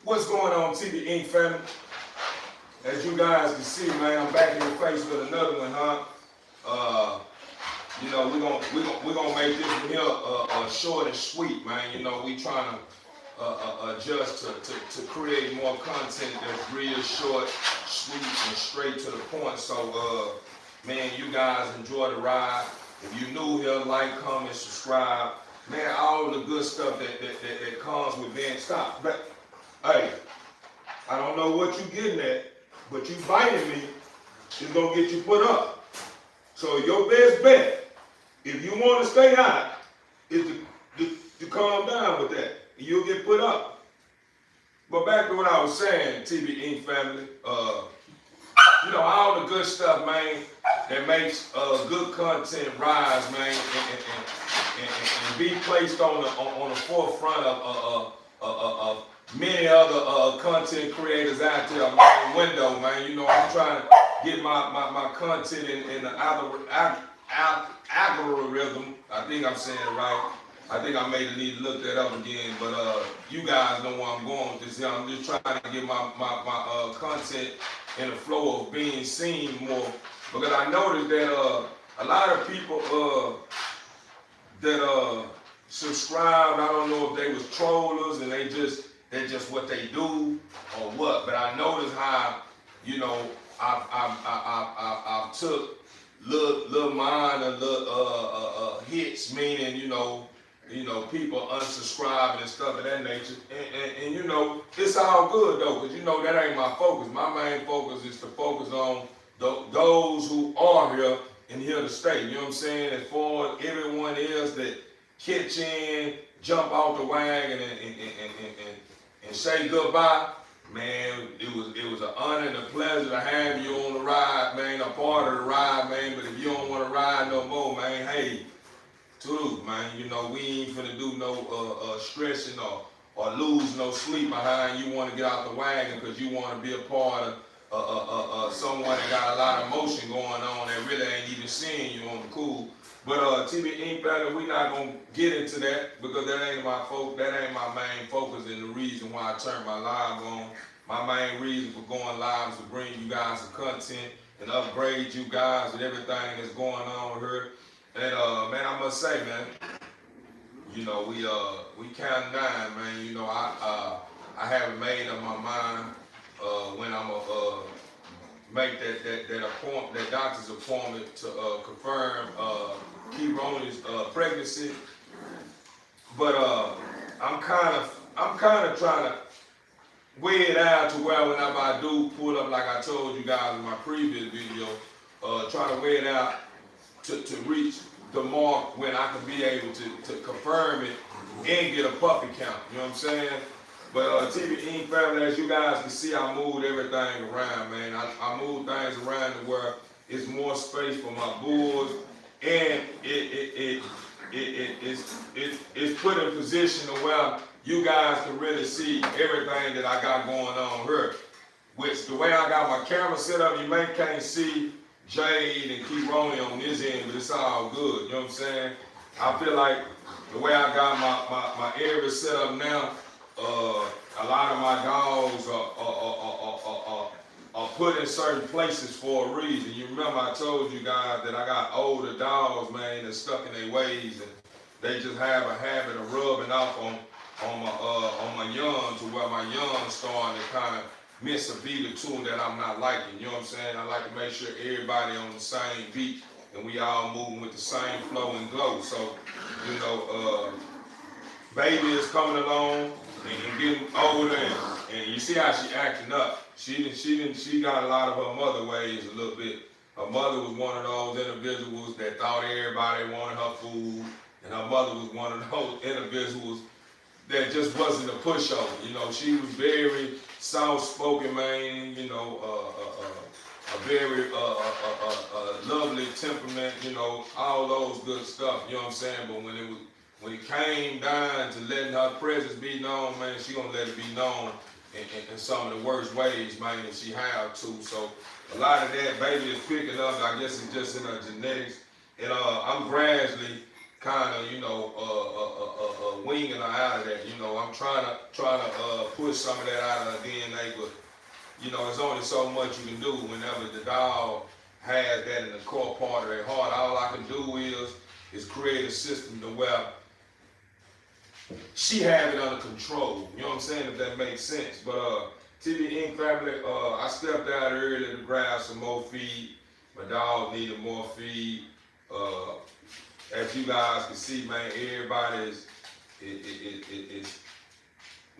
What's going on, TV Inc. family? As you guys can see, man, I'm back in your face with another one, huh? You know, we're gonna make this one here short and sweet, man. You know, we trying to adjust to create more content that's real short, sweet, and straight to the point. So, man, you guys enjoy the ride. If you're new here, like, comment, subscribe. Man, all the good stuff that comes with being stopped. But, hey, I don't know what you're getting at, but you biting me is going to get you put up. So your best bet, if you want to stay hot, is to calm down with that. You'll get put up. But back to what I was saying, TV Inc. family, you know, all the good stuff, man, that makes good content rise, man, and be placed on the forefront of many other content creators out there. My window, man. You know, I'm trying to get my content in the algorithm. I think I'm saying it right. I think I may need to look that up again, but you guys know where I'm going with this here. I'm just trying to get my content in the flow of being seen more, because I noticed that a lot of people that subscribed, I don't know if they was trollers and they're just what they do or what, but I noticed how, you know, I've took little minor little hits, meaning, you know, people unsubscribing and stuff of that nature. And you know, it's all good though, because you know that ain't my focus. My main focus is to focus on those who are here and here to stay. You know what I'm saying? As far as everyone else that catch in, jump off the wagon and say goodbye, man, it was an honor and a pleasure to have you on the ride, man, a part of the ride, man. But if you don't want to ride no more, man, hey, too, man, you know, we ain't finna do no stressing or lose no sleep behind you want to get out the wagon because you want to be a part of someone that got a lot of motion going on that really ain't even seeing you on the cool. But TV Inc. family, we not gonna get into that because that ain't my main focus and the reason why I turned my live on. My main reason for going live is to bring you guys some content and upgrade you guys with everything that's going on here. And man, I must say, man, you know, we counting down, man. You know, I haven't made up my mind when I'm gonna make that doctor's appointment to confirm Keyroni's pregnancy. But I'm kind of trying to weigh it out to where whenever I do pull up, like I told you guys in my previous video, trying to weigh it out to reach the mark when I can be able to confirm it and get a puppy count. You know what I'm saying? But TV Inc. family, as you guys can see, I moved everything around, man. I moved things around to where it's more space for my bulls, and it's put in position to where you guys can really see everything that I got going on here. Which the way I got my camera set up, you can't see Jade and Keyroni on this end, but it's all good. You know what I'm saying? I feel like the way I got my area set up now, a lot of my dogs are put in certain places for a reason. You remember I told you guys that I got older dogs, man, that's stuck in their ways, and they just have a habit of rubbing off on my young, to where my young starting to kind of miss a beat or two that I'm not liking. You know what I'm saying? I like to make sure everybody on the same beat and we all moving with the same flow and glow. So, you know, baby is coming along and getting older, and you see how she acting up. She got a lot of her mother ways a little bit. Her mother was one of those individuals that thought everybody wanted her food, and her mother was one of those individuals that just wasn't a pushover. You know, she was very soft-spoken, man. You know, a very lovely temperament. You know, all those good stuff. You know what I'm saying? But when it came down to letting her presence be known, man, she gonna let it be known in some of the worst ways, man, that she have to. So a lot of that baby is picking up. I guess it's just in her genetics, and I'm gradually kind of, you know, winging her out of that. You know, I'm trying to push some of that out of her DNA, but you know, there's only so much you can do whenever the dog has that in the core part of their heart. All I can do is create a system to where she have it under control. You know what I'm saying? If that makes sense. But TV Inc. family, I stepped out early to grab some more feed. My dog needed more feed. As you guys can see, man, everybody is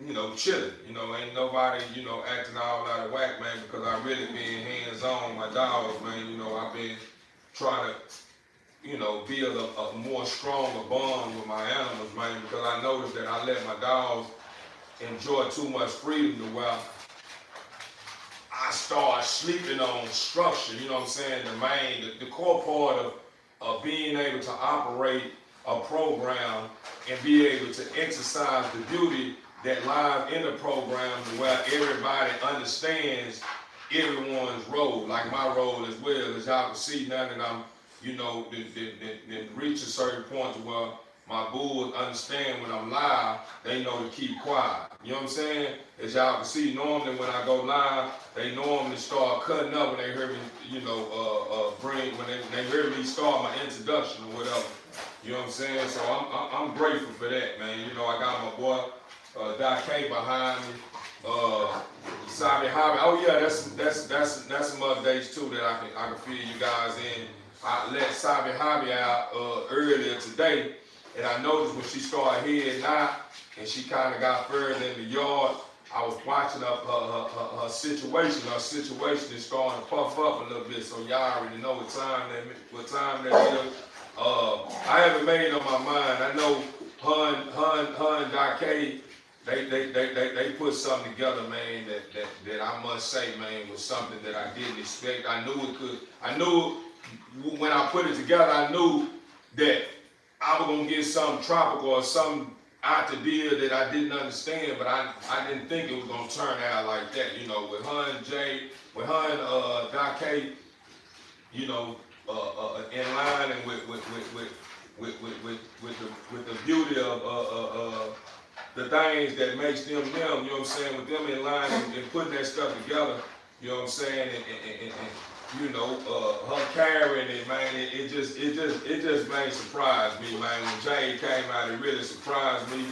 you know, chilling. You know, ain't nobody, you know, acting all out of whack, man, because I really been hands-on my dogs, man. You know, I've been trying to, you know, build a more stronger bond with my animals, man, because I noticed that I let my dogs enjoy too much freedom to where I start sleeping on structure, you know what I'm saying? The core part of being able to operate a program and be able to exercise the beauty that lies in the program where everybody understands everyone's role, like my role as well. As y'all can see now that I'm, you know, then reach a certain point to where my bulls understand when I'm live, they know to keep quiet. You know what I'm saying? As y'all can see, normally when I go live, they normally start cutting up when they hear me, you know, when they hear me start my introduction or whatever. You know what I'm saying? So I'm grateful for that, man. You know, I got my boy Doc K behind me. Sabi Hobby. Oh yeah, that's some other days too that I can fill you guys in. I let Sabi Hobby out earlier today, and I noticed when she started heading out and she kind of got further in the yard, I was watching up her situation. Her situation is starting to puff up a little bit, so y'all already know what time that is. I haven't made up my mind. I know her and Doc K, they put something together, man, that I must say, man, was something that I didn't expect. I knew when I put it together, I knew that I was gonna get something tropical or something out the deal that I didn't understand, but I didn't think it was gonna turn out like that. You know, with her and Jay, with her and Doc K, you know, in line and with the beauty of the things that makes them, you know what I'm saying, with them in line and putting that stuff together, you know what I'm saying, and you know, her carrying it, man, it just man surprised me, man. When Jay came out, it really surprised me.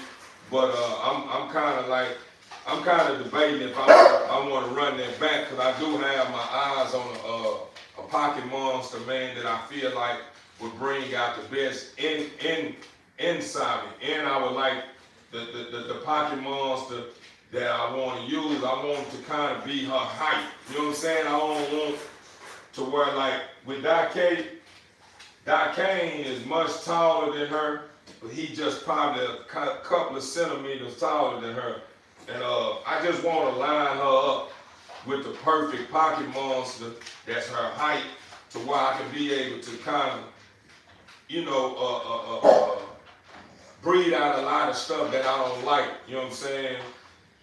But I'm kind of debating if I want to run that back, because I do have my eyes on a pocket monster, man, that I feel like would bring out the best in Sabi. And I would like the pocket monster that I want to use. I want to kind of be her height. You know what I'm saying? I don't want to where, like with Doc Kane is much taller than her, but he just probably a couple of centimeters taller than her. And I just want to line her up with the perfect pocket monster that's her height, to where I can be able to kind of, you know, breed out a lot of stuff that I don't like, you know what I'm saying,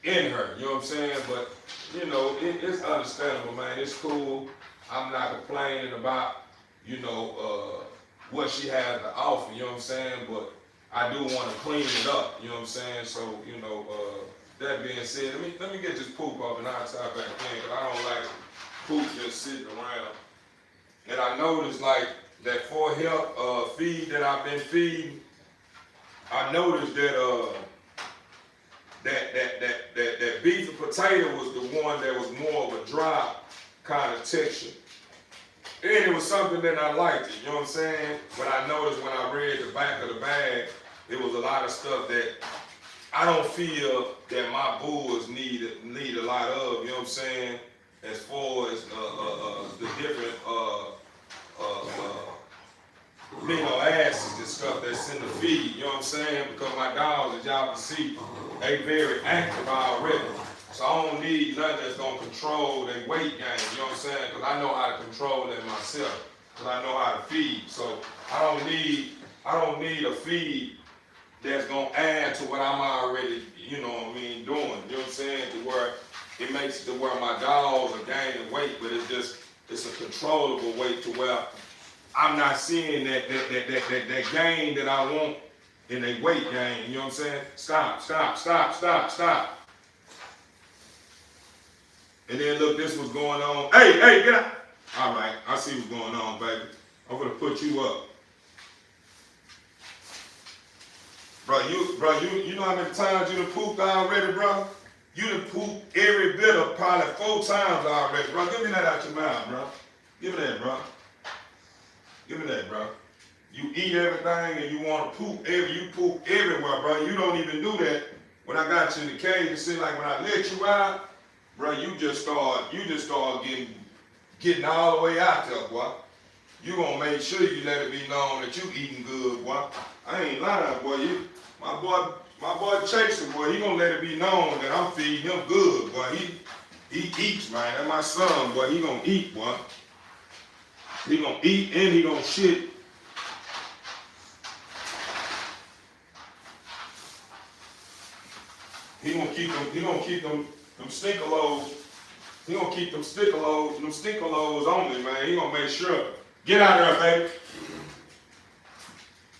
in her, you know what I'm saying? But, you know, it's understandable, man. It's cool. I'm not complaining about, you know, what she has to offer, you know what I'm saying? But I do want to clean it up, you know what I'm saying? So, you know, that being said, let me get this poop up and I'll tie back in, because I don't like poop just sitting around. And I noticed, like, that for help feed that I've been feeding, I noticed that that beef and potato was the one that was more of a dry kind of texture. And it was something that I liked, you know what I'm saying? But I noticed when I read the back of the bag, it was a lot of stuff that I don't feel that my bulls need a lot of, you know what I'm saying? As far as the different amino acids and stuff that's in the feed, you know what I'm saying? Because my dogs, as y'all can see, they very active already. So I don't need nothing that's gonna control their weight gain, you know what I'm saying? Because I know how to control it myself, because I know how to feed. So I don't need a feed that's gonna add to what I'm already, you know what I mean, doing. You know what I'm saying? To where it makes it to where my dogs are gaining weight, but it's a controllable weight to where I'm not seeing that gain that I want in their weight gain. You know what I'm saying? Stop, stop, stop, stop, stop. And then look, this was going on. Hey, hey, get out. All right, I see what's going on, baby. I'm gonna put you up. Bro, you know how many times you done pooped already, bro? You done pooped every bit of probably 4 times already, bro. Give me that out your mouth, bro. Give me that, bro. Give me that, bro. You eat everything and you want to poop you poop everywhere, bro. You don't even do that. When I got you in the cage, it seemed like when I let you out, bro, you just start getting all the way out there, boy. You gonna make sure you let it be known that you eating good, boy. I ain't lying, boy. My boy Chaser, boy, he gonna let it be known that I'm feeding him good, boy. He eats, man. That's my son, boy. He gonna eat, boy. He gonna eat and he gonna shit. He gonna keep them stinker loads. He gonna keep them stinker loads on me, man. He gonna make sure. Get out of there, baby.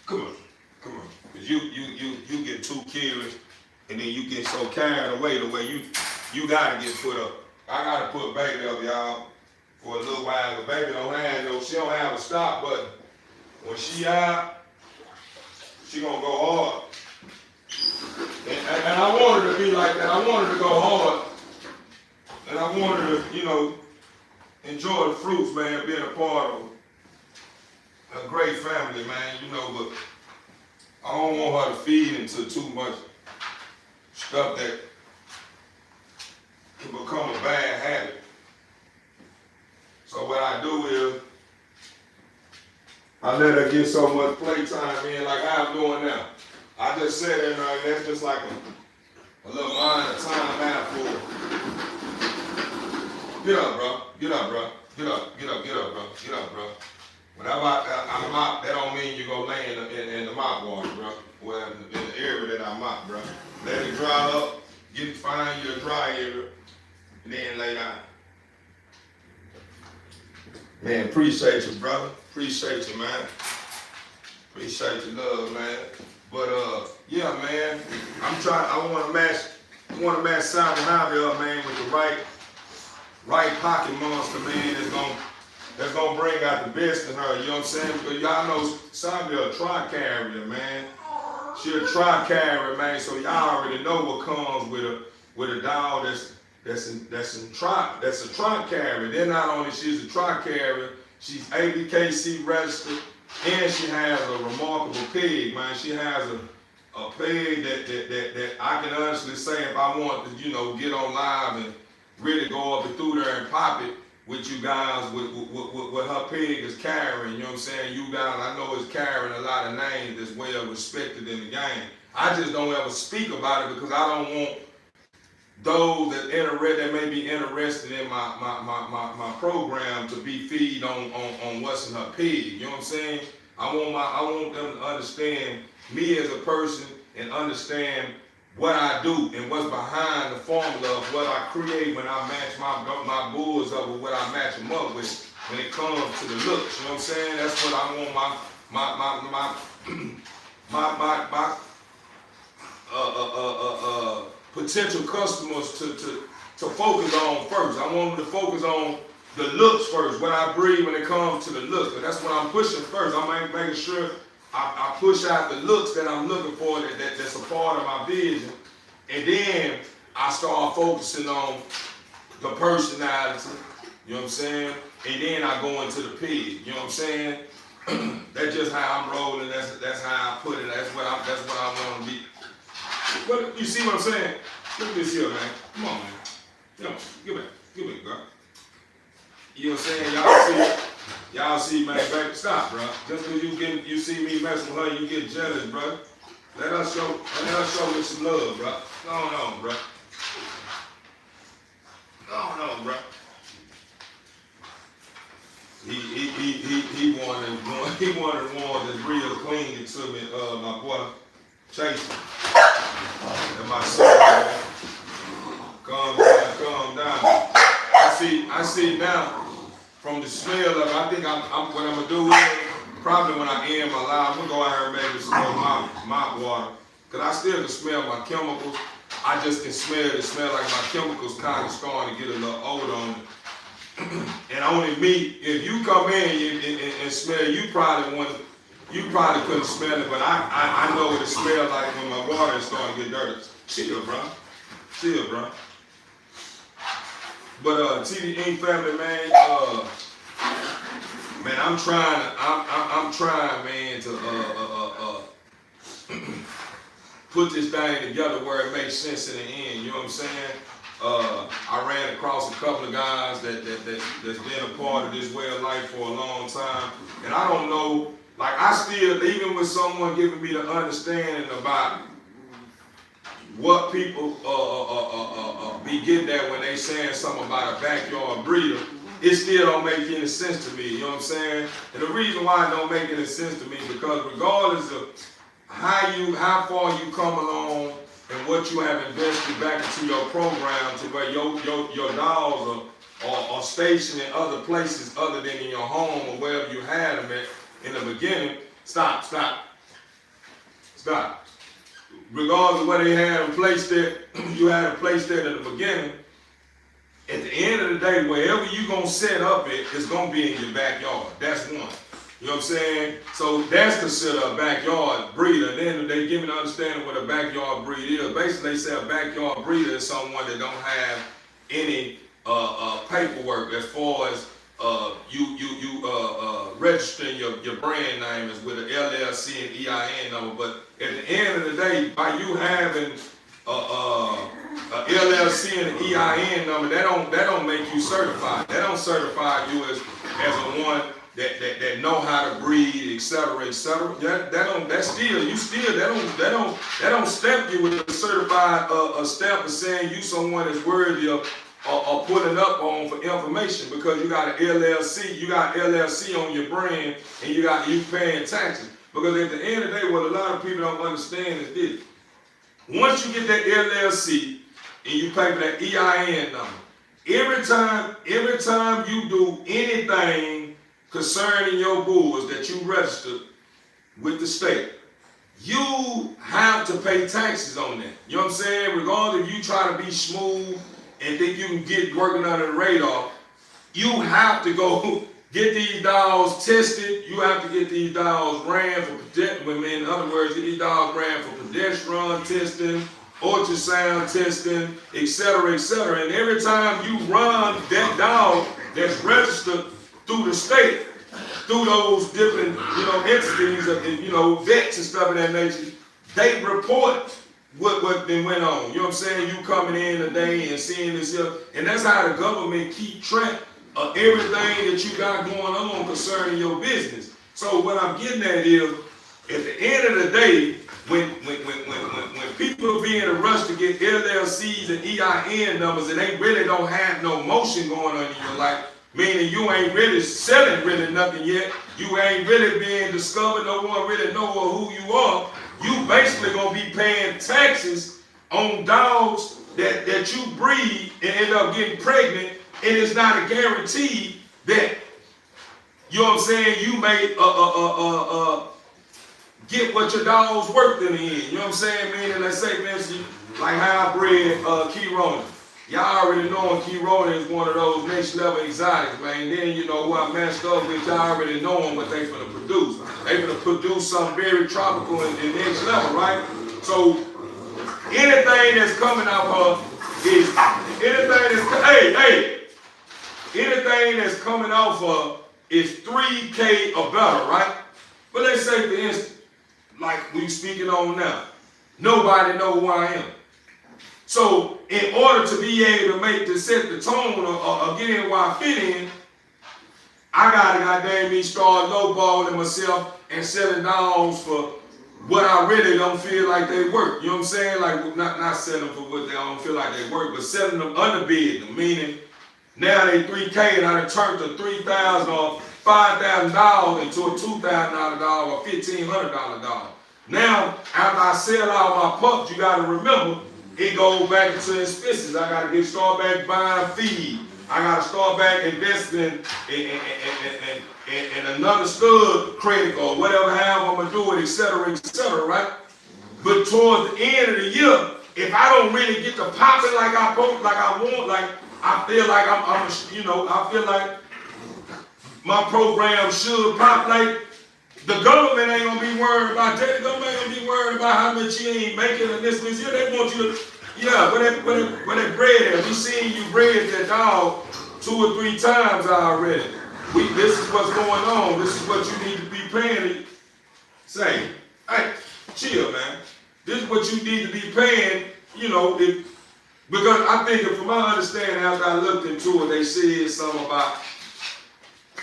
Come on. Cause you get too careless and then you get so carried away the way you gotta get put up. I gotta put baby up, y'all, for a little while. The baby she don't have a stop button. When she out, she gonna go hard. And I want her to be like that. I want her to go hard. And I want her to, enjoy the fruits, man, being a part of a great family, man, but I don't want her to feed into too much stuff that can become a bad habit. So what I do is, I let her get so much playtime in like how I'm doing now. I just sit there and that's just like a little minor time out for her. Get up, bro. Get up, bro. Get up, bro. Get up, bro. Whenever I mop, that don't mean you go lay in the mop water, bro. Well, in the area that I mop, bro. Let it dry up. Find your dry area, and then lay down. Man, appreciate you, brother. Appreciate you, man. Appreciate your love, man. But yeah, man. I want to match Simon Harvey up, man, with the right pocket monster, man. That's gonna bring out the best in her. You know what I'm saying? Because y'all know Sandra a tri-carrier, man. She a tri-carrier, man. So y'all already know what comes with a dog that's a tri-carrier. Then not only she's a tri-carrier, she's ABKC registered, and she has a remarkable pig, man. She has a pig that I can honestly say, if I want to, get on live and really go up and through there and pop it with you guys, with what her pig is carrying. You know what I'm saying? You guys, I know, is carrying a lot of names that's well respected in the game. I just don't ever speak about it because I don't want those that may be interested in my program to be feed on what's in her pig. You know what I'm saying? I want them to understand me as a person and understand what I do and what's behind the formula of what I create when I match my bulls up with what I match them up with when it comes to the looks. You know what I'm saying? That's what I want my potential customers to focus on first. I want them to focus on the looks first, what I breed when it comes to the looks. But that's what I'm pushing first. I'm making sure I push out the looks that I'm looking for that's a part of my vision. And then I start focusing on the personality, you know what I'm saying? And then I go into the pig, you know what I'm saying? That's just how I'm rolling, that's how I put it, that's what I want to be. But you see what I'm saying? Look at this here, man. Come on, man. Come on, give it, girl. You know what I'm saying? Y'all see, man, baby, stop, bro. Just because you see me messing with her, you get jealous, bro. Let her show me some love, bro. Go on, bro. Go on, bro. He wanted one that's real clean to me, my boy Chase. And my son, man. Calm down. I see now. From the smell of it, I think what I'm gonna do is probably when I end my life, I'm gonna go out here and maybe smoke my mop water. Cause I still can smell my chemicals. I just can smell it. It smells like my chemicals kind of starting to get a little old on it. And only me, if you come in and smell, you probably couldn't smell it, but I know what it smells like when my water is starting to get dirty. Chill, bro. Chill, bro. But TDE family, man, man, I'm trying, man, to put this thing together where it makes sense in the end. You know what I'm saying? I ran across a couple of guys that's been a part of this way of life for a long time, and I don't know. Like I still, even with someone giving me the understanding about what people be getting at when they saying something about a backyard breeder, it still don't make any sense to me. You know what I'm saying? And the reason why it don't make any sense to me because regardless of how far you come along and what you have invested back into your program to where your dogs are stationed in other places other than in your home or wherever you had them at in the beginning. Stop. Regardless of where they had them placed there, you had them placed there in the beginning. At the end of the day, wherever you gonna set up it's gonna be in your backyard. That's one. You know what I'm saying? So that's considered a backyard breeder. And then they give me the understanding what a backyard breed is. Basically, they say a backyard breeder is someone that don't have any paperwork as far as you registering your brand name is with an LLC and EIN number. But at the end of the day, by you having a LLC and an EIN number, that don't make you certified. That don't certify you as a one that know how to breed, etc., etc. That don't stamp you with a certified a stamp of saying you someone that's worthy of putting up on for information because you got an LLC, on your brand, and you paying taxes. Because at the end of the day, what a lot of people don't understand is this: once you get that LLC and you pay for that EIN number, every time you do anything concerning your bulls that you registered with the state, you have to pay taxes on that. You know what I'm saying? Regardless if you try to be smooth and think you can get working under the radar, you have to go get these dogs tested. You have to get these dogs ran for pedestrian. In other words, get these dogs ran for pedestrian testing, ultrasound testing, etc., etc. And every time you run that dog that's registered through the state, through those different, entities, vets and stuff of that nature, they report what then went on. You know what I'm saying? You coming in today and seeing this here, and that's how the government keep track of everything that you got going on concerning your business. So what I'm getting at is, at the end of the day, when people be in a rush to get LLCs and EIN numbers and they really don't have no motion going on in your life, meaning you ain't really selling nothing yet, you ain't really being discovered, no one really know who you are, you basically gonna be paying taxes on dogs that you breed and end up getting pregnant, and it's not a guarantee that, you know what I'm saying, you may get what your dog's worth in the end. You know what I'm saying? Meaning, let's say, for instance, like how I bred Key-Rona. Y'all already know Key-Rona is one of those next level exotics, man. Then you know who I messed up with, y'all already knowing what they finna produce. They finna produce something very tropical and next level, right? So anything that's coming out of is anything that's coming off of is 3K or better, right? But let's say, for instance, like we speaking on now, nobody know who I am. So in order to be able to set the tone or get in where I fit in, I gotta goddamn me start lowballing myself and selling dogs for what I really don't feel like they work. You know what I'm saying? Like not selling for what they don't feel like they work, but selling them underbid them, meaning now they 3K and I done turned to $3,000 or $5,000 into a $2,000 dog or $1,500 dog. Now, after I sell all my pups, you gotta remember, it goes back into expenses. I gotta start back buying feed. I gotta start back investing in another stud credit or whatever, how I'm gonna do it, etc., right? But towards the end of the year, if I don't really get to popping like I want, like I feel like I feel like my program should pop, like the government ain't gonna be worried about that. The government ain't gonna be worried about how much you ain't making and this. Yeah, they want you to, yeah, where that bread at? We seen you bread that dog 2 or 3 times already. This is what's going on. This is what you need to be paying. Say, hey, chill, man. This is what you need to be paying, because I think from my understanding, after I looked into it, they said something about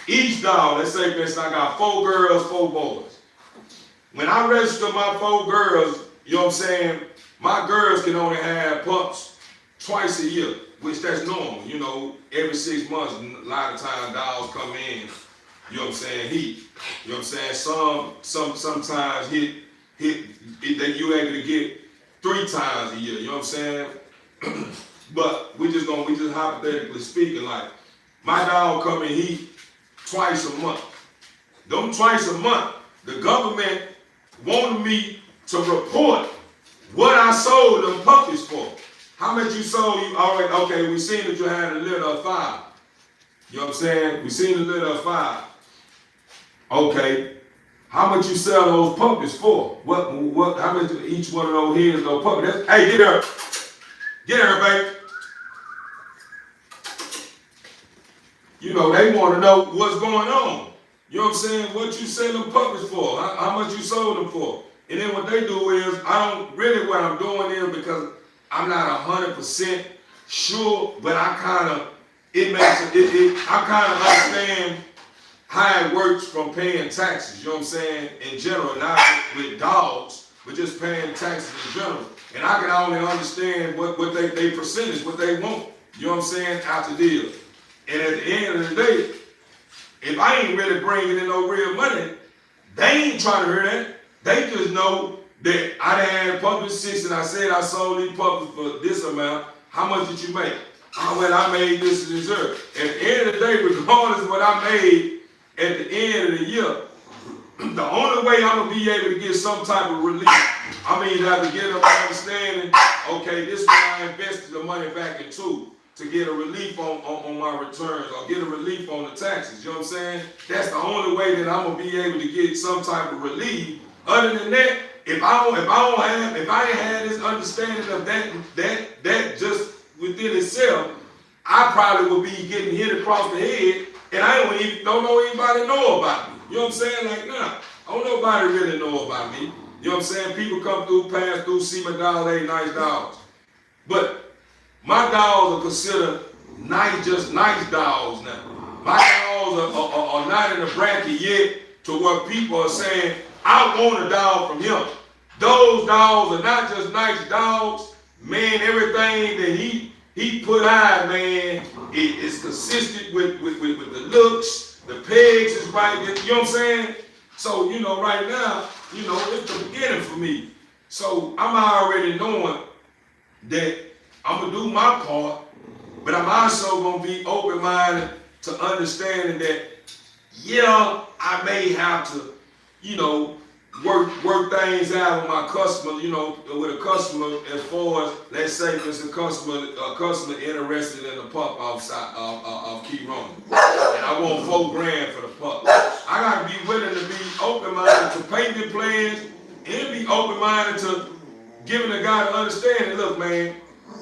each dog. Let's say, for instance, I got 4 girls, 4 boys. When I register my 4 girls, you know what I'm saying, my girls can only have pups twice a year, which that's normal. Every 6 months, a lot of times dogs come in, you know what I'm saying, heat. You know what I'm saying? Sometimes hit that you able to get 3 times a year, you know what I'm saying? But we just hypothetically speaking, like my dog come in heat twice a month. Them twice a month, the government wanted me to report what I sold them puppies for. How much you sold? You already, okay, we seen that you had a litter of 5. You know what I'm saying? We seen a litter of 5. Okay. How much you sell those puppies for? How much each one of those heads, those puppies? Hey, get her. Get her, baby. They want to know what's going on. You know what I'm saying? What you sell them puppies for? How much you sold them for? And then what they do is, what I'm doing is, because I'm not 100% sure, but I kind of understand how it works from paying taxes, you know what I'm saying, in general, not with dogs, but just paying taxes in general. And I can only understand what they percentage, what they want, you know what I'm saying, out the deal. And at the end of the day, if I ain't really bringing in no real money, they ain't trying to hear that. They just know that I done had puppies 6 and I said I sold these puppies for this amount. How much did you make? Oh, well, I made this and this. At the end of the day, regardless of what I made at the end of the year, the only way I'm going to be able to get some type of relief, I have to get them understanding, okay, this is what I invested the money back into, to get a relief on my returns or get a relief on the taxes, you know what I'm saying? That's the only way that I'm going to be able to get some type of relief. Other than that, if I ain't had this understanding of that just within itself, I probably would be getting hit across the head, and I don't know anybody know about me. You know what I'm saying? Like, nah, don't nobody really know about me. You know what I'm saying? People come through, pass through, see my dog, they nice dogs. But my dogs are considered just nice dogs now. My dogs are not in the bracket yet to where people are saying, I want a dog from him. Those dogs are not just nice dogs. Man, everything that he put out, man, is consistent with the looks. The pegs is right. You know what I'm saying? So, right now, it's the beginning for me. So I'm already knowing that I'm going to do my part, but I'm also going to be open-minded to understanding that, yeah, I may have to, work things out with my customer, with a customer as far as, let's say, if it's a customer interested in a pup off Key Roman, and I want $4,000 for the pup. I got to be willing to be open-minded to payment plans and be open-minded to giving the guy to understand, look, man,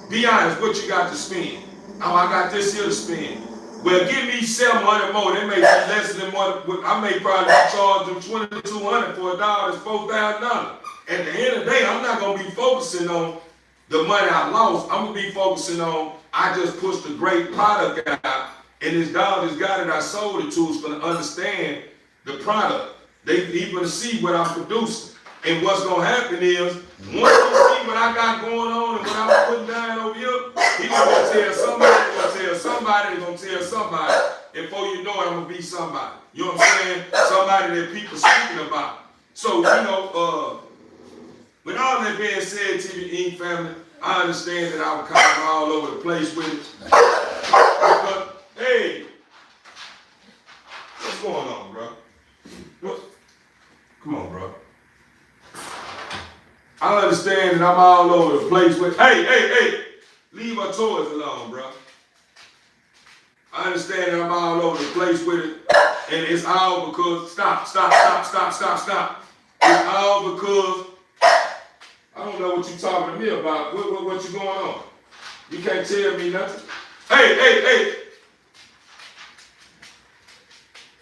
be honest, what you got to spend? Oh, I got this here to spend. Well, give me $700 more. They may be less than what I may probably charge them $2,200 for a dog that's $4,000. At the end of the day, I'm not gonna be focusing on the money I lost. I'm gonna be focusing on I just pushed a great product out, and this dog, this guy that I sold it to is gonna understand the product. He's gonna see what I'm producing. And what's gonna happen is, once you see what I got going on and what I'm putting down over here, he's gonna tell somebody, and before you know it, I'm gonna be somebody. You know what I'm saying? Somebody that people speaking about. So, with all that being said, TV Inc. family, I understand that I was kind of all over the place with it. that I'm all over the place with, hey, leave her toys alone, bro. I understand that I'm all over the place with it, and it's all because, stop. It's all because, I don't know what you're talking to me about. What you going on? You can't tell me nothing. Hey.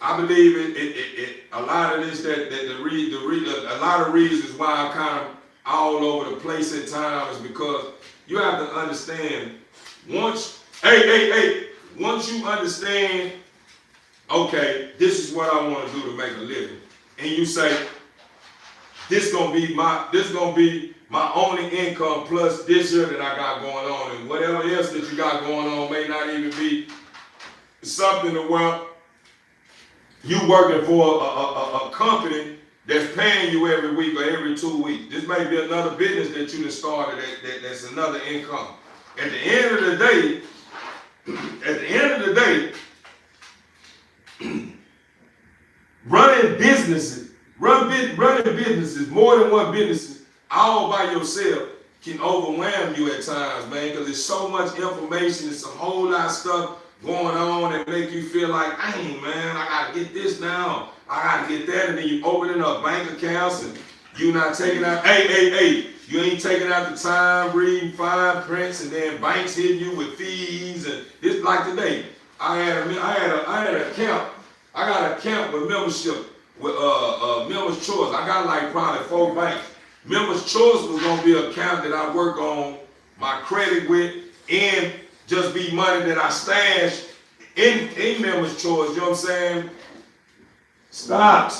I believe it a lot of this a lot of reasons why I'm kind of all over the place at times is because you have to understand once you understand, okay, this is what I want to do to make a living, and you say this gonna be my only income plus this here that I got going on, and whatever else that you got going on may not even be something to where you working for a company that's paying you every week or every 2 weeks. This may be another business that you just started that's another income. At the end of the day, running businesses, more than one business, all by yourself can overwhelm you at times, man, because there's so much information, there's a whole lot of stuff going on that make you feel like, dang, man, I gotta get this now, I gotta get that, and then you opening up bank accounts and you not taking out, you ain't taking out the time reading fine prints, and then banks hitting you with fees, and it's like today, I had an account, I got an account with membership with Members Choice. I got like probably 4 banks. Members Choice was gonna be an account that I work on my credit with, and just be money that I stash in Members Choice. You know what I'm saying? Stop.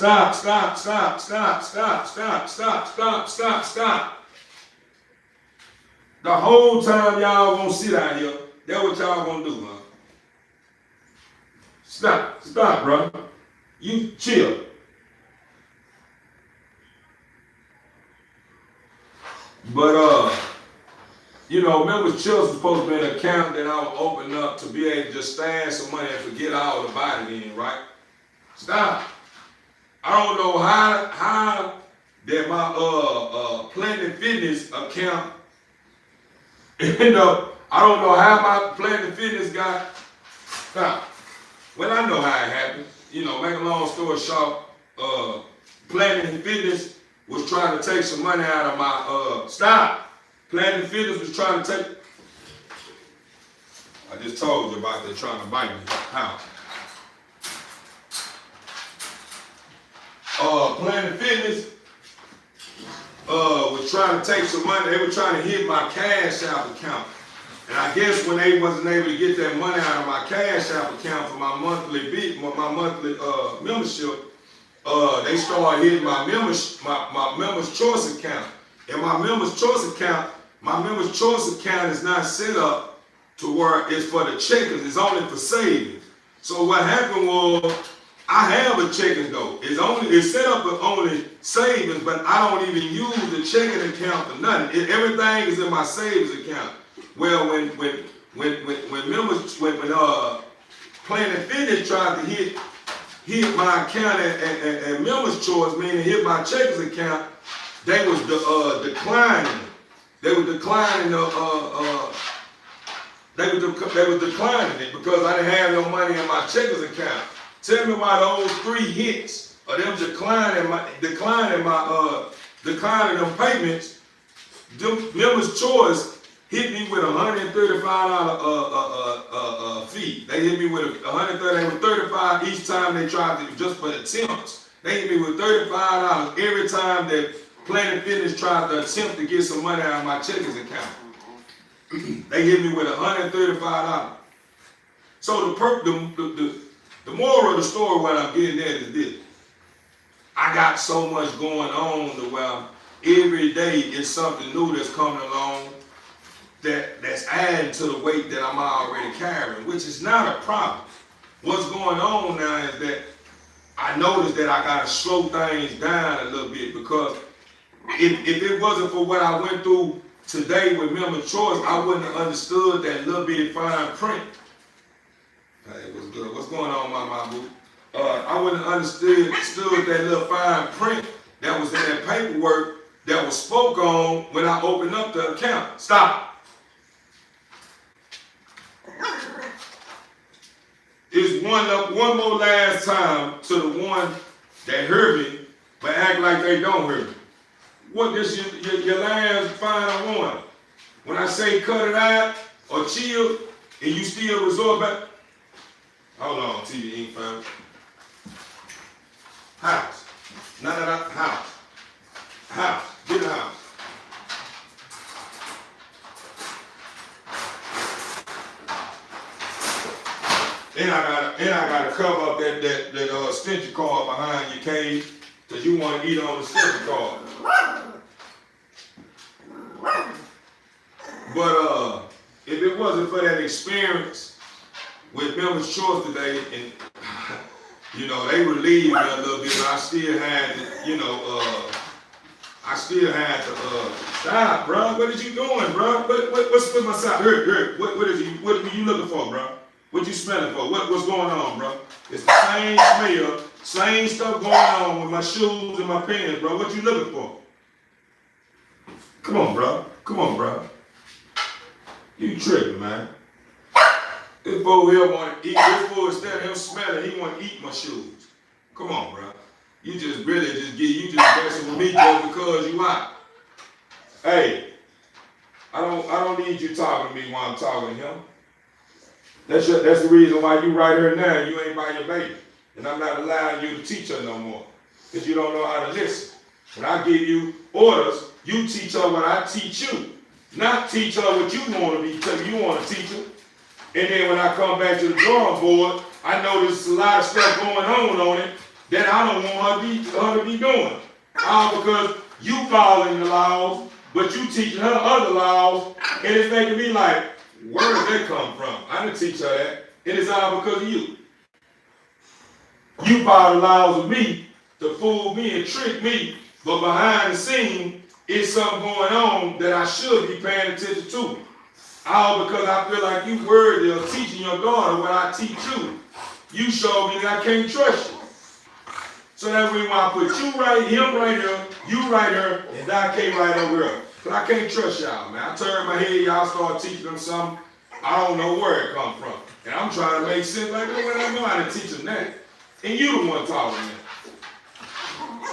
The whole time y'all gonna sit out here, that's what y'all gonna do, man. Stop, bro. You chill. But you know, Members Choice was supposed to be an account that I would open up to be able to just stash some money and forget all about it in, right? Stop. I don't know how that my Planet Fitness account end up, I don't know how my Planet Fitness got, stop. Well, I know how it happened. You know, make a long story short, Planet Fitness was trying to take some money out of my, stop. Planet Fitness was trying to take, I just told you about that trying to bite me. How? Planet Fitness was trying to take some money. They were trying to hit my Cash App account. And I guess when they wasn't able to get that money out of my Cash App account for my monthly membership, they started hitting my Members Choice account. And my Members Choice account is not set up to where it's for the checkers, it's only for savings. So what happened was, I have a checking though. It's set up with only savings, but I don't even use the checking account for nothing. Everything is in my savings account. Well, when Planet Fitness tried to hit my account and Members Choice, meaning hit my checkers account, they was declining. They were declining declining it because I didn't have no money in my checkers account. Tell me why those 3 hits of them declining them payments, them Members Choice hit me with $135 fee. They hit me with $130, they were $35 each time they tried to, just for attempts. They hit me with $35 every time that Planet Fitness tried to attempt to get some money out of my checkers account. They hit me with $135. So the moral of the story, what I'm getting at is this. I got so much going on to where every day is something new that's coming along that's adding to the weight that I'm already carrying, which is not a problem. What's going on now is that I noticed that I got to slow things down a little bit, because if it wasn't for what I went through today with Members Choice, I wouldn't have understood that little bitty fine print. Hey, what's good? What's going on, my boo? I wouldn't have understood that little fine print that was in that paperwork that was spoke on when I opened up the account. Stop. It's one more last time to the one that heard me, but act like they don't hear me. What this your last final warning? When I say cut it out or chill, and you still resort back. Hold on, till you ain't found. House. None of that. House. House. Get in the house. And I gotta cover up that extension cord behind your cage, cause you want to eat on the extension cord. But if it wasn't for that experience with Members Choice today, and you know, they relieved me a little bit, but I still had to, you know, stop, bro. What is you doing, bro? What's with my side? Hurt. What are you looking for, bro? What you smelling for? What's going on, bro? It's the same smell, same stuff going on with my shoes and my pants, bro. What you looking for? Come on, bro. You tripping, man. This fool here want to eat. This fool, instead of him smelling, he want to eat my shoes. Come on, bro. You just messing with me just because you out. Hey, I don't need you talking to me while I'm talking to him. That's the reason why you right here now. You ain't by your baby, and I'm not allowing you to teach her no more, because you don't know how to listen. When I give you orders, you teach her what I teach you, not teach her what you want to be. You want to teach her. And then when I come back to the drawing board, I know there's a lot of stuff going on it that I don't want her to be doing. All because you following the laws, but you teaching her other laws, and it's making me like, where did that come from? I didn't teach her that. And it's all because of you. You follow the laws of me to fool me and trick me, but behind the scene, it's something going on that I should be paying attention to. All because I feel like you worthy of teaching your daughter what I teach you. You showed me that I can't trust you. So that way when I put you right, him right here, you right here, and Doc K right over here. But I can't trust y'all, man. I turn my head, y'all start teaching them something. I don't know where it come from. And I'm trying to make sense like, well, I know how to teach them that. And you the one talking that.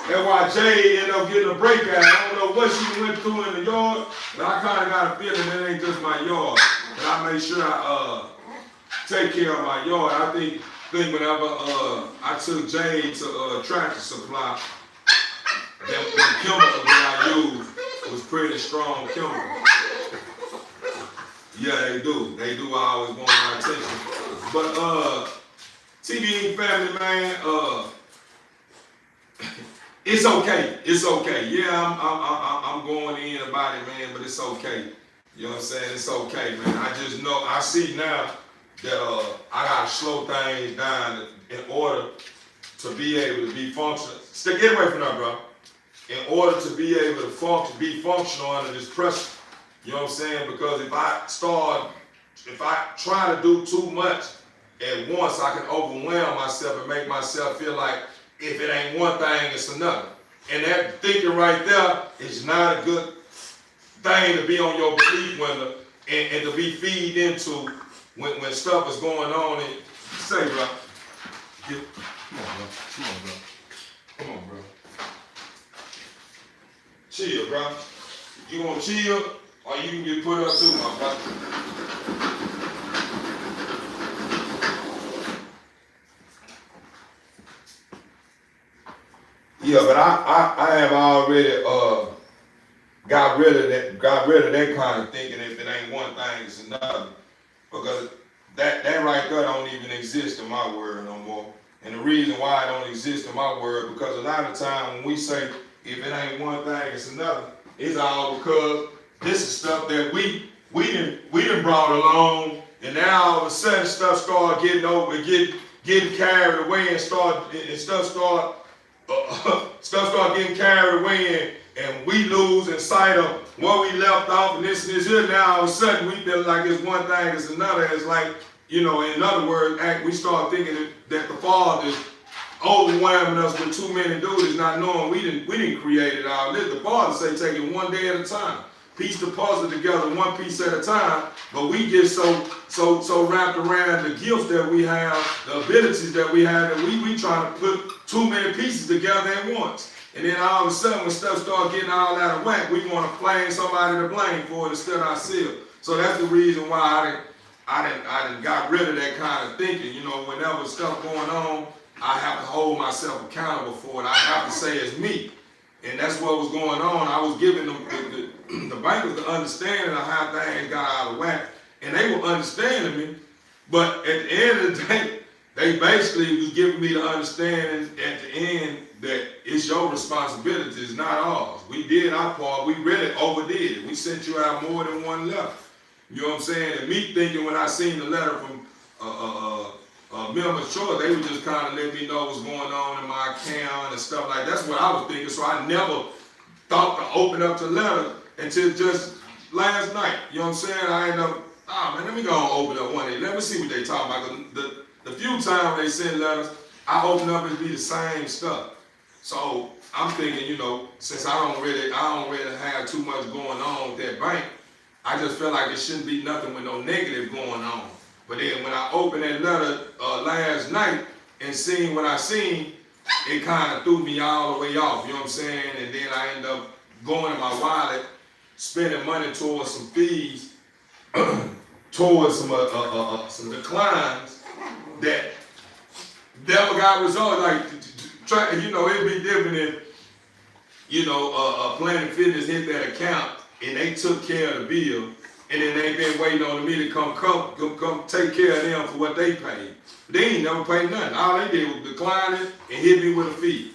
That's why Jay ended up getting a breakout. I don't know what she went through in the yard, but I kind of got a feeling it ain't just my yard. And I make sure I take care of my yard. I think whenever I took Jay to Tractor Supply, the chemical that I used was pretty strong chemical. Yeah, they do. They do always want my attention. But TBE family, man, it's okay. It's okay. Yeah, I'm going in about it, man, but it's okay. You know what I'm saying? It's okay, man. I just know, I see now that I gotta slow things down in order to be able to be functional. Get away from that, bro. In order to be able to be functional under this pressure. You know what I'm saying? Because if I try to do too much at once, I can overwhelm myself and make myself feel like if it ain't one thing, it's another. And that thinking right there is not a good thing to be on your belief window and to be feed into when stuff is going on. And say, bro, come on, bro. Chill, bro. You want to chill, or you can get put up too, my brother. Yeah, but I have already got rid of that kind of thinking. If it ain't one thing, it's another. Because that right there don't even exist in my world no more. And the reason why it don't exist in my world, because a lot of time when we say if it ain't one thing, it's another, it's all because this is stuff that we done brought along, and now all of a sudden stuff start getting carried away and stuff start getting carried away, and we lose sight of what we left off, and this here. Now all of a sudden we feel like it's one thing, it's another. It's like, you know, in other words, we start thinking that the Father is overwhelming us with too many duties, not knowing we didn't create it all. The Father say take it one day at a time. Piece the puzzle together one piece at a time, but we get so wrapped around the gifts that we have, the abilities that we have, that we try to put too many pieces together at once. And then all of a sudden when stuff starts getting all out of whack, we want to blame somebody to blame for it instead of ourselves. So that's the reason why I didn't got rid of that kind of thinking. You know, whenever stuff going on, I have to hold myself accountable for it. I have to say it's me. And that's what was going on. I was giving them the bankers the understanding of how things got out of whack. And they were understanding me. But at the end of the day, they basically was giving me the understanding at the end that it's your responsibility, it's not ours. We did our part. We really overdid it. We sent you out more than one letter. You know what I'm saying? And me thinking when I seen the letter from Members Choice, they would just kind of let me know what's going on in my account and stuff like that. That's what I was thinking. So I never thought to open up the letter until just last night. You know what I'm saying? I ended up, man, let me go and open up one day. Let me see what they talking about. The few times they send letters, I open up and be the same stuff. So I'm thinking, you know, since I don't really have too much going on with that bank, I just feel like it shouldn't be nothing with no negative going on. But then when I opened that letter last night and seen what I seen, it kind of threw me all the way off, you know what I'm saying? And then I ended up going to my wallet, spending money towards some fees, towards some declines that never got resolved. Like, you know, it'd be different if, you know, Planet Fitness hit that account and they took care of the bill, and then they been waiting on me to come take care of them for what they paid. They ain't never paid nothing. All they did was decline it and hit me with a fee.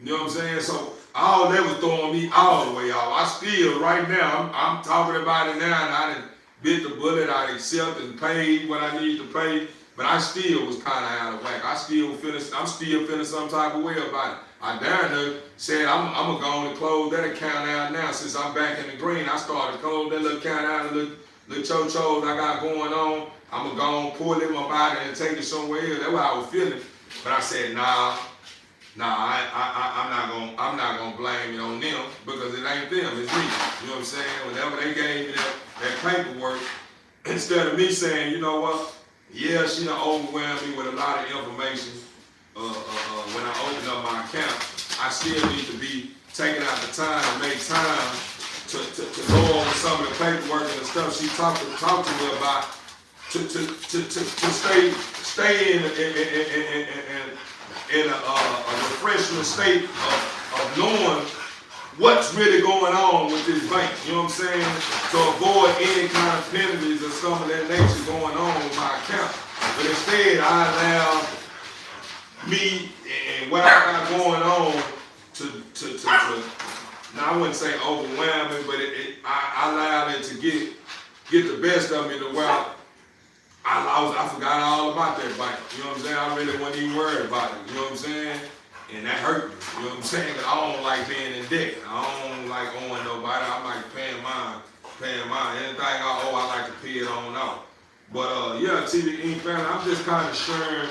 You know what I'm saying? So all that was throwing me all the way off. I still, right now, I'm talking about it now, and I done bit the bullet. I accepted and paid what I need to pay, but I still was kind of out of whack. I'm still feeling some type of way about it. I damn near said I'm gonna go on and close that account out now. Since I'm back in the green, I started to close that little account out, the little cho-chos I got going on. I'm gonna go and pull it in my body and take it somewhere else. That's what I was feeling. But I said, I'm not gonna blame it on them, because it ain't them, it's me. You know what I'm saying? Whenever they gave me that paperwork, instead of me saying, you know what, yeah, she done overwhelmed me with a lot of information. When I open up my account, I still need to be taking out the time and make time to go over some of the paperwork and the stuff she talked to me about, to stay in a refreshing state of knowing what's really going on with this bank. You know what I'm saying? To avoid any kind of penalties or some of that nature going on with my account. But instead, I allow me and what I got going on to now I wouldn't say overwhelming, but I allowed it to get the best of me to where I forgot all about that bank. You know what I'm saying? I really wasn't even worried about it. You know what I'm saying? And that hurt me. You know what I'm saying? Cause I don't like being in debt. I don't like owing nobody. I like paying mine. Anything I owe, I like to pay it on out. But yeah, TV family, I'm just kind of sharing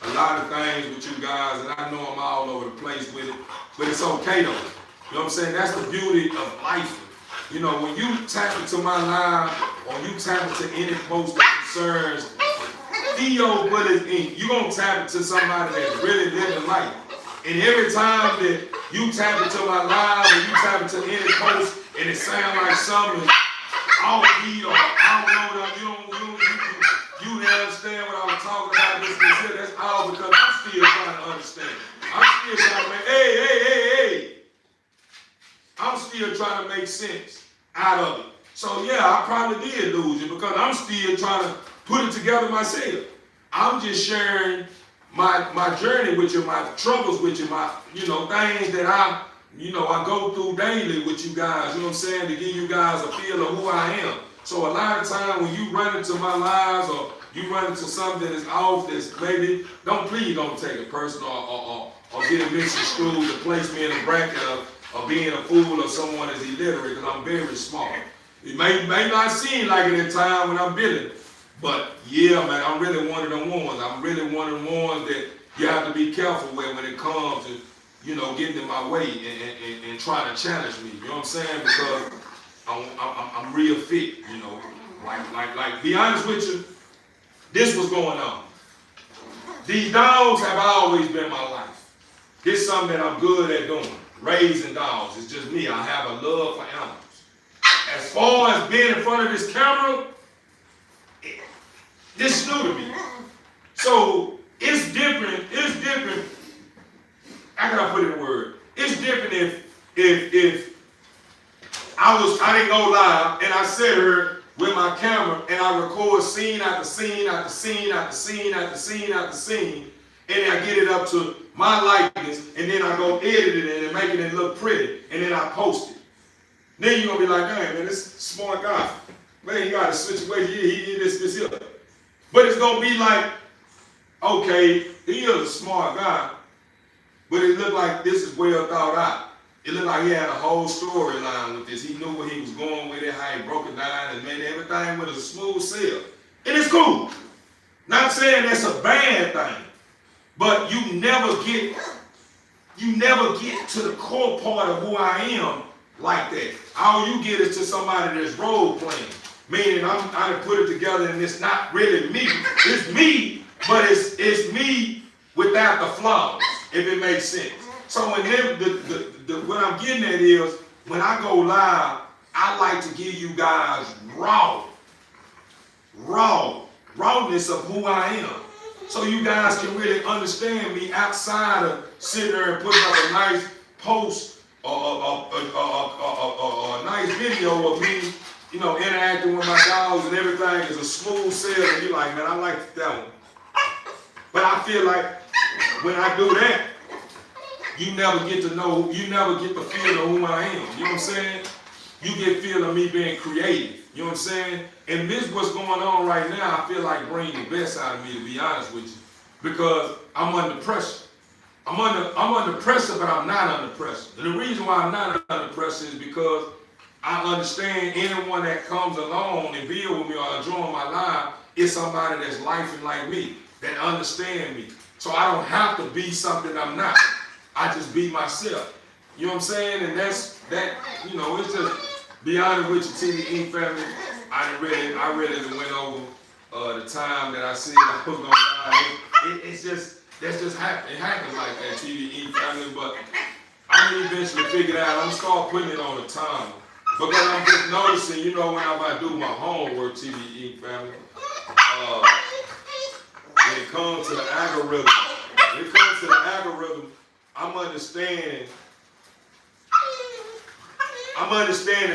a lot of things with you guys, and I know I'm all over the place with it, but it's okay though. You know what I'm saying? That's the beauty of life. You know, when you tap into my line, or you tap into any post that concerns Theo Bullet Inc., you're going to tap into somebody that's really living life. And every time that you tap into my live, or you tap into any post, and it sounds like something offbeat, or I don't know, you understand what I was talking about, that's all because I'm still trying to understand. I'm still trying to make, hey. I'm still trying to make sense out of it. So yeah, I probably did lose it because I'm still trying to put it together myself. I'm just sharing my journey with you, my troubles with you, my, things that I go through daily with you guys, you know what I'm saying, to give you guys a feel of who I am. So a lot of time when you run into my lives or you run into something that's off, that's maybe, please don't take it personal or get it misconstrued to place me in a bracket of being a fool or someone that's illiterate, because I'm very smart. It may not seem like it at time when I'm building, but yeah, man, I'm really one of them ones. I'm really one of them ones that You have to be careful when it comes to, getting in my way and trying to challenge me. You know what I'm saying? Because I'm real fit, Like, be honest with you, this was going on. These dogs have always been my life. This is something that I'm good at doing. Raising dogs. It's just me. I have a love for animals. As far as being in front of this camera, this is new to me. So it's different. It's different. How can I put it in a word? It's different if I didn't go live and I sit here with my camera and I record scene after scene after scene after scene after scene after scene, and then I get it up to my likeness, and then I go edit it and make it look pretty, and then I post it. Then you're gonna be like, hey man, this smart guy. Man, he got a situation here, he did this here. But it's gonna be like, okay, he is a smart guy, but it looked like this is well thought out. It looked like he had a whole storyline with this. He knew where he was going with it, how he broke it down, and made everything with a smooth sail. And it's cool. Not saying that's a bad thing, but you never get to the core part of who I am like that. All you get is to somebody that's role playing. Meaning I put it together and it's not really me. It's me, but it's me without the flaws, if it makes sense. So when what I'm getting at is, when I go live, I like to give you guys rawness of who I am. So you guys can really understand me outside of sitting there and putting up a nice post or a nice video of me, interacting with my dogs and everything is a smooth sail, and you're like, man, I like that one. But I feel like when I do that, you never get the feel of who I am. You know what I'm saying? You get feel of me being creative. You know what I'm saying? And this what's going on right now, I feel like bringing the best out of me, to be honest with you. Because I'm under pressure. I'm under pressure, but I'm not under pressure. And the reason why I'm not under pressure is because I understand anyone that comes along and build with me or join my life is somebody that's lifing like me, that understand me. So I don't have to be something I'm not. I just be myself. You know what I'm saying? And it's just, be honest with you, TDE family, I really went over the time that I said I was going to lie. That's just happened. It happens like that, TDE family, but I'm going to eventually figure it out. I'm going to start putting it on the timer. Because I'm just noticing, when I do my homework, TDE family, when it comes to the algorithm, I'm understanding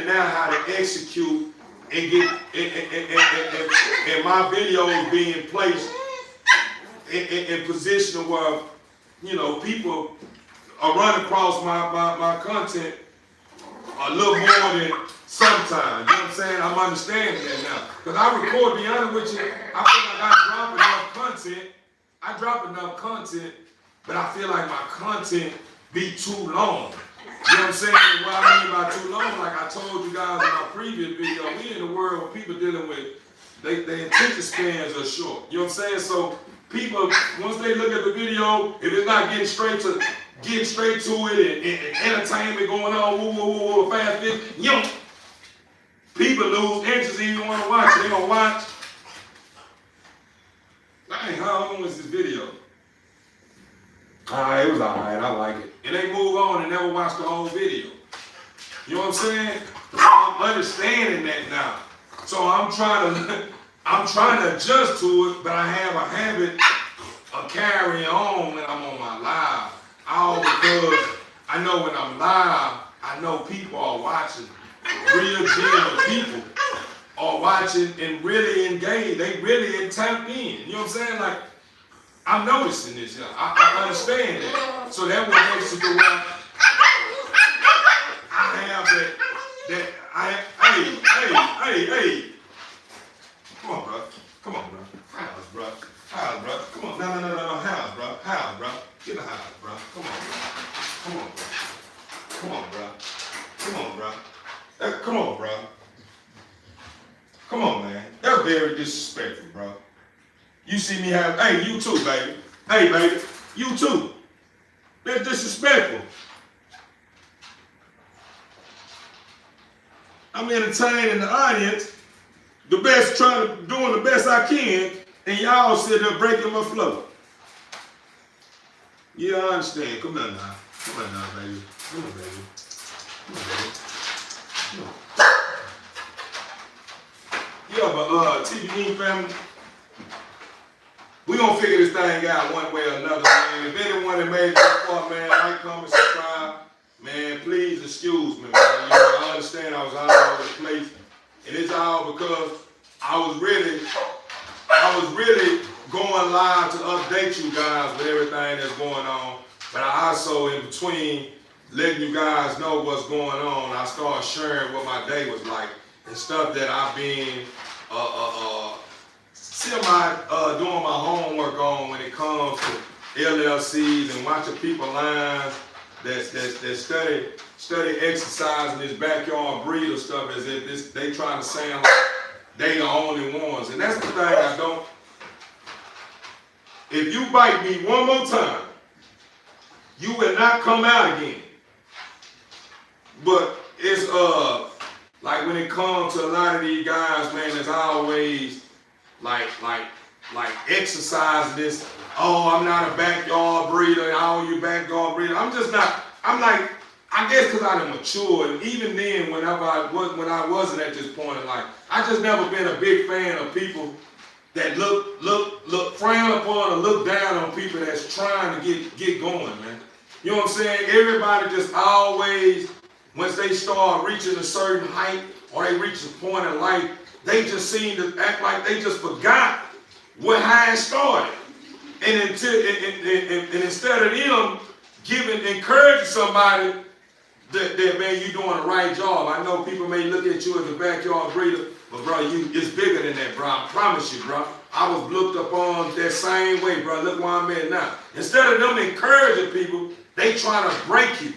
now how to execute and get and my videos being placed in position where people are running across my content a little more than sometimes. You know what I'm saying? I'm understanding that now. Because I record, to be honest with you, I feel like I drop enough content, but I feel like my content be too long. You know what I'm saying? What I mean by too long, like I told you guys in my previous video, we in the world where people dealing with, their attention spans are short. You know what I'm saying? So people, once they look at the video, if it's not getting straight to it and entertainment going on, woo, fast, people lose interest and even want to watch it. They gonna watch. Dang, how long was this video? Alright, it was alright, I like it. And they move on and never watch the whole video. You know what I'm saying? I'm understanding that now. So I'm trying to adjust to it, but I have a habit of carrying on when I'm on my live. All because I know when I'm live, I know people are watching. Real genuine people are watching and really engaged. They really tapped in. You know what I'm saying? Like, I'm noticing this. I understand that. So that what makes it the way I have hey. Come on, bro. House, bro. Come on. No. House, bro. Get the house, bro. Come on, bro. Come on, bro. Come on, man. That's very disrespectful, bro. You see me have, hey, you too, baby. Hey, baby. You too. That's disrespectful. I'm entertaining the audience, the best, doing the best I can, and y'all sit there breaking my flow. Yeah, I understand. Come on now. Come on now, baby. Come on, baby. Come on, baby. Come on. Yeah, but TVE family, we gonna figure this thing out one way or another, man. If anyone that made this far, man, like, comment, subscribe. Man, please excuse me, man. You know, I understand I was all over the place. And it's all because I was really going live to update you guys with everything that's going on. But I also, in between letting you guys know what's going on, I started sharing what my day was like and stuff that I've been doing my homework on when it comes to LLCs and watching people lines that study exercise in this backyard breeder stuff as if they trying to sound like they the only ones. And that's the thing I don't. If you bite me one more time, you will not come out again. But it's like when it comes to a lot of these guys, man, there's always like exercising this. Oh, I'm not a backyard breeder. Oh, you backyard breeder. I'm just not. I'm like, I guess because I done matured. And even then, when I wasn't at this point in life, I just never been a big fan of people that look frown upon or look down on people that's trying to get going, man. You know what I'm saying? Everybody just always, once they start reaching a certain height or they reach a point in life, they just seem to act like they just forgot how it started. And instead of them encouraging somebody that man, you doing the right job. I know people may look at you as a backyard breeder, but bro, it's bigger than that, bro. I promise you, bro. I was looked upon that same way, bro. Look where I'm at now. Instead of them encouraging people, they try to break you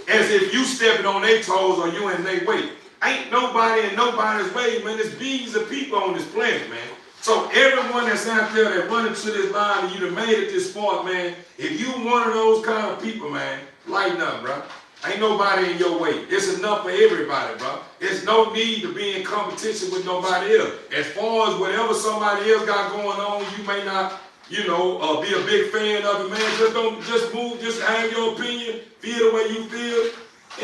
as if you stepping on their toes or you in their way. Ain't nobody in nobody's way, man. There's billions of people on this planet, man. So everyone that's out there that run into this line and you done made it this far, man, if you one of those kind of people, man, lighten up, bro. Ain't nobody in your way. It's enough for everybody, bro. There's no need to be in competition with nobody else. As far as whatever somebody else got going on, you may not, be a big fan of it, man. Just move, just have your opinion, feel the way you feel,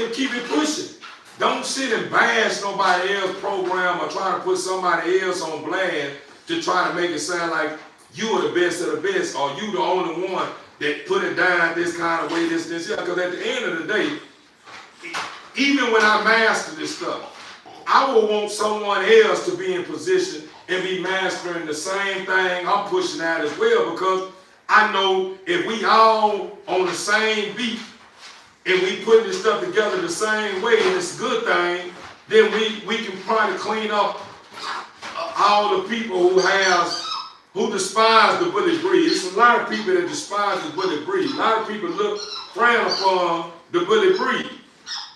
and keep it pushing. Don't sit and bash nobody else's program or try to put somebody else on blast to try to make it sound like you are the best of the best or you the only one that put it down this kind of way, this, yeah. Because at the end of the day, even when I master this stuff, I will want someone else to be in position and be mastering the same thing I'm pushing out as well, because I know if we all on the same beat and we putting this stuff together the same way and it's a good thing, then we can probably clean up all the people who despise the bully breed. It's a lot of people that despise the bully breed. A lot of people frown upon the bully breed.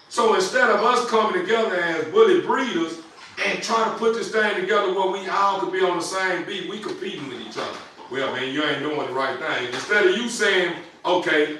So instead of us coming together as bully breeders and trying to put this thing together where we all could be on the same beat, we competing with each other. Well, man, you ain't doing the right thing. Instead of you saying, okay,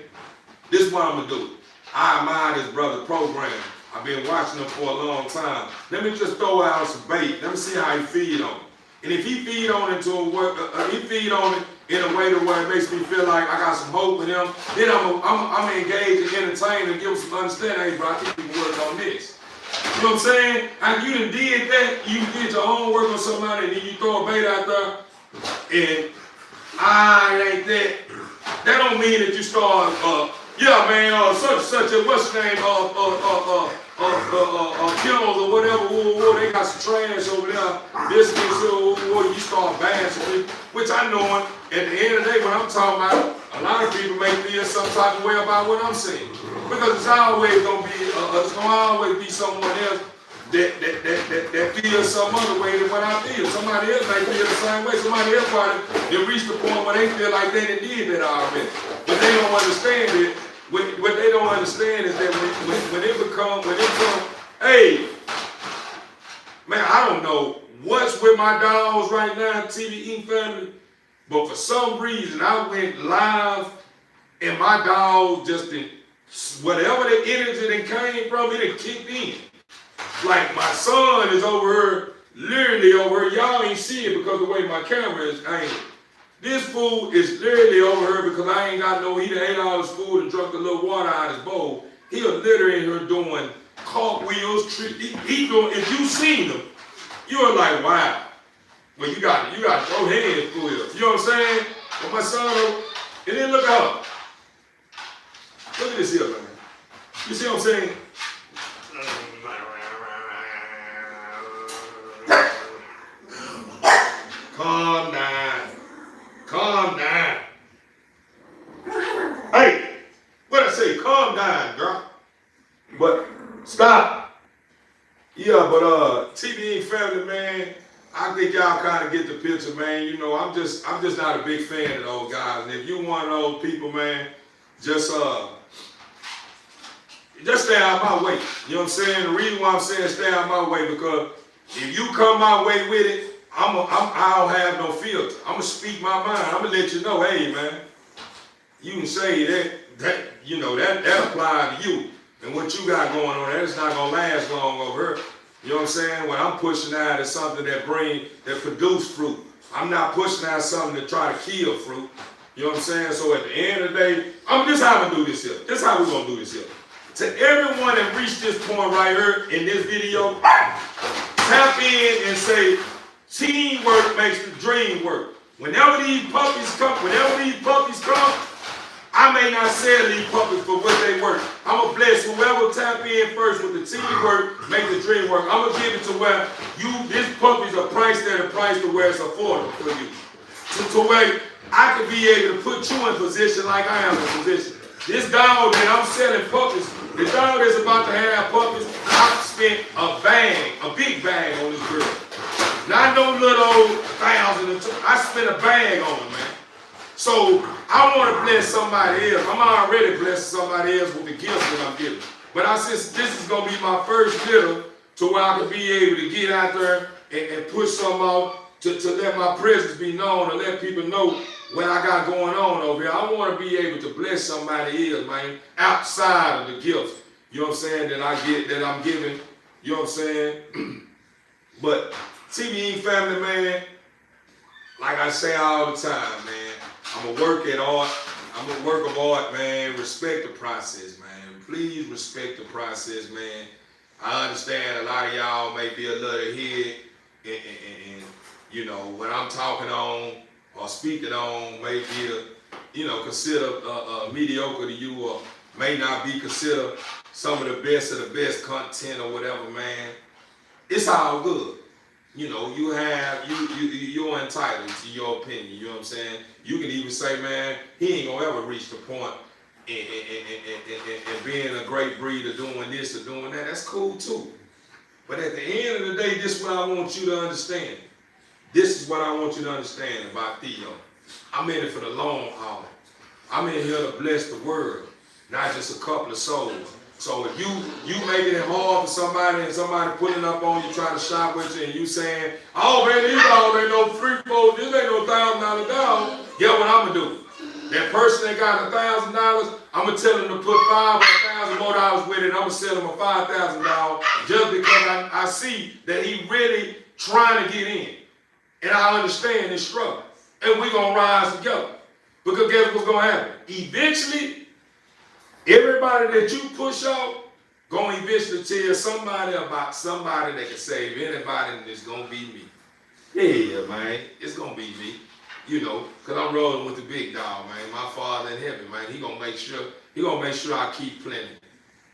this is what I'm gonna do. I admire this brother's program. I've been watching him for a long time. Let me just throw out some bait. Let me see how he feed on it. And if he feed on it in a way to where it makes me feel like I got some hope in him, then I'm engaged and entertained and give him some understanding. Hey, bro, I think we can work on this. You know what I'm saying? And you done did that. You did your homework on somebody, and then you throw a bait out there, and it ain't that. That don't mean that you start, yeah, man, such a what's the name, kennels or whatever, they got some trash over there, this, you start bashing people, which I know at the end of the day, when I'm talking about, a lot of people may feel some type of way about what I'm saying, because it's always gonna be someone else that feels some other way than what I feel. Somebody else may feel the same way. Somebody else probably reached the point where they feel like they done did that already, but they don't understand it. What they don't understand is that when it become, hey, man, I don't know what's with my dogs right now, TVE family, but for some reason I went live And my dog just did, whatever the energy that came from it, it kicked in. Like my son is over here, literally over here. Y'all ain't see it because of the way my camera is aimed. This fool is literally over here because I ain't got no, he done ate all his food and drunk a little water out of his bowl. He was literally in here doing cartwheels, he doing, if you seen him, you're like, wow. Well, you got your hands full. You know what I'm saying? But my son, and then look up. Look at this here, man. You see what I'm saying? Calm down. Calm down. Hey, what I say? Calm down, girl. But stop. Yeah, but TBE family, man, I think y'all kind of get the picture, man. You know, I'm just not a big fan of those guys. And if you one of those people, man, just stay out my way. You know what I'm saying? The reason why I'm saying stay out my way because if you come my way with it, I don't have no filter. I'm gonna speak my mind. I'm gonna let you know, hey man, you can say that you know that applies to you and what you got going on. That's not gonna last long over here. You know what I'm saying? What I'm pushing out is something that produce fruit. I'm not pushing out something to try to kill fruit. You know what I'm saying? So at the end of the day, this is how I'm gonna do this here. This is how we're gonna do this here. To everyone that reached this point right here in this video, tap in and say, teamwork makes the dream work. Whenever these puppies come, I may not sell these puppies for what they worth. I'm going to bless whoever tap in first with the teamwork, make the dream work. I'm going to give it to where these puppies are priced at a price to where it's affordable for you. To where I can be able to put you in position like I am in position. This dog that I'm selling puppies, the dog that's about to have puppies, I spent a big bag on this girl. Not no little $1,000. I spent a bag on him, man. So I want to bless somebody else. I'm already blessing somebody else with the gifts that I'm giving. But I said this is going to be my first litter to where I can be able to get out there and push something out to let my presence be known and let people know what I got going on over here. I want to be able to bless somebody else, man, outside of the gifts. You know what I'm saying, that I'm giving. You know what I'm saying? But TBE family, man, like I say all the time, man, I'm a work at art. I'm a work of art, man. Respect the process, man. Please respect the process, man. I understand a lot of y'all may be a little ahead and you know, what I'm talking on or speaking on may be, considered mediocre to you or may not be considered some of the best content or whatever, man. It's all good. You know, you're entitled to your opinion, you know what I'm saying? You can even say, man, he ain't gonna ever reach the point in being a great breeder, doing this or doing that. That's cool too. But at the end of the day, this is what I want you to understand. This is what I want you to understand about Theo. I'm in it for the long haul. I'm in here to bless the world, not just a couple of souls. So if you making it hard for somebody and somebody putting up on you, trying to shop with you, and you saying, oh man, these dogs ain't no free-fold, this ain't no $1,000 dog, get what I'm gonna do. That person that got $1,000, I'm gonna tell them to put $5,000 more with it, and I'm gonna sell them a $5,000 just because I see that he really trying to get in. And I understand his struggle. And we're gonna rise together. Because guess what's gonna happen? Eventually, everybody that you push out, gonna eventually tell somebody about somebody that can save anybody, and it's gonna be me. Yeah, man, it's gonna be me. You know, cause I'm rolling with the big dog, man. My Father in heaven, man. He gonna make sure I keep plenty.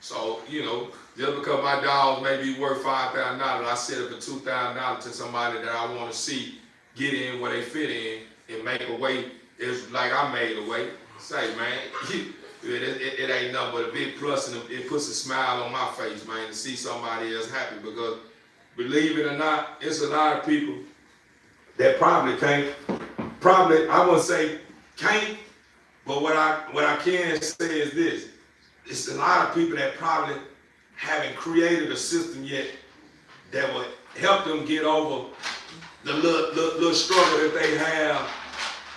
So, you know, just because my dogs may be worth $5,000, I set up for $2,000 to somebody that I want to see get in where they fit in and make a way. It's like I made a way. Say, man, it ain't nothing but a big plus, and it puts a smile on my face, man, to see somebody else happy. Because believe it or not, it's a lot of people that probably can't. I wouldn't say can't, but what I can say is this. It's a lot of people that probably haven't created a system yet that would help them get over the little struggle that they have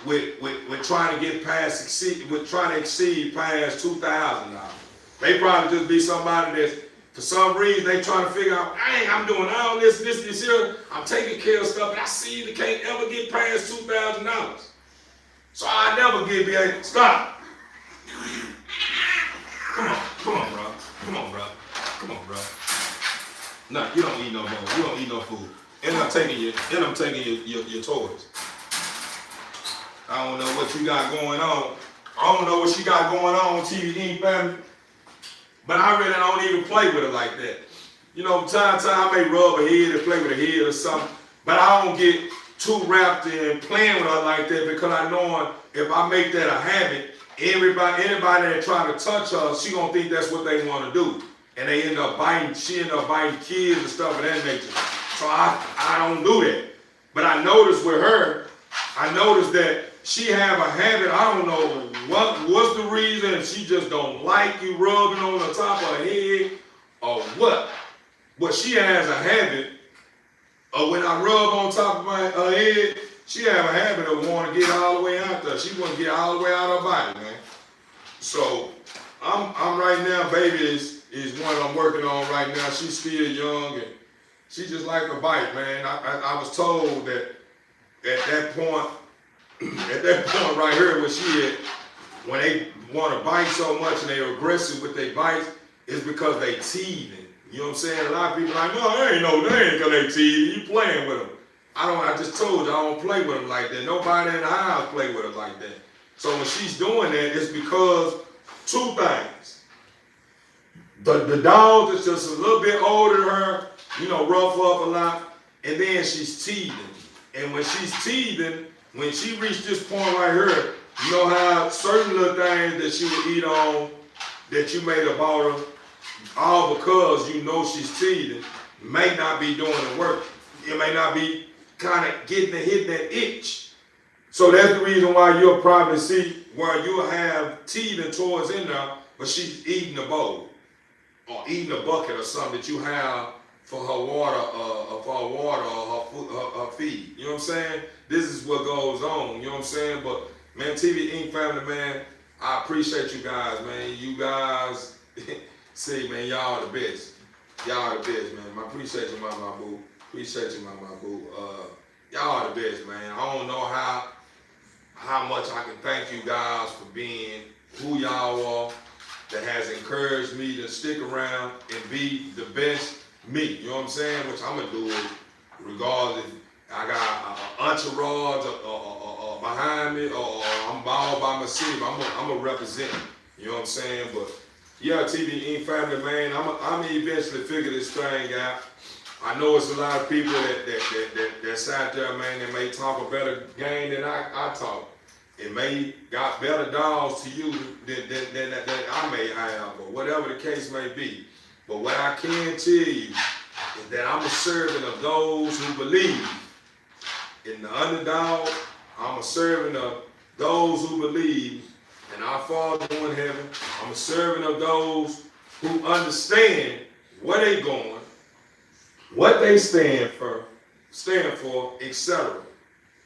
with trying to get past trying to exceed past $2,000. They probably just be somebody that's for some reason they trying to figure out, dang, I'm doing all this here, I'm taking care of stuff, and I see they can't ever get past $2,000. So I never give you stop. Come on, bro. Come on, bro. No, you don't eat no more. You don't eat no food. And I'm taking your toys. I don't know what you got going on. I don't know what she got going on, TV Ink family. But I really don't even play with her like that. You know, time to time I may rub her head and play with her head or something. But I don't get too wrapped in playing with her like that because I know if I make that a habit, anybody that try to touch her, she gonna think that's what they want to do. And they end up biting, she end up biting kids and stuff of that nature. So I don't do that. But I noticed with her, that she have a habit, I don't know what's the reason, if she just don't like you rubbing on the top of her head or what. But she has a habit of when I rub on top of her head, she have a habit of wanting to get all the way out there. She want to get all the way out of her body, man. So I'm right now, baby is one I'm working on right now. She's still young and she just like to bite, man. I was told that at that point right here where she at, when they want to bite so much and they're aggressive with their bites, it's because they teething. You know what I'm saying? A lot of people are like, no, they ain't because they teething. You playing with them. I just told you I don't play with them like that. Nobody in the house play with her like that. So when she's doing that, it's because two things. The dog is just a little bit older than her, rough up a lot, and then she's teething. And when she's teething, when she reached this point right here, you know how certain little things that she would eat on that you made about her, all because you know she's teething, may not be doing the work. It may not be kind of hitting that itch. So that's the reason why you'll probably see where you'll have teething towards in there, but she's eating a bowl or eating a bucket or something that you have for her water, or her feed. You know what I'm saying? This is what goes on. You know what I'm saying? But man, TV Ink family, man, I appreciate you guys, man. You guys, see, man, y'all the best. Y'all the best, man. I appreciate you, my boo. Appreciate you, my boo. Y'all the best, man. I don't know how much I can thank you guys for being who y'all are, that has encouraged me to stick around and be the best me. You know what I'm saying? Which I'm gonna do it regardless. I got entourage behind me, or I'm all by myself. I'm gonna represent. You know what I'm saying? But yeah, TV Ink family, man, I'm eventually figure this thing out. I know it's a lot of people that's out there, man, that may talk a better game than I talk. It may got better dogs to you than I may have, or whatever the case may be. But what I can tell you is that I'm a servant of those who believe in the underdog. I'm a servant of those who believe in our Father in heaven. I'm a servant of those who understand where they're going, what they stand for, etc.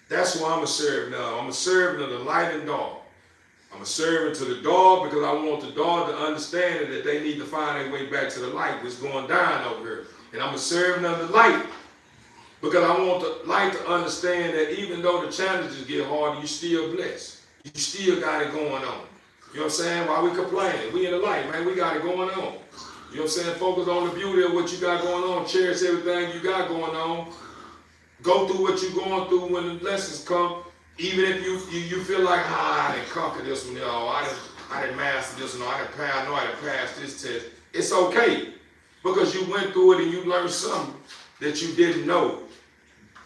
That's why I'm a servant of. I'm a servant of the light and dark. I'm a servant to the dog because I want the dog to understand that they need to find their way back to the light that's going down over here. And I'm a servant of the light because I want the light to understand that even though the challenges get harder, you still blessed. You still got it going on. You know what I'm saying? Why we complaining? We in the light, man. We got it going on. You know what I'm saying? Focus on the beauty of what you got going on. Cherish everything you got going on. Go through what you're going through when the lessons come. Even if you feel like, I didn't conquer this one, I didn't master this one, I didn't pass this test. It's okay, because you went through it and you learned something that you didn't know.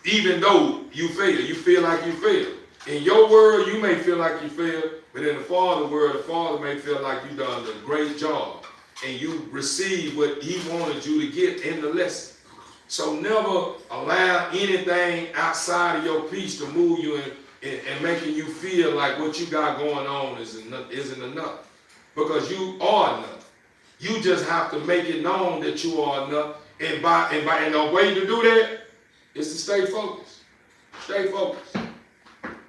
Even though you failed, you feel like you failed. In your world, you may feel like you failed, but in the Father's world, the Father may feel like you done a great job and you received what He wanted you to get in the lesson. So never allow anything outside of your peace to move you and making you feel like what you got going on isn't enough. Because you are enough. You just have to make it known that you are enough. And the way to do that is to stay focused. Stay focused.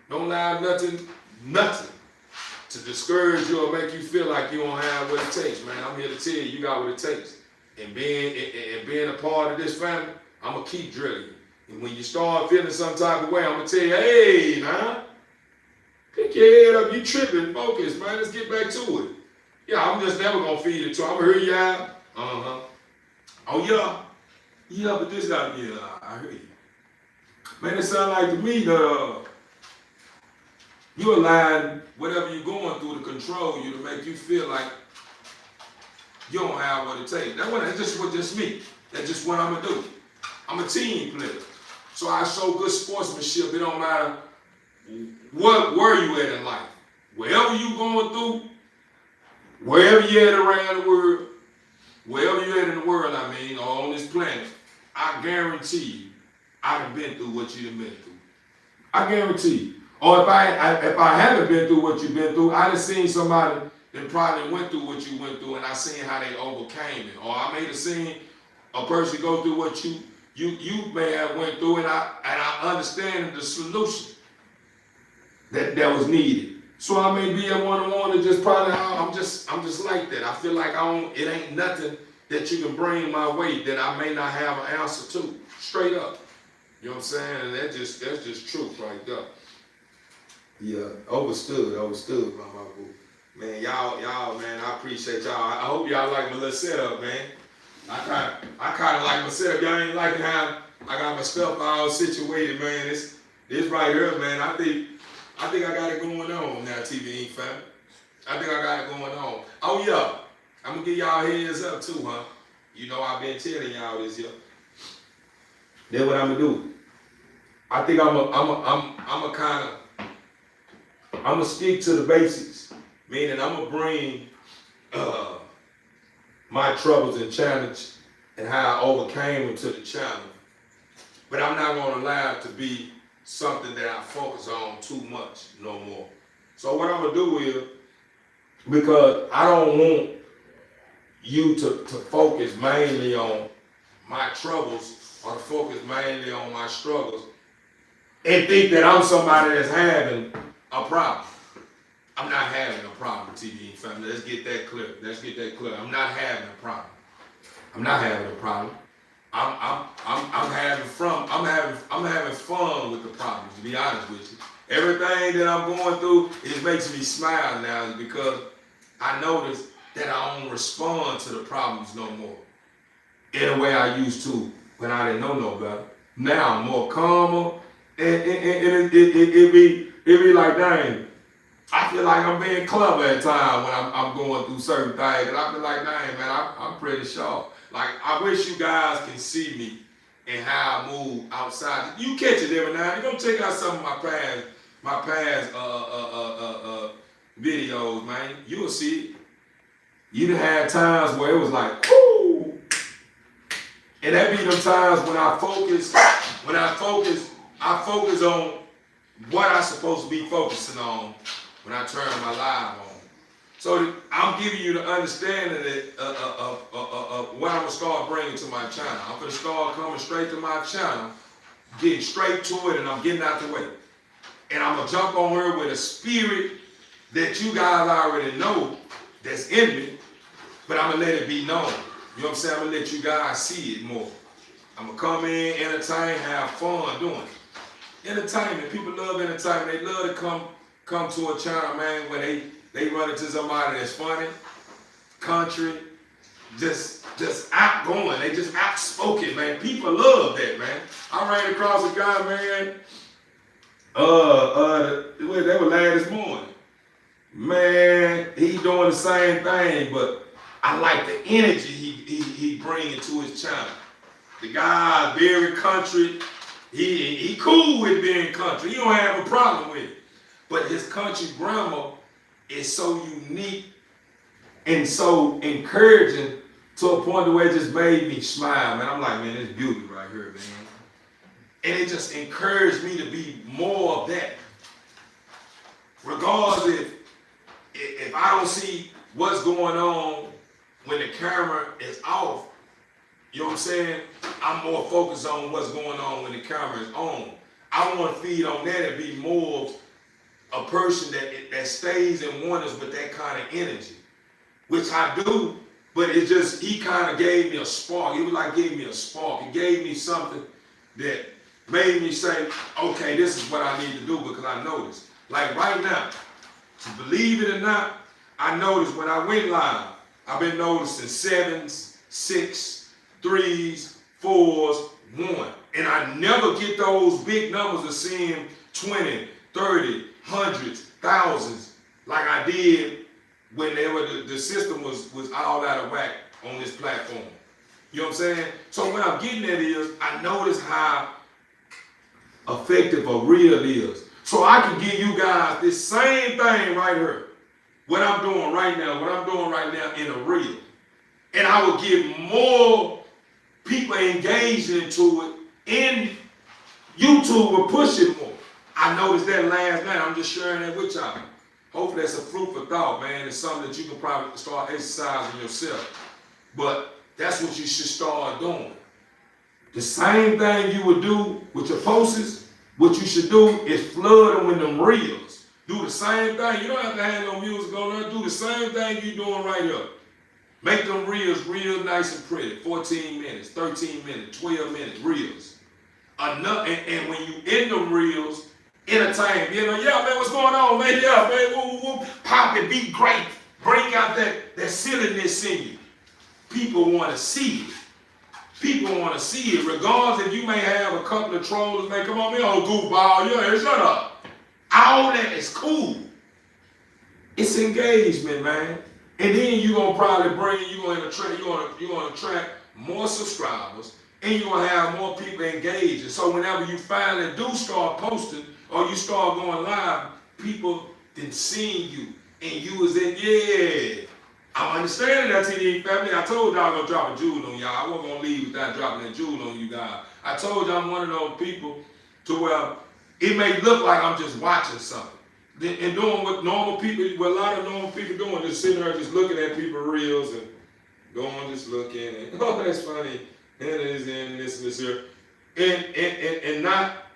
Don't allow nothing to discourage you or make you feel like you don't have what it takes, man. I'm here to tell you, you got what it takes. And being a part of this family, I'm going to keep drilling you. And when you start feeling some type of way, I'm going to tell you, hey, man, pick your head up. You tripping. Focus, man. Let's get back to it. Yeah, I'm just never going to feed it to you. I'm going to hear you out. Uh-huh. Oh, yeah. Yeah, but this guy, yeah, I hear you. Man, it sounds like to me that you allowing whatever you're going through to control you, to make you feel like you don't have what it takes. That's just me. That's just what I'm going to do. I'm a team player. So I show good sportsmanship. It don't matter where you at in life. Wherever you going through, wherever you at around the world, wherever you at in the world, or on this planet, I guarantee you, I done been through what you done been through. I guarantee you. Or if I haven't been through what you've been through, I done seen somebody that probably went through what you went through, and I seen how they overcame it. Or I may have seen a person go through what you may have went through, and I understand the solution that was needed. So I may be a one-on-one and just probably I'm just like that. I feel like it ain't nothing that you can bring my way that I may not have an answer to. Straight up. You know what I'm saying? And that's just truth right there. Yeah, overstood, my boo. Man, y'all, man, I appreciate y'all. I hope y'all like my little setup, man. I kind of like my setup. Y'all ain't liking how I got my stuff all situated, man. This right here, man. I think I got it going on now, TV family. I think I got it going on. Oh yeah, I'm gonna give y'all heads up too, huh? You know I've been telling y'all this here. That's what I'm gonna do. I think I'm gonna stick to the basics, meaning I'm gonna bring my troubles and challenge and how I overcame them to the challenge. But I'm not gonna allow it to be something that I focus on too much no more. So what I'm gonna do is, because I don't want you to focus mainly on my troubles or to focus mainly on my struggles and think that I'm somebody that's having a problem. I'm not having a problem, TV family. Let's get that clear. I'm not having a problem. I'm having fun with the problems, to be honest with you. Everything that I'm going through, it makes me smile now, because I notice that I don't respond to the problems no more in a way I used to when I didn't know no better. Now I'm more calmer, and it be like, dang, I feel like I'm being clever at times when I'm going through certain things, and I feel like, dang, man, I'm pretty sharp. Like, I wish you guys can see me and how I move outside. You catch it every now and then. Go check out some of my past videos, man. You'll see it. You done had times where it was like, whoo! And that be them times when I focus on what I'm supposed to be focusing on when I turn my live on. So I'm giving you the understanding of what I'm going to start bringing to my channel. I'm going to start coming straight to my channel, getting straight to it, and I'm getting out the way. And I'm going to jump on her with a spirit that you guys already know that's in me, but I'm going to let it be known. You know what I'm saying? I'm going to let you guys see it more. I'm going to come in, entertain, have fun doing it. Entertainment. People love entertainment. They love to come to a channel, man, where they run into somebody that's funny, country, just outgoing. They just outspoken, man. People love that, man. I ran across a guy, man. They were last this morning. Man, he doing the same thing, but I like the energy he bringing to his channel. The guy very country. He cool with being country. He don't have a problem with it. But his country grammar is so unique and so encouraging to a point where it just made me smile, man. I'm like, man, it's beauty right here, man. And it just encouraged me to be more of that. Regardless if I don't see what's going on when the camera is off, you know what I'm saying? I'm more focused on what's going on when the camera is on. I want to feed on that and be more a person that stays and wonders with that kind of energy, which I do. But it just, he kind of gave me a spark. It was like gave me a spark. It gave me something that made me say, okay, this is what I need to do, because I noticed. Like right now, to believe it or not, I noticed when I went live, I've been noticing 7s, 6, 3s, 4s, 1. And I never get those big numbers of seeing 20, 30, hundreds, thousands, like I did whenever the system was all out of whack on this platform. You know what I'm saying? So what I'm getting at is, I notice how effective a reel is. So I can give you guys this same thing right here. What I'm doing right now in a reel. And I will get more people engaged into it, and YouTube will push it more. I noticed that last night. I'm just sharing that with y'all. Hopefully that's a fruitful thought, man. It's something that you can probably start exercising yourself. But that's what you should start doing. The same thing you would do with your posts, what you should do is flood them with them reels. Do the same thing. You don't have to have no music on there. Do the same thing you're doing right here. Make them reels real nice and pretty. 14 minutes, 13 minutes, 12 minutes reels. Enough, and when you in them reels, entertain. You know, yeah, man, what's going on, man? Yeah, man, woo, woo, woo. Pop it, be great. Bring out that silliness in you. People want to see it. People want to see it, regardless if you may have a couple of trolls, man, come on, man, old goofball, yeah, shut up. All that is cool. It's engagement, man. And then you're gonna probably you're gonna attract more subscribers, and you're gonna have more people engaging. So whenever you finally do start posting or you start going live, people then seeing you, and you was in, yeah. I'm understanding that, TDE family. I told y'all I'm gonna drop a jewel on y'all. I wasn't gonna leave without dropping a jewel on you guys. I told you I'm one of those people to where it may look like I'm just watching something. And doing what normal people, what a lot of normal people doing, just sitting there just looking at people's reels and going, just looking, and oh, that's funny, and it is in this and this here. And not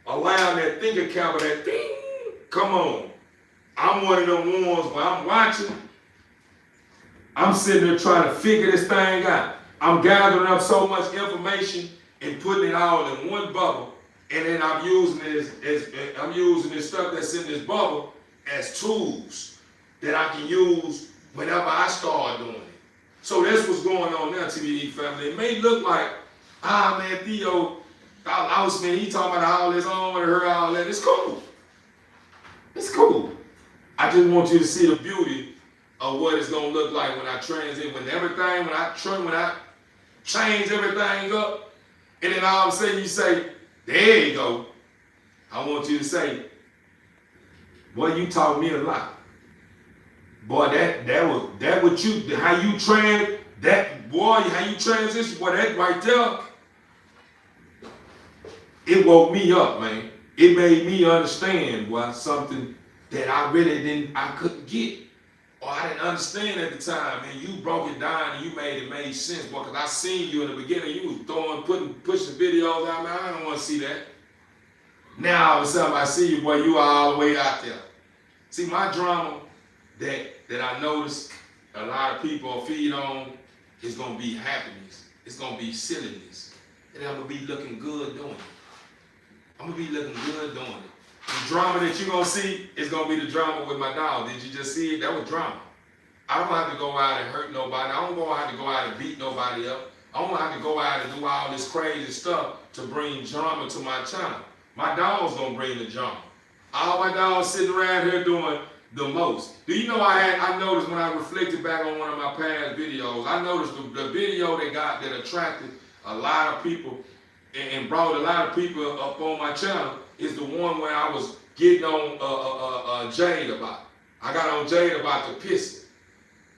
allowing that thinker cap, that ding, come on. I'm one of them ones where I'm watching, I'm sitting there trying to figure this thing out. I'm gathering up so much information and putting it all in one bubble, and then I'm using this stuff that's in this bubble as tools that I can use whenever I start doing it. So that's what's going on now, TVE family. It may look like, man, Theo, man, he talking about all this, I don't want to hear all that. It's cool. It's cool. I just want you to see the beauty of what it's gonna look like when I transit, when I change everything up, and then all of a sudden you say, there you go. I want you to say, boy, you taught me a lot. Boy, how you transition, boy, that right there, it woke me up, man. It made me understand, boy, something that I couldn't get. Or I didn't understand at the time, and you broke it down and you made sense, boy, because I seen you in the beginning, you was pushing videos out, man, I don't want to see that. Now all of a sudden I see you, boy, you are all the way out there. See, my drama that I noticed a lot of people feed on is going to be happiness. It's going to be silliness. And I'm going to be looking good doing it. I'm going to be looking good doing it. The drama that you're going to see is going to be the drama with my dog. Did you just see it? That was drama. I don't have to go out and hurt nobody. I don't have to go out and beat nobody up. I don't have to go out and do all this crazy stuff to bring drama to my channel. My dog's going to bring the drama. All my dogs sitting around here doing the most. Do you know I noticed when I reflected back on one of my past videos, I noticed the video that attracted a lot of people and brought a lot of people up on my channel is the one where I was getting on Jade about. I got on Jade about the pissing.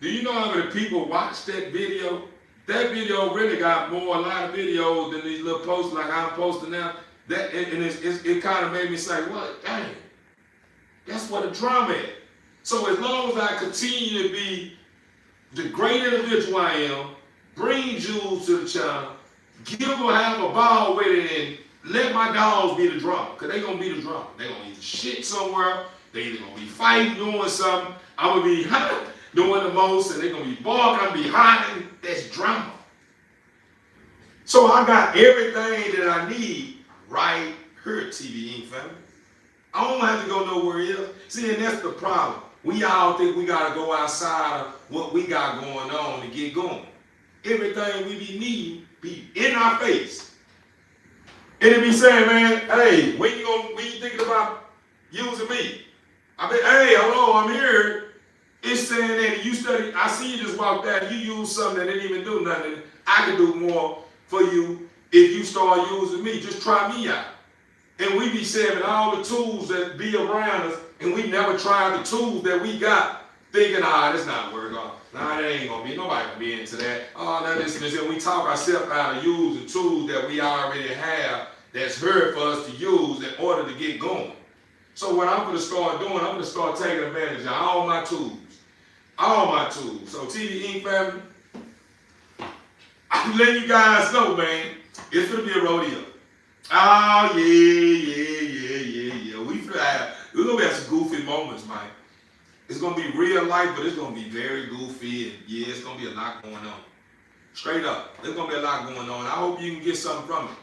Do you know how many people watched that video? That video really got a lot of videos than these little posts like I'm posting now. It kind of made me say, well, dang, that's what the drama is. So as long as I continue to be the great individual I am, bring jewels to the channel, have a ball with it, and let my dogs be the drama, because they're going to be the drama. They're going to either shit somewhere, They either gonna be fighting, doing something. I'm gonna be doing the most, and they're gonna be barking, I'm gonna be hiding. That's drama. So I got everything that I need right here at TV Ink family. I don't have to go nowhere else. See, and that's the problem. We all think we gotta go outside of what we got going on to get going. Everything we be needing be in our face. And it be saying, man, hey, when you thinking about using me? I be, hey, hello, I'm here. It's saying that you study, I see you just walked out, you use something that didn't even do nothing. I can do more for you if you start using me. Just try me out. And we be saving all the tools that be around us, and we never tried the tools that we got, thinking, that's not working. Nah, that ain't gonna be, nobody gonna be into that. Now this. And we talk ourselves out of using tools that we already have that's here for us to use in order to get going. So what I'm gonna start doing, I'm gonna start taking advantage of all my tools. All my tools. So TV Ink family, I'm letting you guys know, man, it's gonna be a rodeo. Oh, yeah. We're gonna have some goofy moments, man. It's gonna be real life, but it's gonna be very goofy, and yeah, it's gonna be a lot going on. Straight up, there's gonna be a lot going on. I hope you can get something from it.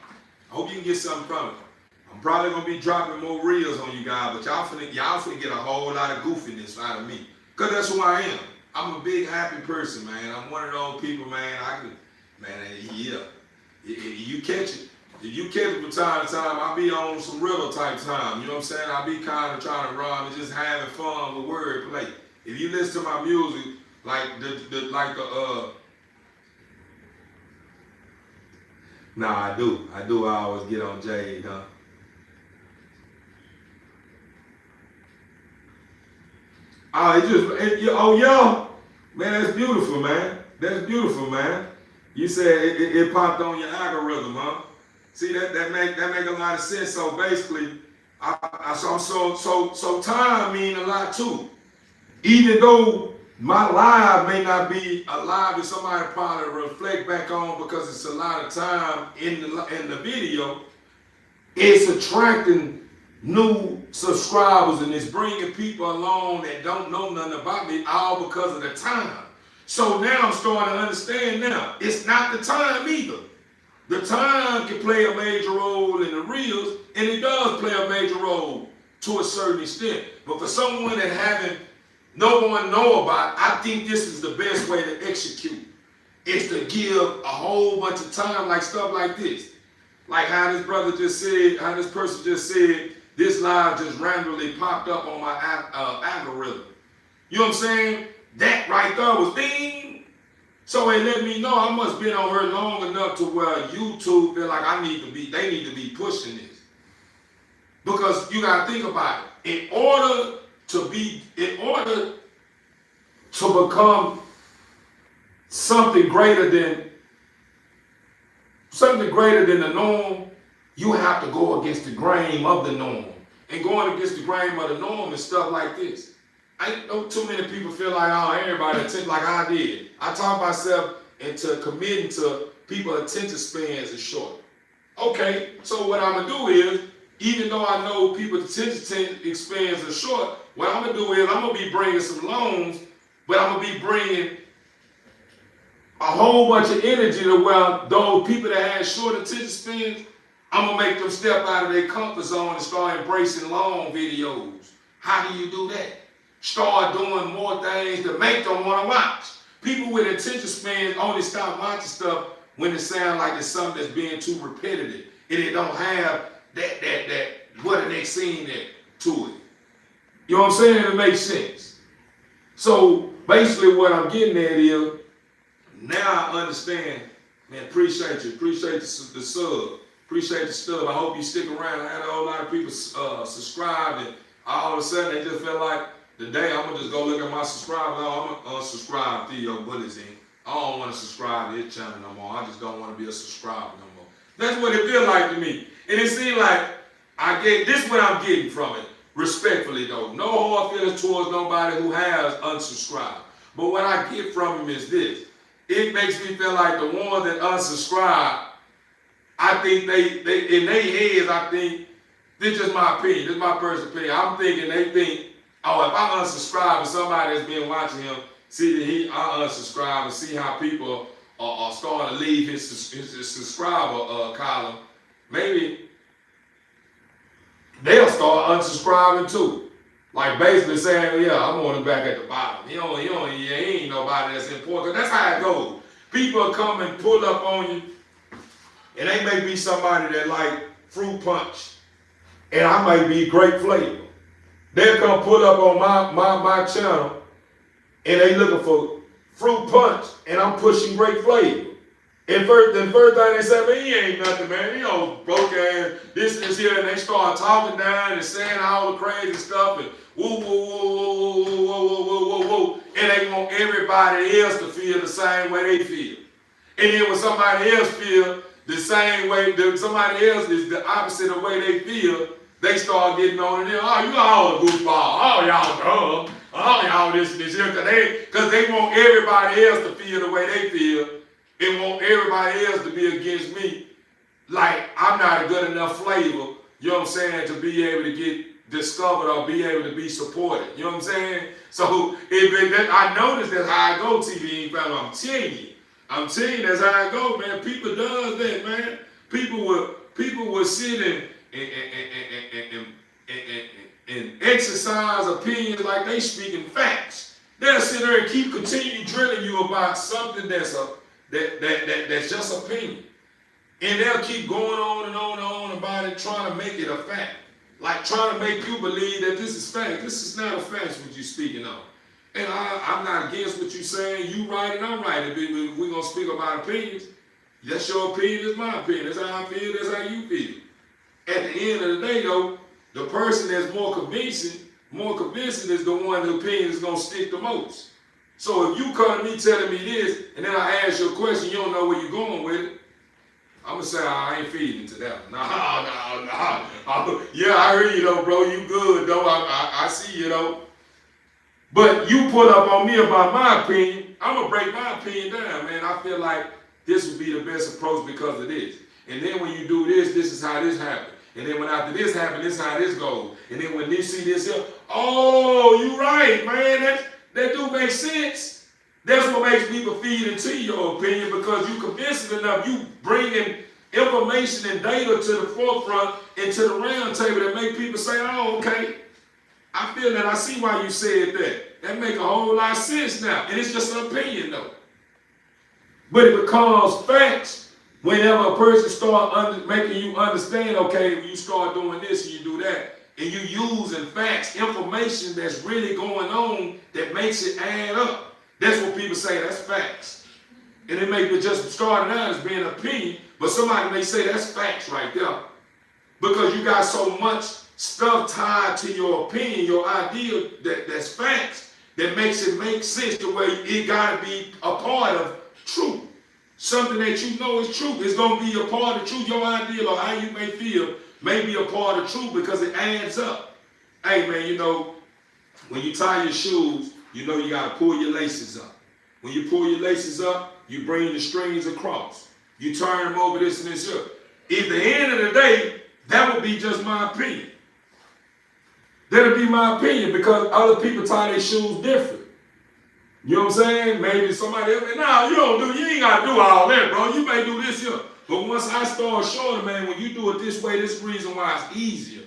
I'm probably gonna be dropping more reels on you guys, but y'all finna get a whole lot of goofiness out of me. Cause that's who I am. I'm a big happy person, man. I'm one of those people, man, you catch it. If you catch it from time to time, I be on some riddle type time. You know what I'm saying? I be kind of trying to rhyme and just having fun with wordplay. If you listen to my music, I do. I always get on Jade, huh? Man, that's beautiful, man. You said it popped on your algorithm, huh? See, that make a lot of sense. So basically, so time mean a lot too. Even though my live may not be a live that somebody probably reflect back on because it's a lot of time in the video, it's attracting new subscribers and it's bringing people along that don't know nothing about me, all because of the time. So now I'm starting to understand now, it's not the time either. The time can play a major role in the reels, and it does play a major role to a certain extent. But for someone that no one know about, I think this is the best way to execute. Is to give a whole bunch of time, like stuff like this. Like how this brother just said, how this person just said, this live just randomly popped up on my algorithm. You know what I'm saying? That right there was ding. So it let me know I must been on her long enough to where YouTube feel like they need to be pushing this. Because you gotta think about it. In order to become something greater than the norm, you have to go against the grain of the norm. And going against the grain of the norm is stuff like this. I know too many people feel like, everybody attention like I did. I talk myself into committing to people's attention spans is short. Okay, so what I'm gonna do is, even though I know people's attention spans are short, what I'm gonna do is I'm gonna be bringing some loans, but I'm gonna be bringing a whole bunch of energy to where those people that have short attention spans, I'm gonna make them step out of their comfort zone and start embracing long videos. How do you do that? Start doing more things to make them want to watch. People with attention spans only stop watching stuff when it sounds like it's something that's being too repetitive and it don't have that what are they seeing that to it. You know what I'm saying? It makes sense. So basically what I'm getting at is, now I understand, man, appreciate the sub, appreciate the stuff. I hope you stick around. I had a whole lot of people subscribe, and all of a sudden they just felt like, today I'm gonna just go look at my subscribers. I'm gonna unsubscribe to your bullies in. I don't want to subscribe to his channel no more. I just don't want to be a subscriber no more. That's what it feel like to me. And it seems like this is what I'm getting from it. Respectfully though. No hard feelings towards nobody who has unsubscribed. But what I get from him is this. It makes me feel like the ones that unsubscribe, I think they in their heads, I think, this is just my opinion, this is my personal opinion. I'm thinking they think Oh, if I unsubscribe and somebody that's been watching him, see that I unsubscribe and see how people are starting to leave his subscriber column, maybe they'll start unsubscribing too. Like basically saying, yeah, I'm on him back at the bottom. He ain't nobody that's important. That's how it goes. People come and pull up on you, and they may be somebody that like fruit punch, and I might be great flavor. They'll come pull up on my channel, and they looking for fruit punch, and I'm pushing great flavor. And the first thing they say, man, he ain't nothing, man. He old broke ass, this and this here, and they start talking down and saying all the crazy stuff and woo, woo, woo, woo, woo, woo, woo, woo, woo. And they want everybody else to feel the same way they feel. And then when somebody else feel the same way, somebody else is the opposite of the way they feel, they start getting on it. Oh, you all a goofball. Oh, y'all dumb. Oh, y'all this and this here. Because they want everybody else to feel the way they feel. They want everybody else to be against me. Like, I'm not a good enough flavor, you know what I'm saying, to be able to get discovered or be able to be supported. You know what I'm saying? So, I noticed that's how I go, TV family. I'm telling you, that's how I go, man. People does that, man. People will sit and exercise opinions like they speaking facts. They'll sit there and keep continuing drilling you about something that's just opinion. And they'll keep going on and on and on about it, trying to make it a fact. Like trying to make you believe that this is fact. This is not a fact what you're speaking on. And I'm not against what you're saying. You right and I'm right. If we're going to speak about opinions, that's your opinion, that's my opinion. That's how I feel, that's how you feel. At the end of the day, though, the person that's more convincing is the one the opinion is going to stick the most. So if you come to me telling me this, and then I ask you a question, you don't know where you're going with it, I'm going to say, I ain't feeding to that. No. Yeah, I hear you, though, bro. You good, though. I see you, though. But you pull up on me about my opinion, I'm going to break my opinion down, man. I feel like this would be the best approach because of this. And then when you do this, this is how this happens. And then when after this happens, this is how this goes. And then when you see this here, oh, you right, man. That do make sense. That's what makes people feed into your opinion because you convincing enough. You bringing information and data to the forefront and to the round table that make people say, oh, okay. I feel that. I see why you said that. That make a whole lot of sense now. And it's just an opinion, though. But it becomes facts whenever a person start making you understand, okay, when you start doing this and you do that, and you using facts, information that's really going on that makes it add up. That's what people say, that's facts. And it may be just starting out as being an opinion, but somebody may say that's facts right there. Because you got so much stuff tied to your opinion, your idea that's facts, that makes it make sense the way it got to be a part of truth. Something that you know is true. It's going to be a part of truth. Your idea or how you may feel may be a part of truth because it adds up. Hey, man, you know, when you tie your shoes, you know you got to pull your laces up. When you pull your laces up, you bring the strings across. You turn them over this and this here. At the end of the day, that would be just my opinion. That'll be my opinion because other people tie their shoes different. You know what I'm saying? Maybe somebody else, no, you ain't got to do all that, bro. You may do this here. But once I start showing them, man, when you do it this way, this is the reason why it's easier.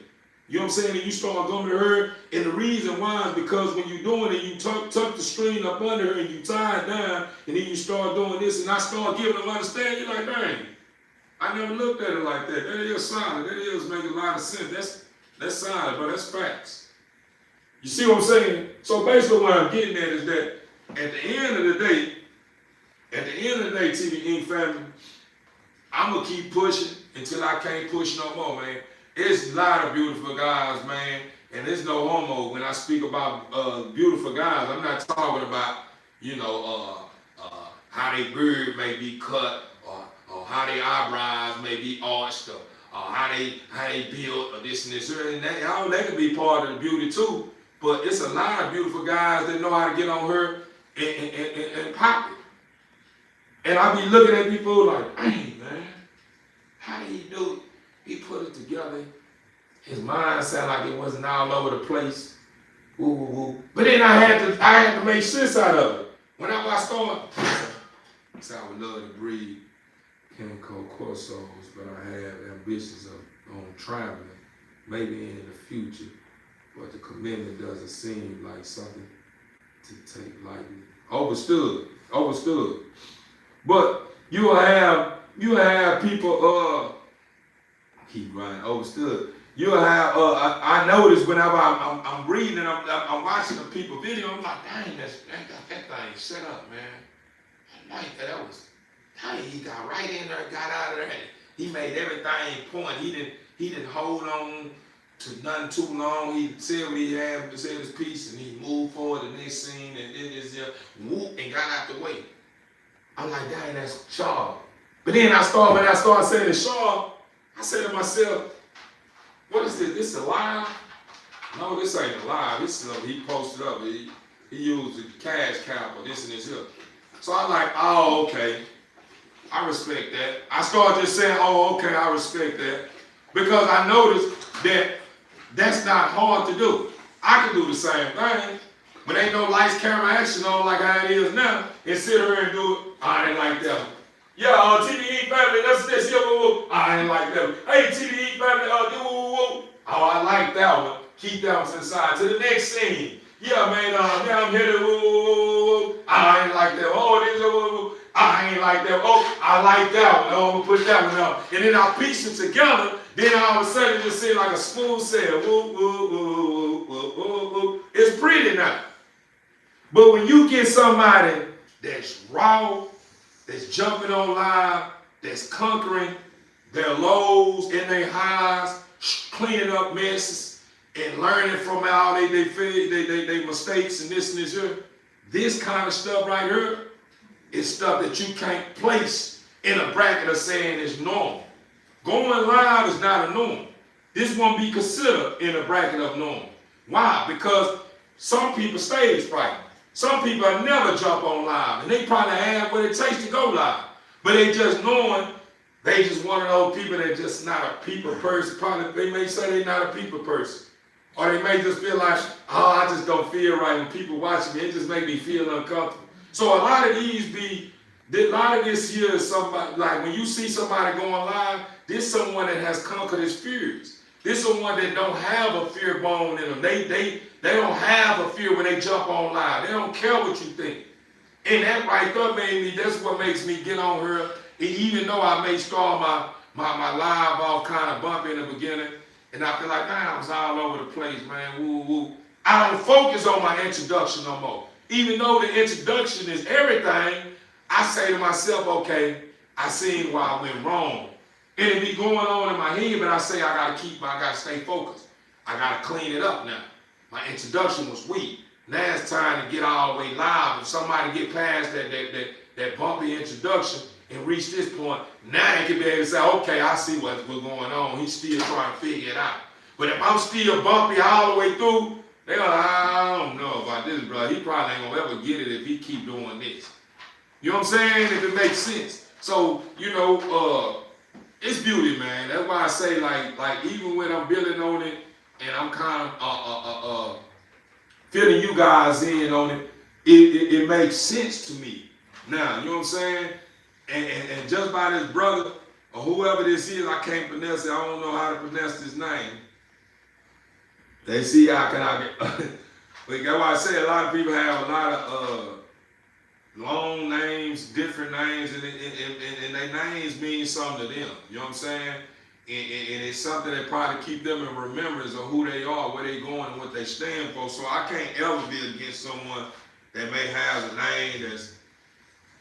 You know what I'm saying? And you start going to her, and the reason why is because when you're doing it, you tuck the string up under her and you tie it down, and then you start doing this, and I start giving them understanding. You're like, dang, I never looked at it like that. That is solid. That is making a lot of sense. That's solid, but that's facts. You see what I'm saying? So basically what I'm getting at is that at the end of the day, TV Inc. family, I'm going to keep pushing until I can't push no more, man. It's a lot of beautiful guys, man, and there's no homo when I speak about beautiful guys. I'm not talking about, how their beard may be cut or how their eyebrows may be arched or how they built or this and this. And that can be part of the beauty too. But it's a lot of beautiful guys that know how to get on her and pop it. And I be looking at people like, hey, man, how did he do it? He put it together. His mind sounded like it wasn't all over the place. Woo, woo, woo. But then I had to make sense out of it. Whenever I started, so I would love to breed Kenneco Corsos, but I have ambitions on traveling, maybe in the future. But the commitment doesn't seem like something to take lightly. Overstood. But you'll have people keep grinding. Overstood. You'll have I notice whenever I'm reading and I'm watching the people video, I'm like, dang, that thing set up, man. I like that. That was dang, he got right in there, got out of there. He made everything point. He didn't hold on to nothing too long. He said what he had to say his piece, and he moved forward the next scene, and then it's whoop and got out the way. I'm like, dang, that's sharp. But then when I started saying it's sharp, I said to myself, what is this? This is a live? No, this ain't a live. This is he posted up. He used the cash cow for this and this here. So I'm like, oh, okay. I respect that. I started just saying, oh, okay, I respect that. Because I noticed that that's not hard to do. I can do the same thing. When ain't no lights, camera, action on like how it is now, and sit here and do it, I ain't like that one. Yeah, TDE family, that's this, yeah, I ain't like that one. Hey, TDE family, oh, I like that one. Keep that one to the side. To the next scene. Yeah, man, now I'm here to, I ain't like that one. Oh, this, I ain't like that one. Oh, I like that one. Oh, I'm gonna put that one up. And then I piece them together, then all of a sudden it just seems like a smooth sail. Woo, woo, woo, woo, woo, woo. It's pretty now. But when you get somebody that's raw, that's jumping on live, that's conquering their lows and their highs, cleaning up messes, and learning from all they mistakes and this here, this kind of stuff right here is stuff that you can't place in a bracket of saying is normal. Going live is not a norm. This won't be considered in a bracket of norm. Why? Because some people stage frightened. Some people have never jump on live, and they probably have what it takes to go live. But they just knowing, they just one of those people that just not a people person. Probably they may say they're not a people person. Or they may just feel like, oh, I just don't feel right when people watching me. It just make me feel uncomfortable. So a lot of this here is somebody, like when you see somebody going live, this someone that has conquered his fears. This someone that don't have a fear bone in them. They don't have a fear when they jump on live. They don't care what you think. And that right there that's what makes me get on her. And even though I may start my live off kind of bumpy in the beginning, and I feel like, man, I was all over the place, man, woo, woo. I don't focus on my introduction no more. Even though the introduction is everything, I say to myself, okay, I seen where I went wrong. And it be going on in my head, but I say I gotta stay focused. I gotta clean it up now. My introduction was weak. Now it's time to get all the way live. If somebody get past that bumpy introduction and reach this point, now they can be able to say, okay, I see what's going on. He's still trying to figure it out. But if I'm still bumpy all the way through, they're like, I don't know about this, bro. He probably ain't gonna ever get it if he keep doing this. You know what I'm saying? If it makes sense. So, it's beauty, man. That's why I say, like even when I'm building on it and I'm kind of filling you guys in on it, it makes sense to me. Now, you know what I'm saying? And just by this brother or whoever this is, I can't pronounce it. I don't know how to pronounce this name. They see how can I get. But that's why I say a lot of people have a lot of long names, different names, and their names mean something to them. You know what I'm saying? And it's something that probably keep them in remembrance of who they are, where they going, and what they stand for. So I can't ever be against someone that may have a name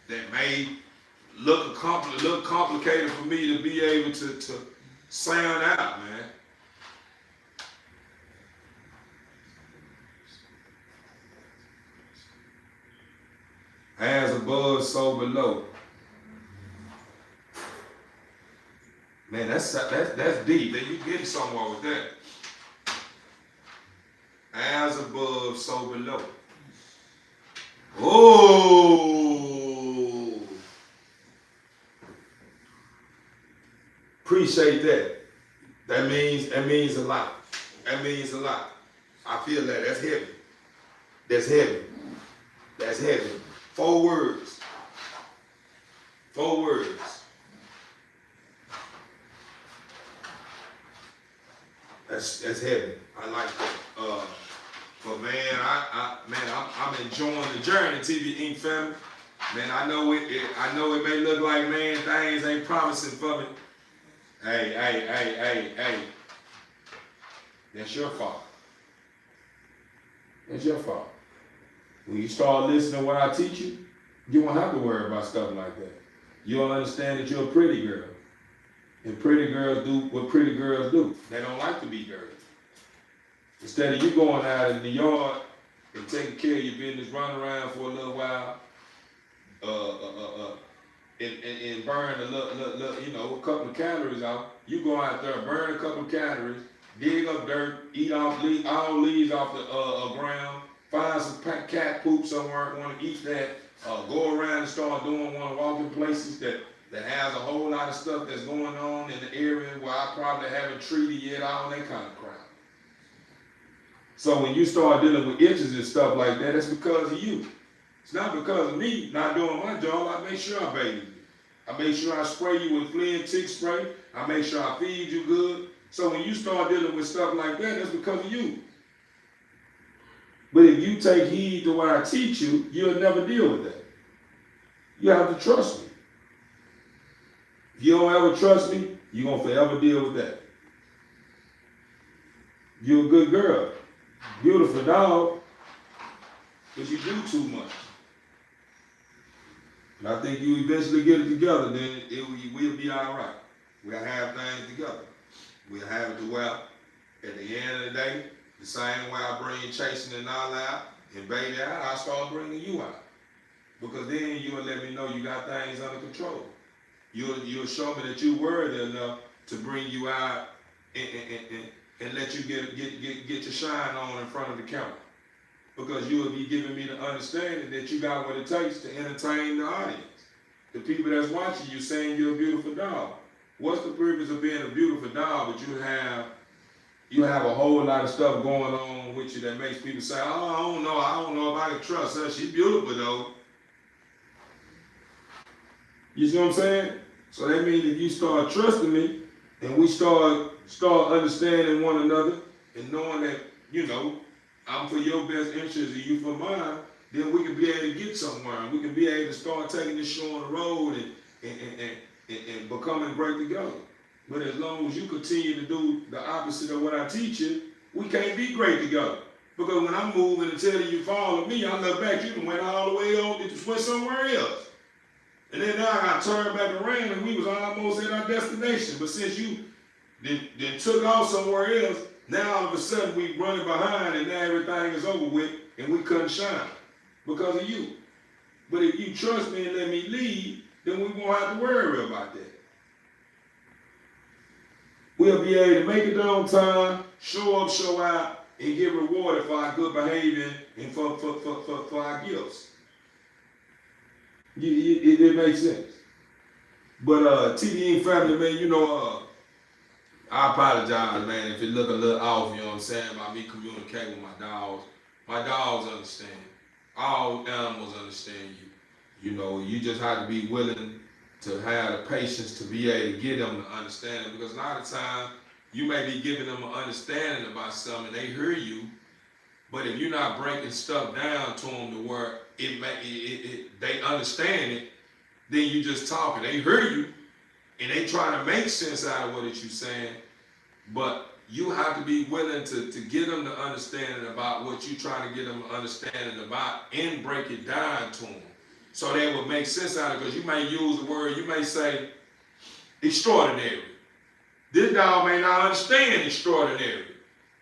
that may look complicated for me to be able to sound out, man. As above, so below. Man, that's deep. Then you getting somewhere with that. As above, so below. Oh, appreciate that. That means a lot. That means a lot. I feel that. That's heavy. That's heavy. That's heavy. 4 words. 4 words. That's heavy. I like that. But man, I'm enjoying the journey, TV Inc. family. Man, I know it may look like, man, things ain't promising for me. Hey. That's your fault. That's your fault. When you start listening to what I teach you, you won't have to worry about stuff like that. You'll understand that you're a pretty girl. And pretty girls do what pretty girls do. They don't like to be dirty. Instead of you going out in the yard and taking care of your business, running around for a little while, and burn a little, a couple of calories off, you go out there, burn a couple of calories, dig up dirt, eat off all leaves off the ground, find some cat poop somewhere, want to eat that, go around and start doing one of walking places that has a whole lot of stuff that's going on in the area where I probably haven't treated yet, all that kind of crap. So when you start dealing with itches and stuff like that, it's because of you. It's not because of me not doing my job. I make sure I bathe you. I make sure I spray you with flea and tick spray. I make sure I feed you good. So when you start dealing with stuff like that, it's because of you. But if you take heed to what I teach you, you'll never deal with that. You have to trust me. If you don't ever trust me, you're going to forever deal with that. You're a good girl. Beautiful dog. But you do too much. And I think you eventually get it together, then we'll be all right. We'll have things together. We'll have it to where, at the end of the day, the same way I bring chasing and all out, and baby out, I start bringing you out. Because then you'll let me know you got things under control. You'll show me that you're worthy enough to bring you out and let you get your shine on in front of the camera. Because you will be giving me the understanding that you got what it takes to entertain the audience. The people that's watching you saying you're a beautiful dog. What's the purpose of being a beautiful dog, but you have a whole lot of stuff going on with you that makes people say, oh, I don't know if I can trust her. She's beautiful though. You see what I'm saying? So that means if you start trusting me and we start understanding one another and knowing that, I'm for your best interest and you for mine, then we can be able to get somewhere. And we can be able to start taking this show on the road and becoming great together. But as long as you continue to do the opposite of what I teach you, we can't be great together. Because when I'm moving and telling you follow me, I look back, you done went all the way on, you went somewhere else. And then now I got turned back around and we was almost at our destination. But since you then took off somewhere else, now all of a sudden we running behind and now everything is over with and we couldn't shine because of you. But if you trust me and let me lead, then we won't have to worry about that. We'll be able to make it on time, show up, show out, and get rewarded for our good behavior and for our gifts. It makes sense. But TDE family, man, I apologize, man, if it look a little off, you know what I'm saying, about me communicating with my dogs. My dogs understand. All animals understand you. You just have to be willing to have the patience to be able to get them to understand it. Because a lot of times, you may be giving them an understanding about something, and they hear you, but if you're not breaking stuff down to them to where they understand it, then you just talking. They hear you, and they trying to make sense out of what you're saying, but you have to be willing to get them to understanding about what you're trying to get them to understanding about and break it down to them. So they will make sense out of it, because you may use the word, you may say, extraordinary. This dog may not understand extraordinary.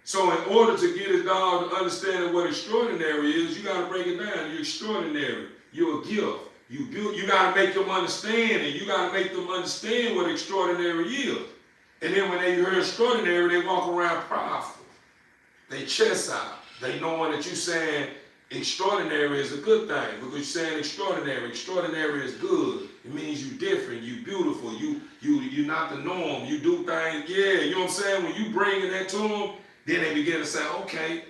So in order to get a dog to understand what extraordinary is, you got to break it down. You're extraordinary. You're a gift. You got to make them understand, and you got to make them understand what extraordinary is. And then when they hear extraordinary, they walk around prideful. They chest out. They knowing that you saying extraordinary is a good thing, because you're saying extraordinary. Extraordinary is good. It means you different, you beautiful, you're not the norm. You do things, you know what I'm saying? When you bring that to them, then they begin to say, okay,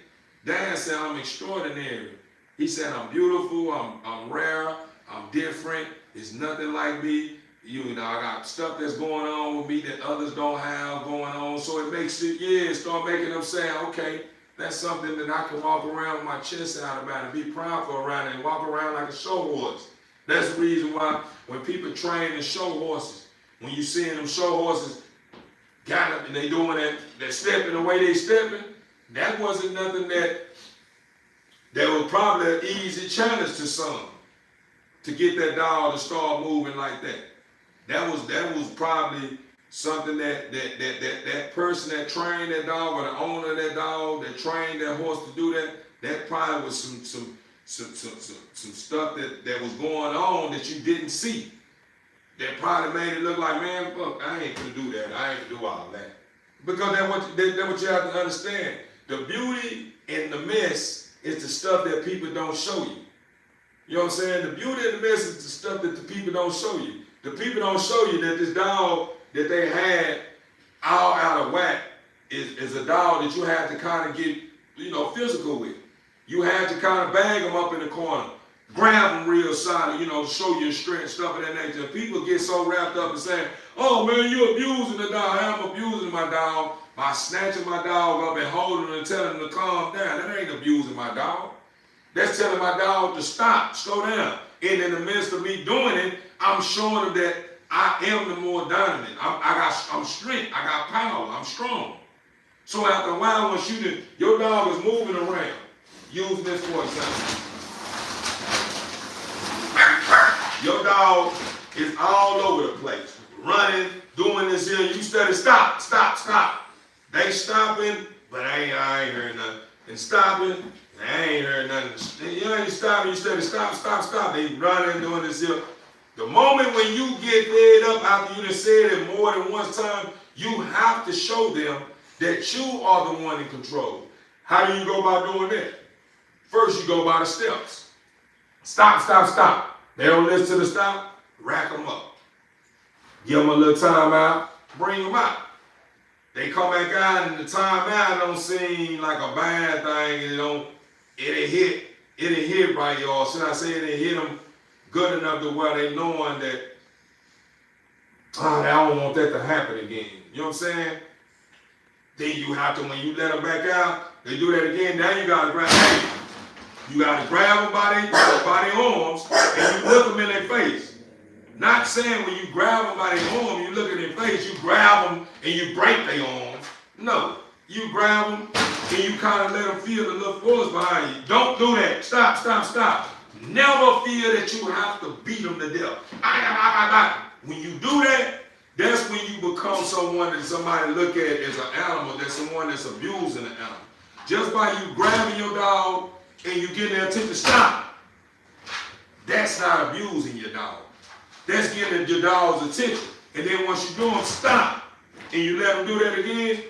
Dad said I'm extraordinary. He said, I'm beautiful, I'm rare, I'm different, it's nothing like me. You know, I got stuff that's going on with me that others don't have going on. So it makes it, start making them say, okay, that's something that I can walk around with my chest out about and be proud for around it and walk around like a show horse. That's the reason why when people train and show horses, when you see them show horses got up and they doing that, they're stepping the way they stepping, that wasn't nothing that was probably an easy challenge to some to get that dog to start moving like that. That was probably something that person that trained that dog or the owner of that dog that trained that horse to do that probably was some stuff that was going on that you didn't see. That probably made it look like, man, fuck, I ain't gonna do that. I ain't gonna do all that. Because that's what you have to understand. The beauty in the mess is the stuff that people don't show you. You know what I'm saying? The beauty in the mess is the stuff that the people don't show you. The people don't show you that this dog that they had all out of whack is a dog that you have to kind of get, physical with. You have to kind of bag them up in the corner, grab them real solid, show your strength, stuff of that nature. People get so wrapped up in saying, oh man, you're abusing the dog. I'm abusing my dog by snatching my dog up and holding him and telling him to calm down. That ain't abusing my dog. That's telling my dog to stop, slow down. And in the midst of me doing it, I'm showing him that I am the more dominant. I'm strength. I got power. I'm strong. So after a while, once your dog is moving around, use this for example. Your dog is all over the place, running, doing this here. You steady stop. They stopping, but I ain't heard nothing. And stopping, I ain't heard nothing. You ain't stopping, you steady stop. They running, doing this here. The moment when you get fed up after you done said it more than one time, you have to show them that you are the one in control. How do you go about doing that? First, you go by the steps. Stop. They don't listen to the stop, rack them up. Give them a little time out, bring them out. They come back out and the time out don't seem like a bad thing. It ain't hit right, y'all. Should I say it ain't hit them good enough to where they knowing that, I don't want that to happen again. You know what I'm saying? Then you have to, when you let them back out, they do that again. Now you gotta grab them. You gotta grab them by their arms and you look them in their face. Not saying when you grab them by their arm, you look in their face, you grab them and you break their arms. No, you grab them and you kind of let them feel the little force behind you. Don't do that. Stop. Never feel that you have to beat them to death. When you do that, that's when you become someone that somebody look at as an animal, that's someone that's abusing an animal. Just by you grabbing your dog and you getting their attention, stop. That's not abusing your dog. That's getting your dog's attention. And then once you do them, stop. And you let them do that again,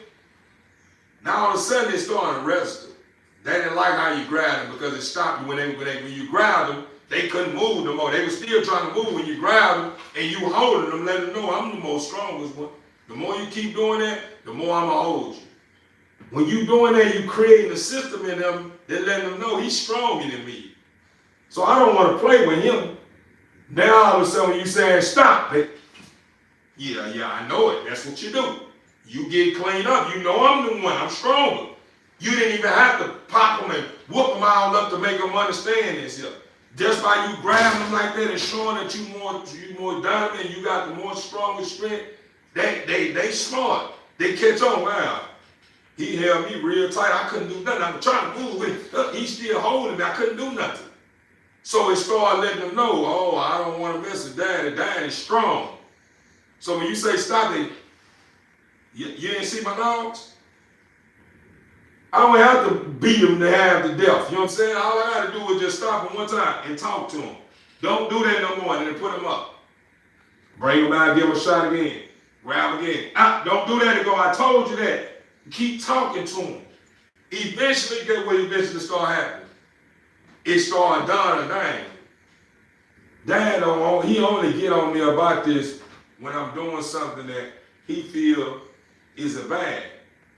now all of a sudden they starting to register. They didn't like how you grabbed them because it stopped you. When you grabbed them, they couldn't move no more. They were still trying to move when you grabbed them and you holding them, letting them know I'm the most strongest one. The more you keep doing that, the more I'm going to hold you. When you doing that, you creating a system in them that letting them know he's stronger than me. So I don't want to play with him. Now all of a sudden when you saying stop it, yeah, I know it. That's what you do. You get cleaned up. You know I'm the one. I'm stronger. You didn't even have to pop them and whoop them all up to make them understand this here. Just by you grabbing them like that and showing that you more dominant, you got the more stronger strength, they smart. They catch on. Wow, he held me real tight. I couldn't do nothing. I was trying to move with him. He's still holding me. I couldn't do nothing. So it started letting them know, oh, I don't want to mess with Daddy. Daddy's strong. So when you say stop it, you didn't see my dogs? I don't have to beat them to have the death. You know what I'm saying? All I got to do is just stop them one time and talk to them. Don't do that no more and then put them up. Bring them out, give them a shot again. Grab again. Don't do that and go, I told you that. Keep talking to them. Eventually, get what eventually start happening. It started dawning dang. Dad, he only get on me about this when I'm doing something that he feel is a bad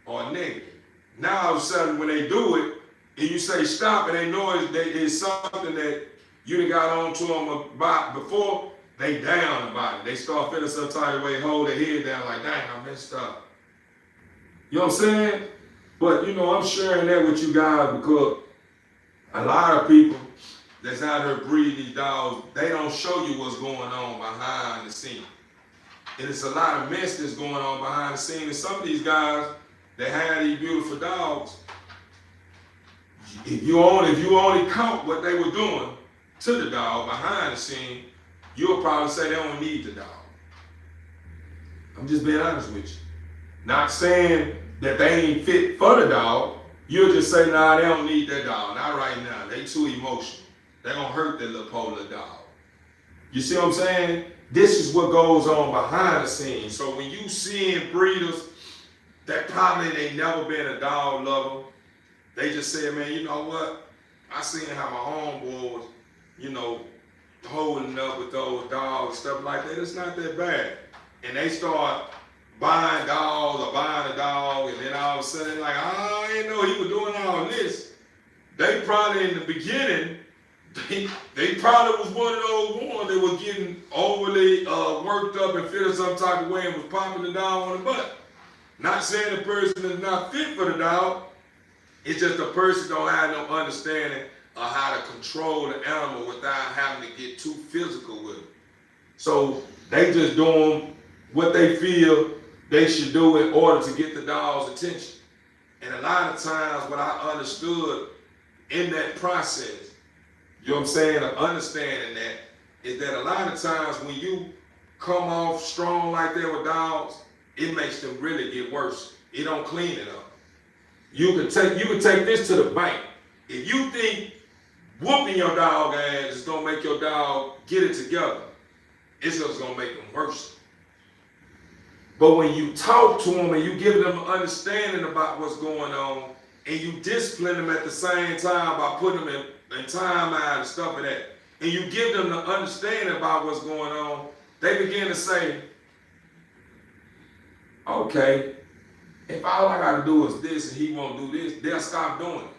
or negative. Now all of a sudden when they do it, and you say stop, and they know it's something that you done got on to them about before, they down about it. They start feeling some type of way, hold their head down like, dang, I messed up. You know what I'm saying? But, you know, I'm sharing that with you guys because a lot of people that's out here breeding these dogs, they don't show you what's going on behind the scene. And it's a lot of mess that's going on behind the scene. And some of these guys that have these beautiful dogs, if you only count what they were doing to the dog behind the scene, you'll probably say they don't need the dog. I'm just being honest with you. Not saying that they ain't fit for the dog. You'll just say, nah, they don't need that dog. Not right now. They too emotional. They gonna hurt that little polar dog. You see what I'm saying? This is what goes on behind the scenes. So when you seeing breeders that probably ain't never been a dog lover, they just say, man, you know what? I seen how my homeboy was, you know, holding up with those dogs and stuff like that. It's not that bad. And they start buying dogs or buying a dog, and then all of a sudden, like, oh, I didn't know he was doing all this. They probably in the beginning, they probably was one of those ones that was getting overly worked up and feeling some type of way and was popping the dog on the butt. Not saying the person is not fit for the dog. It's just the person don't have no understanding of how to control the animal without having to get too physical with it. So they just doing what they feel they should do in order to get the dog's attention. And a lot of times what I understood in that process, you know what I'm saying, of understanding that, is that a lot of times when you come off strong like that with dogs, it makes them really get worse. It don't clean it up. You can take this to the bank. If you think whooping your dog ass is gonna make your dog get it together, it's just gonna make them worse. But when you talk to them and you give them an understanding about what's going on, and you discipline them at the same time by putting them in time out and stuff like that, and you give them the understanding about what's going on, they begin to say, okay, if all I gotta do is this and he won't do this, they'll stop doing it.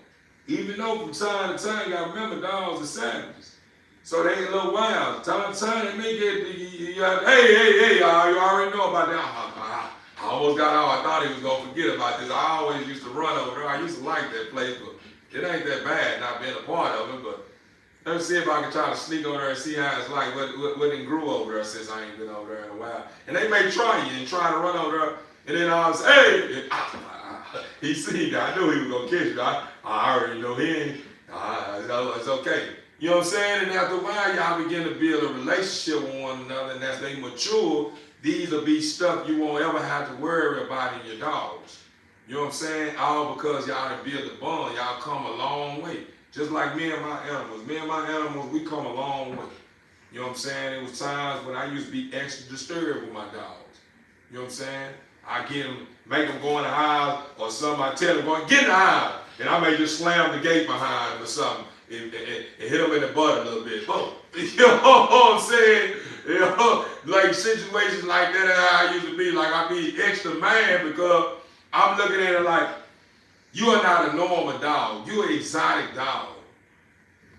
Even though from time to time, you gotta remember dogs are savages. So they ain't a little wild. Time to time, they may get, hey, you already know about that. I almost got out. I thought he was gonna forget about this. I always used to run over there. I used to like that place, but it ain't that bad not being a part of it. But let me see if I can try to sneak over there and see how it's like, what it grew over there since I ain't been over there in a while. And they may try you and try to run over there, and then I'll say, hey, he seen that. I knew he was gonna catch you. I already know he ain't. It's okay. You know what I'm saying? And after a while, y'all begin to build a relationship with one another, and as they mature, these will be stuff you won't ever have to worry about in your dogs. You know what I'm saying? All because y'all done build a bond. Y'all come a long way. Just like me and my animals. Me and my animals, we come a long way. You know what I'm saying? It was times when I used to be extra disturbed with my dogs. You know what I'm saying? I get them, make them go in the house, or something. I tell them, get in the house. And I may just slam the gate behind them or something and hit them in the butt a little bit. Boom. You know what I'm saying? You know, like situations like that I used to be, like I be extra mad because I'm looking at it like, you are not a normal dog. You're an exotic dog.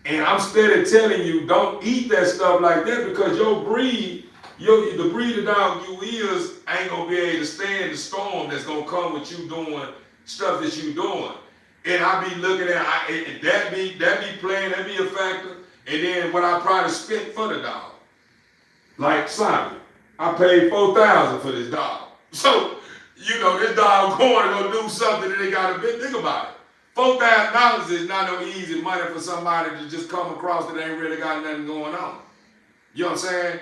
And I'm steady telling you, don't eat that stuff like that because your breed, the breed of dog you is, ain't gonna be able to stand the storm that's gonna come with you doing stuff that you doing. And I be looking at, that be playing, that be a factor. And then what I probably spent for the dog. Like Simon, I paid $4,000 for this dog. So, you know, this dog going to go do something that they got to think about it. $4,000 is not no easy money for somebody to just come across that ain't really got nothing going on. You know what I'm saying?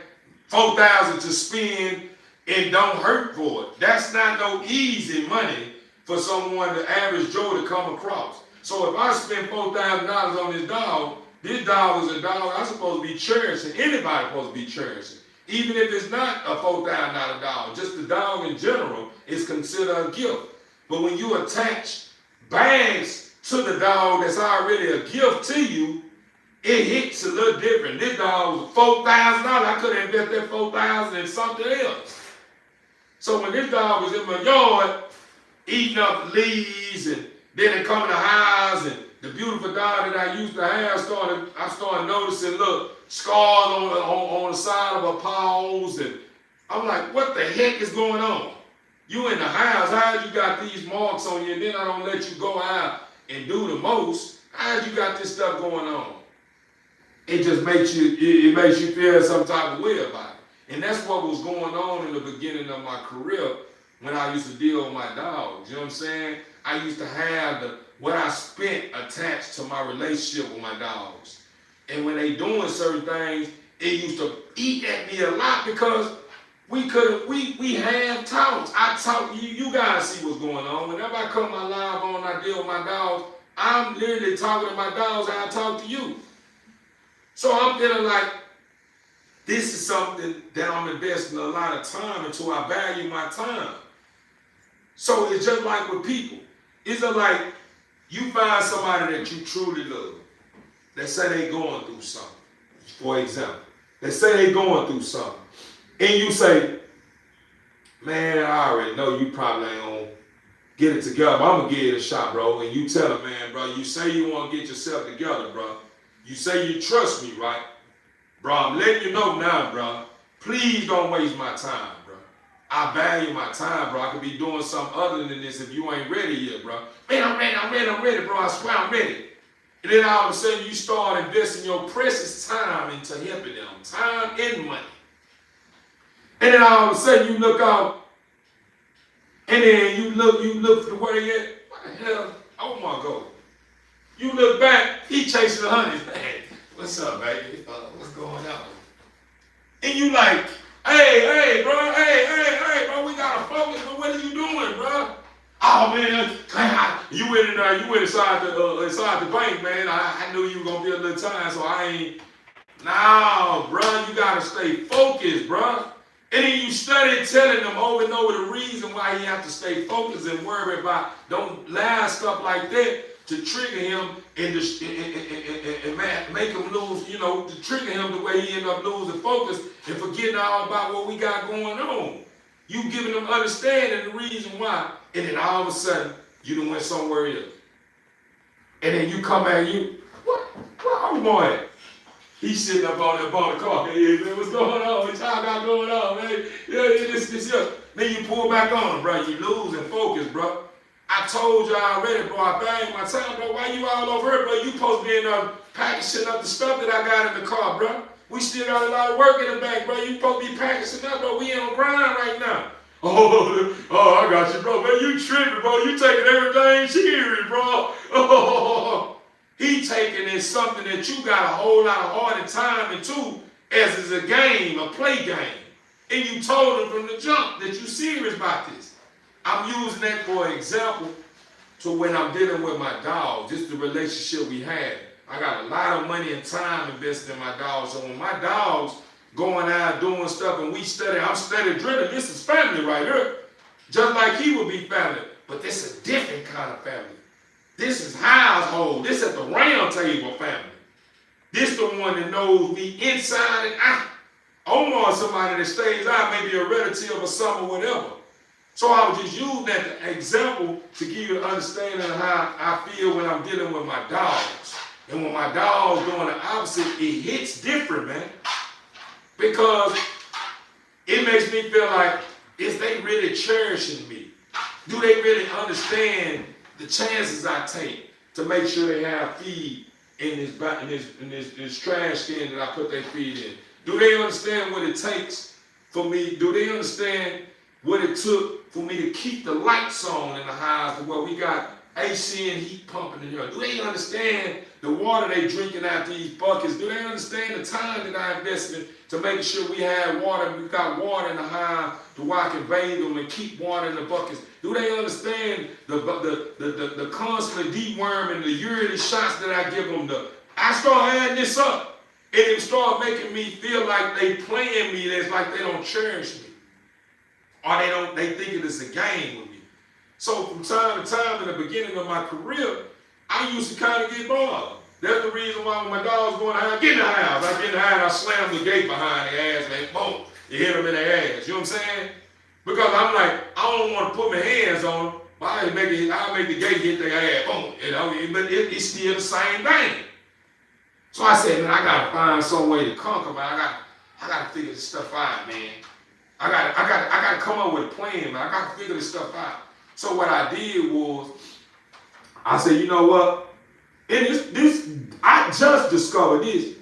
$4,000 to spend and don't hurt for it. That's not no easy money for someone, the average Joe, to come across. So if I spend $4,000 on this dog is a dog I'm supposed to be cherishing. Anybody's supposed to be cherishing. Even if it's not a $4,000 dog, just the dog in general is considered a gift. But when you attach bags to the dog that's already a gift to you, it hits a little different. This dog was $4,000. I could have invested that $4,000 in something else. So when this dog was in my yard, eating up leaves, and then they come in the house and the beautiful dog that I used to have I started noticing, look, scars on the side of her paws, and I'm like, what the heck is going on? You in the house, how you got these marks on you, and then I don't let you go out and do the most? How you got this stuff going on? It just makes you, it makes you feel some type of way about it. And that's what was going on in the beginning of my career when I used to deal with my dogs. You know what I'm saying? I used to have what I spent attached to my relationship with my dogs. And when they doing certain things, it used to eat at me a lot because we have talks. I talk, you guys see what's going on. Whenever I come my live on and I deal with my dogs, I'm literally talking to my dogs how I talk to you. So I'm feeling like this is something that I'm investing a lot of time into. I value my time. So it's just like with people. It's like you find somebody that you truly love. They say they going through something. For example, they say they going through something. And you say, man, I already know you probably ain't gonna get it together. I'm gonna give it a shot, bro. And you tell them, man, bro, you say you want to get yourself together, bro. You say you trust me, right? Bro, I'm letting you know now, bro. Please don't waste my time, bro. I value my time, bro. I could be doing something other than this if you ain't ready yet, bro. Man, I'm ready, bro. I swear I'm ready. And then all of a sudden you start investing your precious time into helping them. Time and money. And then all of a sudden you look out, and then you look for where they at. What the hell? Oh my God. You look back, he chasing the honeys. Man, what's up, baby? What's going on? And you like, hey, bro, we gotta focus, but what are you doing, bro? Oh man, you went inside the bank, man. I knew you were gonna be a little time, so I ain't. No, bro, you gotta stay focused, bro. And then you study telling them over and over the reason why you have to stay focused and worry about don't lie stuff like that to trigger him and make him lose, to trigger him the way he end up losing focus and forgetting all about what we got going on. You giving them understanding the reason why, and then all of a sudden, you done went somewhere else. And then you come back, what Omar at? He's sitting up on that bar car. Hey, man, what's going on? What y'all got going on, man? Yeah, this. Then you pull back on, bro. You losing focus, bro. I told you already, bro. I value my time, bro. Why you all over here, bro? You supposed to be in packaging up the stuff that I got in the car, bro. We still got a lot of work in the back, bro. You supposed to be packaging up, bro. We on grind right now. Oh, I got you, bro. Man, you tripping, bro. You taking everything serious, bro. Oh. He taking it something that you got a whole lot of heart and time into as is a game, a play game. And you told him from the jump that you serious about this. I'm using that for example to when I'm dealing with my dogs. This is the relationship we had. I got a lot of money and time invested in my dogs. So when my dogs going out doing stuff and I'm studying drilling, this is family right here. Just like he would be family. But this is a different kind of family. This is household. This is the round table family. This the one that knows me inside and out. Omar somebody that stays out, maybe a relative or something or whatever. So I was just using that example to give you an understanding of how I feel when I'm dealing with my dogs. And when my dog's doing the opposite, it hits different, man. Because it makes me feel like, is they really cherishing me? Do they really understand the chances I take to make sure they have feed in this trash can that I put their feed in? Do they understand what it takes for me? Do they understand what it took for me to keep the lights on in the house to where we got AC and heat pumping in here? Do they understand the water they drinking out these buckets? Do they understand the time that I invested to make sure we had water, we got water in the house to where I can bathe them and keep water in the buckets? Do they understand the constantly deworming, the yearly shots that I give them? I start adding this up, and it start making me feel like they playing me. It's like they don't cherish me, or they think it is a game with me. So from time to time in the beginning of my career, I used to kind of get bothered. That's the reason why when my dogs going to house, get in the house. I get in the house, I slam the gate behind their ass, man, boom, you hit them in their ass. You know what I'm saying? Because I'm like, I don't want to put my hands on them, I'll make the gate hit their ass, boom, you know, but it's still the same thing. So I said, man, I gotta find some way to conquer, man. I gotta figure this stuff out, man. I gotta come up with a plan, man. I gotta figure this stuff out. So what I did was, I said, you know what? And I just discovered this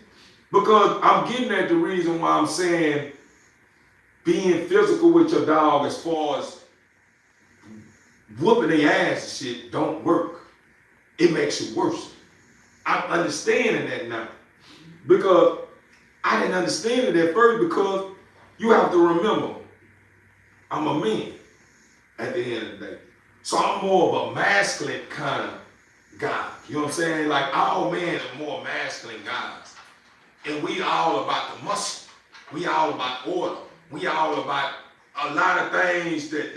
because I'm getting at the reason why I'm saying being physical with your dog as far as whooping their ass and shit don't work. It makes it worse. I'm understanding that now because I didn't understand it at first because you have to remember, I'm a man at the end of the day. So I'm more of a masculine kind of guy. You know what I'm saying? Like all men are more masculine guys. And we all about the muscle. We all about order. We all about a lot of things that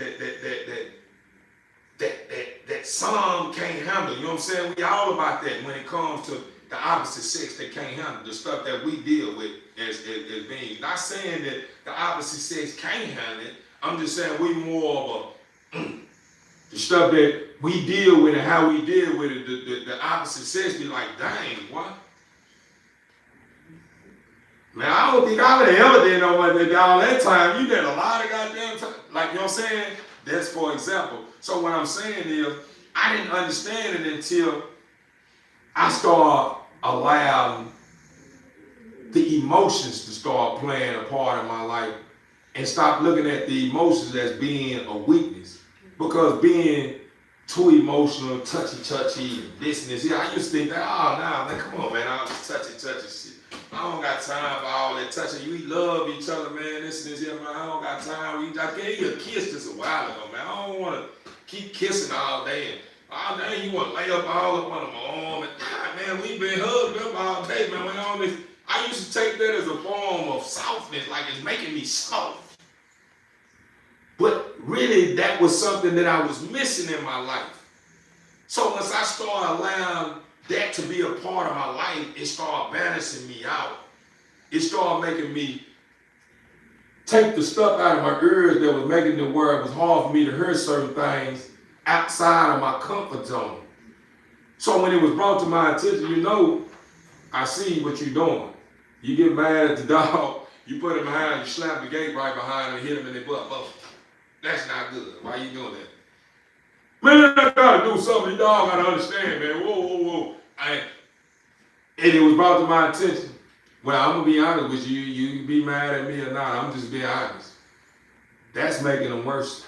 some can't handle. You know what I'm saying? We all about that when it comes to the opposite sex that can't handle the stuff that we deal with as beings. Not saying that the opposite sex can't handle it. I'm just saying we more of a the stuff that we deal with and how we deal with it. The opposite sex be like, dang, what? Man, I don't think I would have ever did no one that all that time. You did a lot of goddamn time. Like, you know what I'm saying? That's for example. So what I'm saying is, I didn't understand it until I started allowing the emotions to start playing a part in my life and stop looking at the emotions as being a weakness. Because being too emotional, touchy, this and this, yeah, I used to think that, oh, nah, man, come on, man, all this touchy shit. I don't got time for all that touching. We love each other, man, this and this, yeah, man, I don't got time. I gave you a kiss just a while ago, man. I don't want to keep kissing all day. And all day you want to lay up all up on my arm. And, man, we been hugged up all day, man. I used to take that as a form of softness, like it's making me soft. But really, that was something that I was missing in my life. So once I started allowing that to be a part of my life, it started balancing me out. It started making me take the stuff out of my ears that was making it where it was hard for me to hear certain things outside of my comfort zone. So when it was brought to my attention, you know, I see what you're doing. You get mad at the dog, you put him behind, you slap the gate right behind him and hit him in the butt. That's not good. Why you doing that? Man, I gotta do something. The dog gotta understand, man. Whoa. And it was brought to my attention. Well, I'm gonna be honest with you. You can be mad at me or not. I'm just being honest. That's making them worse.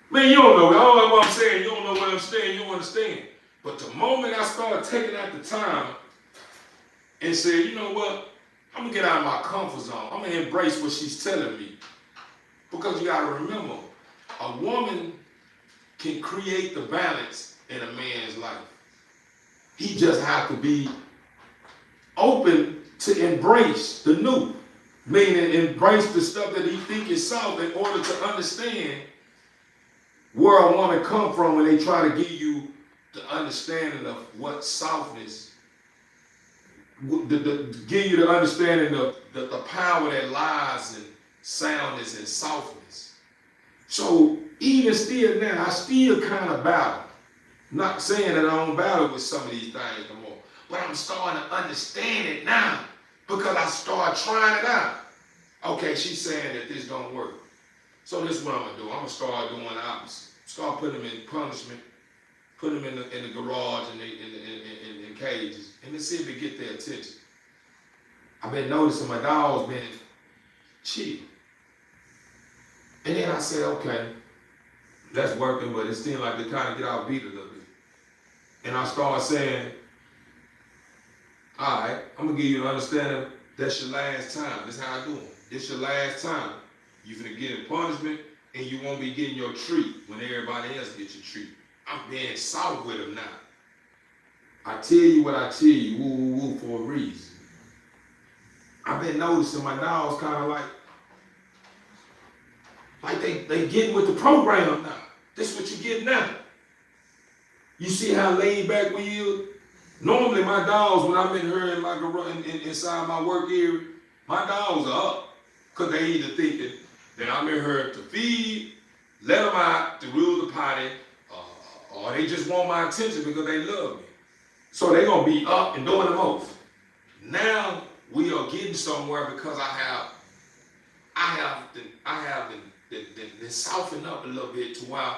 Man, you don't know. I don't know what I'm saying. You don't know what I'm saying. You don't understand. But the moment I started taking out the time and said, you know what? I'm gonna get out of my comfort zone. I'm gonna embrace what she's telling me. Because you gotta remember, a woman can create the balance in a man's life. He just has to be open to embrace the new, meaning embrace the stuff that he think is soft in order to understand where a woman come from when they try to give you the understanding of what softness, give you the understanding of the power that lies in soundness and softness. So even still now, I still kind of battle. Not saying that I don't battle with some of these things no more, but I'm starting to understand it now because I started trying it out. Okay, she's saying that this don't work. So this is what I'm gonna do. I'm gonna start doing the opposite. Start putting them in punishment, put them in the garage and in cages, and let's see if it get their attention. I've been noticing my dog's been cheating. And then I said, okay, that's working, but it seemed like they kind of get out beat a little bit. And I started saying, all right, I'm going to give you an understanding that's your last time. That's how I do it. It's your last time. You're going to get in punishment, and you won't be getting your treat when everybody else gets your treat. I'm being soft with them now. I tell you what I tell you, woo, for a reason. I've been noticing my dogs kind of like they getting with the program now. This is what you get now. You see how laid back we is? Normally my dogs, when I'm in here in my garage, inside my work area, my dogs are up. Because they either thinking that I'm in here to feed, let them out, to rule the potty, or they just want my attention because they love me. So they're gonna be up and doing the most. Now we are getting somewhere because I have to soften up a little bit to where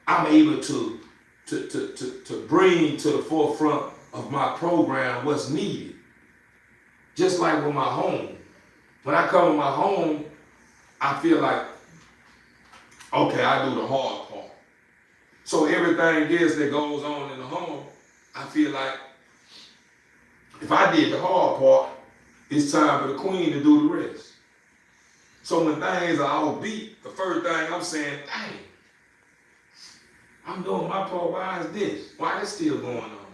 I'm able to bring to the forefront of my program what's needed. Just like with my home. When I come to my home, I feel like, okay, I do the hard part. So everything else that goes on in the home, I feel like if I did the hard part, it's time for the queen to do the rest. So when things are all beat, the first thing I'm saying, dang, I'm doing my part, why is this? Why is still going on?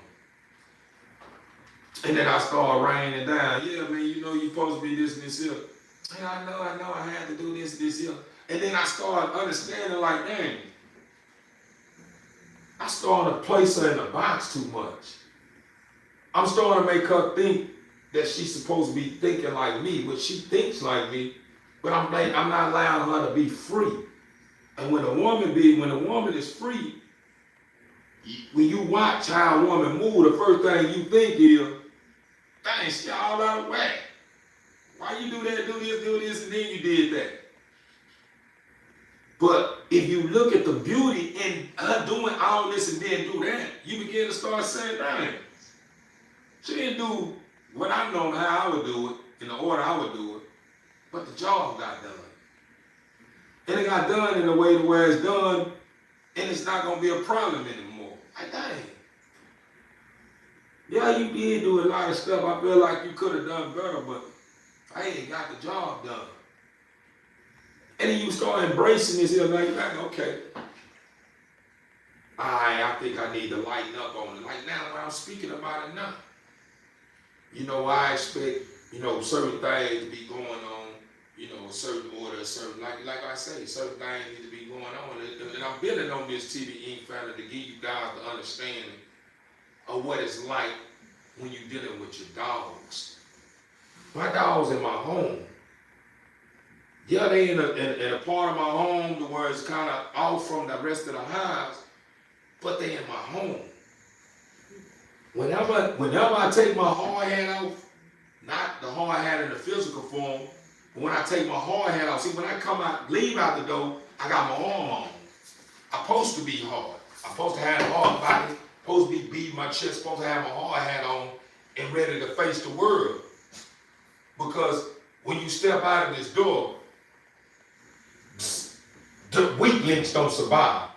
And then I start raining down. Yeah, man, you know you're supposed to be this and this here. Man, I know I had to do this here. And then I start understanding like, dang, I started to place her in a box too much. I'm starting to make her think that she's supposed to be thinking like me, but she thinks like me, but I'm not allowing her to be free. And when a woman is free, when you watch how a woman move, the first thing you think is, dang, she all out of whack. Why you do that, do this, and then you did that? But if you look at the beauty in her doing all this and then do that, you begin to start saying, dang, she didn't do what I know how I would do it, in the order I would do it, but the job got done. And it got done in a way to where it's done, and it's not going to be a problem anymore. Like, dang. Yeah, you did do a lot of stuff. I feel like you could have done better, but I ain't got the job done. And then you start embracing this here, like, okay, I think I need to lighten up on it. Like now, when I'm speaking about it now, you know, I expect, you know, certain things to be going on, you know, a certain order, a certain, like I say, certain things need to be going on. And I'm building on this TV Inc. family to give you guys the understanding of what it's like when you're dealing with your dogs. My dog's in my home. Yeah, they in a part of my home to where it's kind of off from the rest of the house, but they in my home. Whenever I take my hard hat off, not the hard hat in the physical form, but when I take my hard hat off, see, when I leave out the door, I got my arm on. I'm supposed to be hard. I'm supposed to have a hard body, supposed to be beating my chest, supposed to have my hard hat on and ready to face the world. Because when you step out of this door, the weaklings don't survive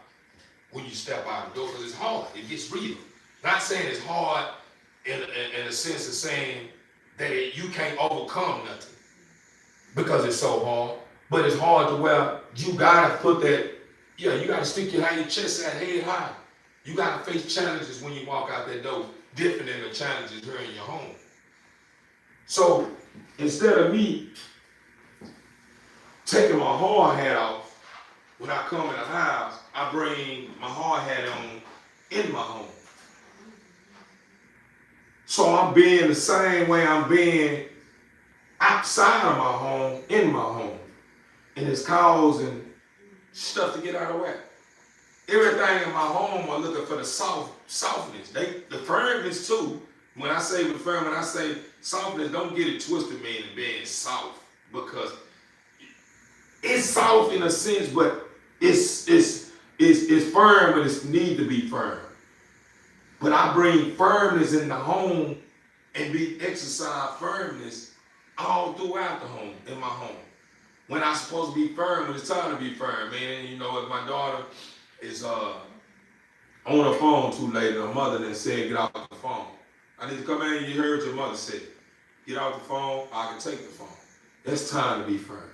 when you step out the door because it's hard. It gets real. Not saying it's hard in a sense of saying that you can't overcome nothing because it's so hard. But it's hard to where you gotta put that, you gotta stick your chest out, head high. You gotta face challenges when you walk out that door, different than the challenges here in your home. So instead of me taking my hard hat off, when I come in the house, I bring my hard hat on in my home. So I'm being the same way I'm being outside of my home, in my home. And it's causing stuff to get out of whack. Everything in my home are looking for the softness. The firmness too. When I say softness, don't get it twisted, man, and being soft. Because it's soft in a sense, but it's firm when it needs to be firm. But I bring firmness in the home and exercise firmness all throughout the home, in my home. When I'm supposed to be firm, when it's time to be firm, man. And you know, if my daughter is on the phone too late, and her mother then said, get off the phone. I need to come in and you heard your mother say, get off the phone, I can take the phone. It's time to be firm.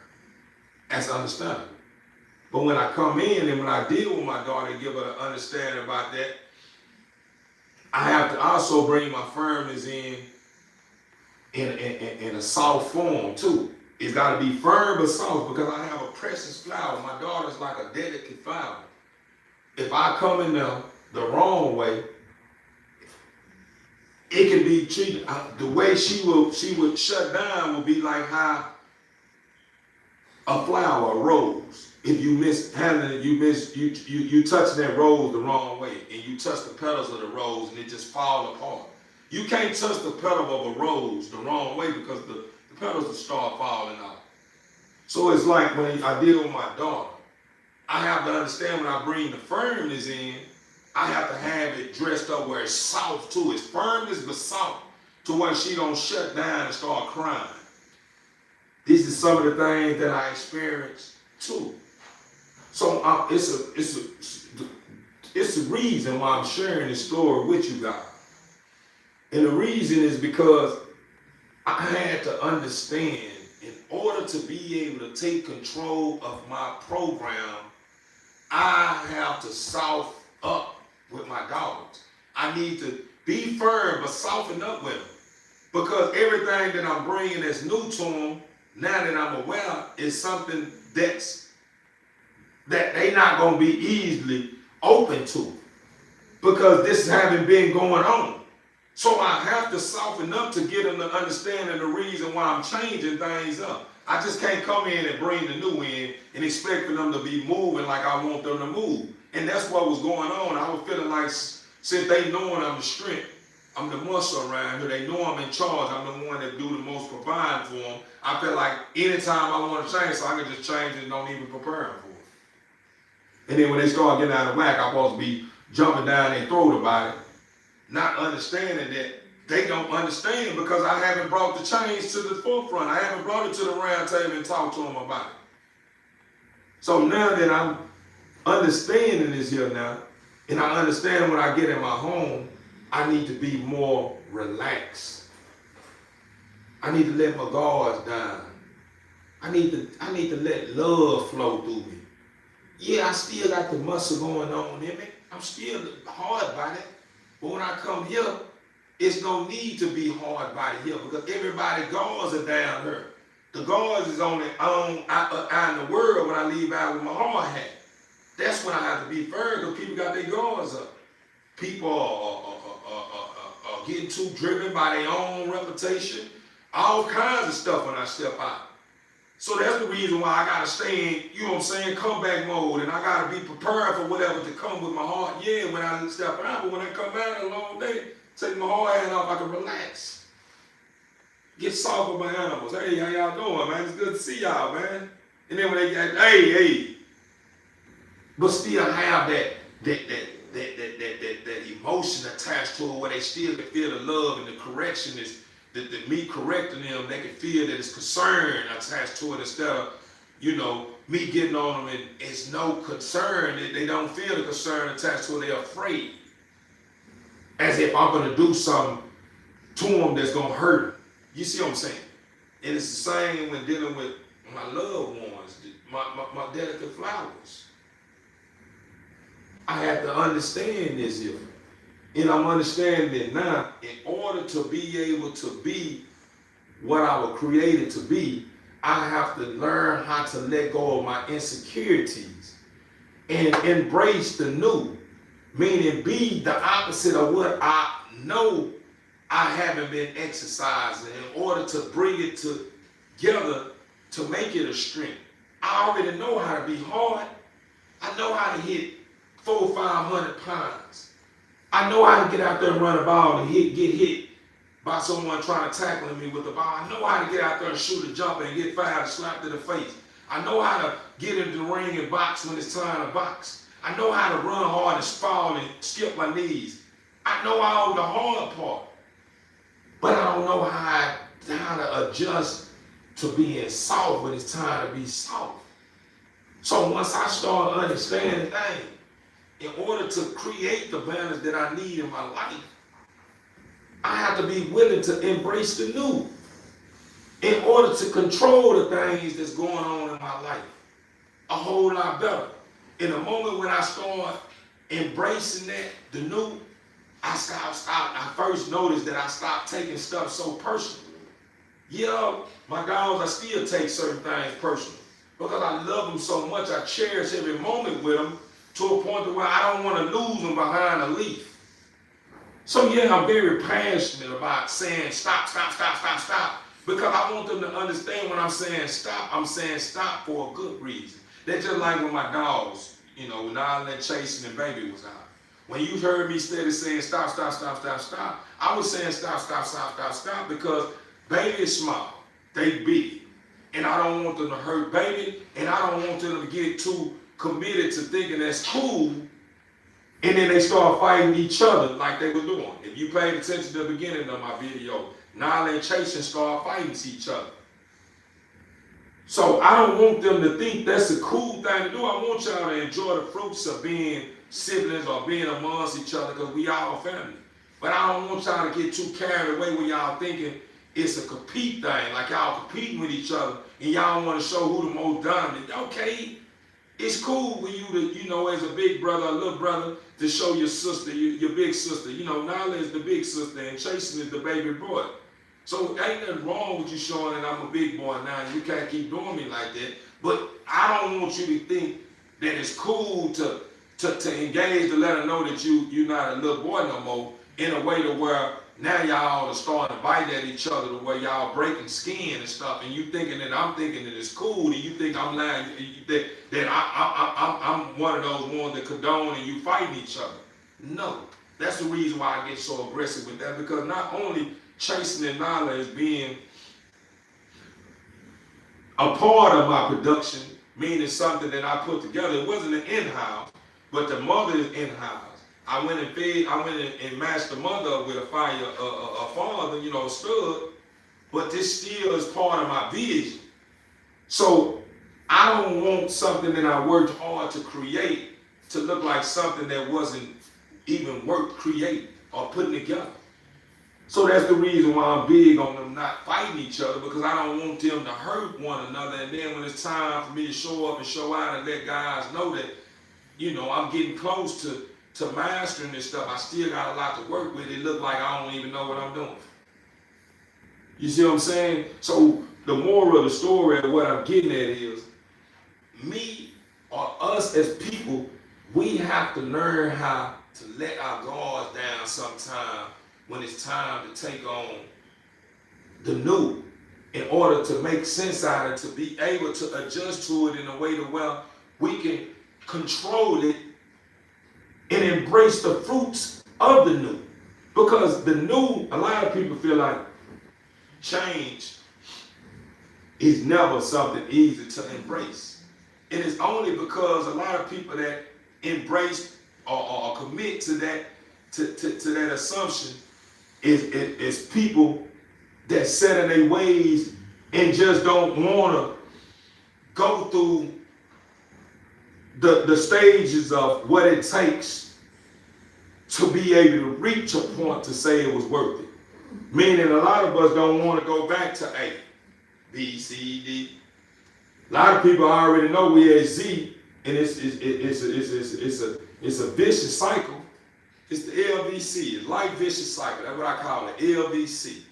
That's understandable. But when I come in and when I deal with my daughter and give her the understanding about that, I have to also bring my firmness in a soft form too. It's got to be firm but soft because I have a precious flower. My daughter's like a delicate flower. If I come in there the wrong way, it can be treated. The way she would shut down would be like how a flower, a rose. if you mishandling it, you touching that rose the wrong way, and you touch the petals of the rose, and it just fall apart. You can't touch the petal of a rose the wrong way because the petals will start falling out. So it's like when I deal with my daughter, I have to understand when I bring the firmness in, I have to have it dressed up where it's soft too. It's firmness but soft to where she don't shut down and start crying. These are some of the things that I experienced too. So it's a reason why I'm sharing this story with you guys. And the reason is because I had to understand, in order to be able to take control of my program, I have to soften up with my daughters. I need to be firm, but soften up with them. Because everything that I'm bringing that's new to them, now that I'm aware, is something that they not going to be easily open to. Because this haven't been going on. So I have to soften up to get them to understand the reason why I'm changing things up. I just can't come in and bring the new in and expect for them to be moving like I want them to move. And that's what was going on. I was feeling like, since they knowing I'm the strength, I'm the muscle around here, they know I'm in charge, I'm the one that do the most providing for them. I feel like anytime I want to change, so I can just change it and don't even prepare them for it. And then when they start getting out of whack, I'm supposed to be jumping down their throat about it, not understanding that they don't understand because I haven't brought the change to the forefront. I haven't brought it to the round table and talked to them about it. So now that I'm understanding this here now, and I understand when I get in my home, I need to be more relaxed. I need to let my guards down. I need to let love flow through me. Yeah, I still got the muscle going on in me. I'm still hard body. But when I come here, it's no need to be hard body here because everybody's guards are down here. The guards is on out in the world when I leave out with my hard hat. That's when I have to be firm because people got their guards up. People are getting too driven by their own reputation. All kinds of stuff when I step out. So that's the reason why I got to stay in, you know what I'm saying, comeback mode. And I got to be prepared for whatever to come with my heart. Yeah, when I step out, but when I come out a long day, take my hard hat off, I can relax. Get soft with my animals. Hey, how y'all doing, man? It's good to see y'all, man. And then when they get, hey. But still have that emotion attached to it where they still can feel the love and the correction is that me correcting them, they can feel that it's concern attached to it instead of, me getting on them and it's no concern. They don't feel the concern attached to it. They're afraid. As if I'm going to do something to them that's going to hurt them. You see what I'm saying? And it's the same when dealing with my loved ones, my delicate flowers. I have to understand this here. And I'm understanding it now. In order to be able to be what I was created to be, I have to learn how to let go of my insecurities and embrace the new. Meaning be the opposite of what I know I haven't been exercising in order to bring it together to make it a strength. I already know how to be hard. I know how to hit 400, 500 pounds. I know how to get out there and run a ball and get hit by someone trying to tackle me with the ball. I know how to get out there and shoot a jumper and get fouled and slapped in the face. I know how to get into the ring and box when it's time to box. I know how to run hard and fall and skip my knees. I know all the hard part. But I don't know how to adjust to being soft when it's time to be soft. So once I start understanding things, in order to create the balance that I need in my life, I have to be willing to embrace the new in order to control the things that's going on in my life a whole lot better. In the moment when I start embracing the new, I first noticed that I stopped taking stuff so personally. Yeah, my dogs, I still take certain things personally because I love them so much. I cherish every moment with them to a point where I don't want to lose them behind a leaf. So yeah, I'm very passionate about saying stop, because I want them to understand when I'm saying stop for a good reason. That's just like when my dogs, when all that chasing and baby was out. When you heard me steady saying stop, stop, stop, stop, stop, I was saying stop, stop, stop, stop, stop because baby is small, they big. And I don't want them to hurt baby, and I don't want them to get too committed to thinking that's cool, and then they start fighting each other like they were doing. If you paid attention to the beginning of my video, Nala and Chasing start fighting each other. So I don't want them to think that's a cool thing to do. I want y'all to enjoy the fruits of being siblings or being amongst each other because we all family. But I don't want y'all to get too carried away when y'all thinking it's a compete thing, like y'all competing with each other and y'all want to show who the most dominant. Okay, it's cool for you to, as a big brother or little brother, to show your sister, your big sister. Nala is the big sister and Chasing is the baby boy. So ain't nothing wrong with you showing that I'm a big boy now. You can't keep doing me like that. But I don't want you to think that it's cool to engage to let her know that you're not a little boy no more in a way to where now y'all are starting to bite at each other the way y'all breaking skin and stuff, and you thinking that I'm thinking that it's cool, and you think I'm lying, that I'm one of those ones that condone and you fighting each other. No, that's the reason why I get so aggressive with that, because not only Chasing and Nala is being a part of my production, meaning something that I put together. It wasn't an in-house, but the mother is in-house. I went and matched the mother up with a father, a stud, but this still is part of my vision. So I don't want something that I worked hard to create to look like something that wasn't even worth creating or putting together. So that's the reason why I'm big on them not fighting each other, because I don't want them to hurt one another. And then when it's time for me to show up and show out and let guys know that, I'm getting close to mastering this stuff, I still got a lot to work with. It look like I don't even know what I'm doing. You see what I'm saying? So the moral of the story of what I'm getting at is, me or us as people, we have to learn how to let our guards down sometime when it's time to take on the new, in order to make sense out of it, to be able to adjust to it in a way to where we can control it and embrace the fruits of the new. Because the new, a lot of people feel like change is never something easy to embrace. And it's only because a lot of people that embrace or commit to that that assumption is people that set in their ways and just don't want to go through the stages of what it takes to be able to reach a point to say it was worth it. Meaning a lot of us don't want to go back to A, B, C, D. A lot of people already know we at Z, and it's a vicious cycle. It's the LVC, it's life vicious cycle. That's what I call it, LVC.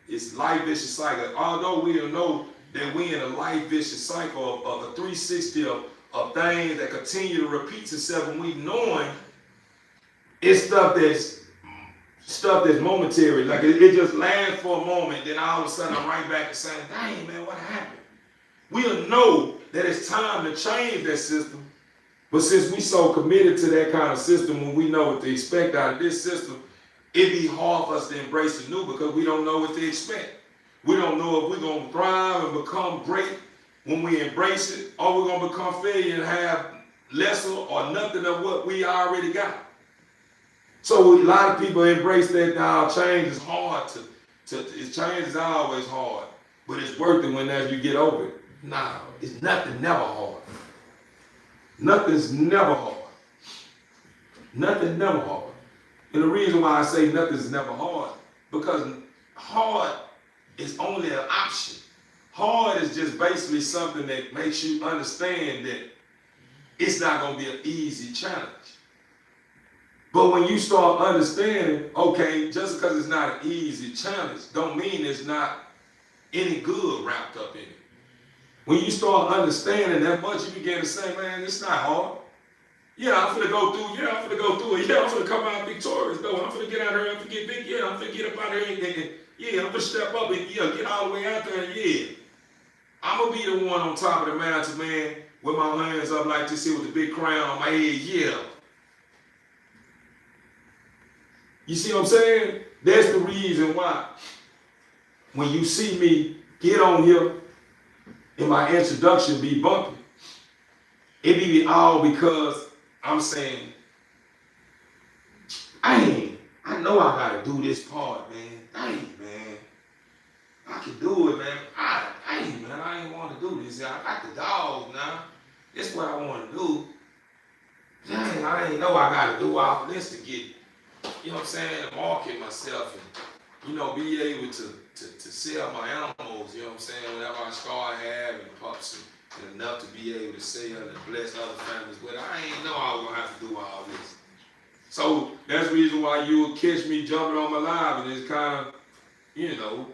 It's life vicious cycle. Although we don't know that we in a life vicious cycle of a 360 of things that continue to repeat itself, and we knowing it's stuff that's momentary. Like it just lasts for a moment, then all of a sudden I'm right back and saying, dang man, what happened? We'll know that it's time to change that system. But since we so committed to that kind of system, when we know what to expect out of this system, it'd be hard for us to embrace the new because we don't know what to expect. We don't know if we're going to thrive and become great when we embrace it, or we're going to become failure and have lesser or nothing of what we already got. So a lot of people embrace that now. Change is hard change is always hard, but it's worth it whenever you get over it. Nah, it's nothing never hard. Nothing's never hard. Nothing never hard. And the reason why I say nothing's never hard, because hard is only an option. Hard is just basically something that makes you understand that it's not going to be an easy challenge. But when you start understanding, okay, just because it's not an easy challenge, don't mean there's not any good wrapped up in it. When you start understanding that much, you begin to say, man, it's not hard. Yeah, I'm finna go through. Yeah, I'm finna go through it. Yeah, I'm finna come out victorious, though. I'm finna get out here. I'm finna get big. Yeah, I'm finna get up out here. And yeah, I'm finna step up and get all the way out there. And yeah, I'm gonna be the one on top of the mountain, man, with my hands up like this here with the big crown on my head, yeah. You see what I'm saying? That's the reason why when you see me get on here and my introduction be bumpy, it be all because I'm saying, I know I gotta do this part, man. Dang, man. I can do it, man. I ain't want to do this. I got the dog now. This is what I want to do. Dang, I ain't know I gotta do all this to get, you know what I'm saying, to market myself and, you know, be able to sell my animals, you know what I'm saying, whenever I start having pups and enough to be able to sell and bless other families. But I ain't know I was gonna have to do all this. So that's the reason why you will catch me jumping on my live and it's kind of, you know,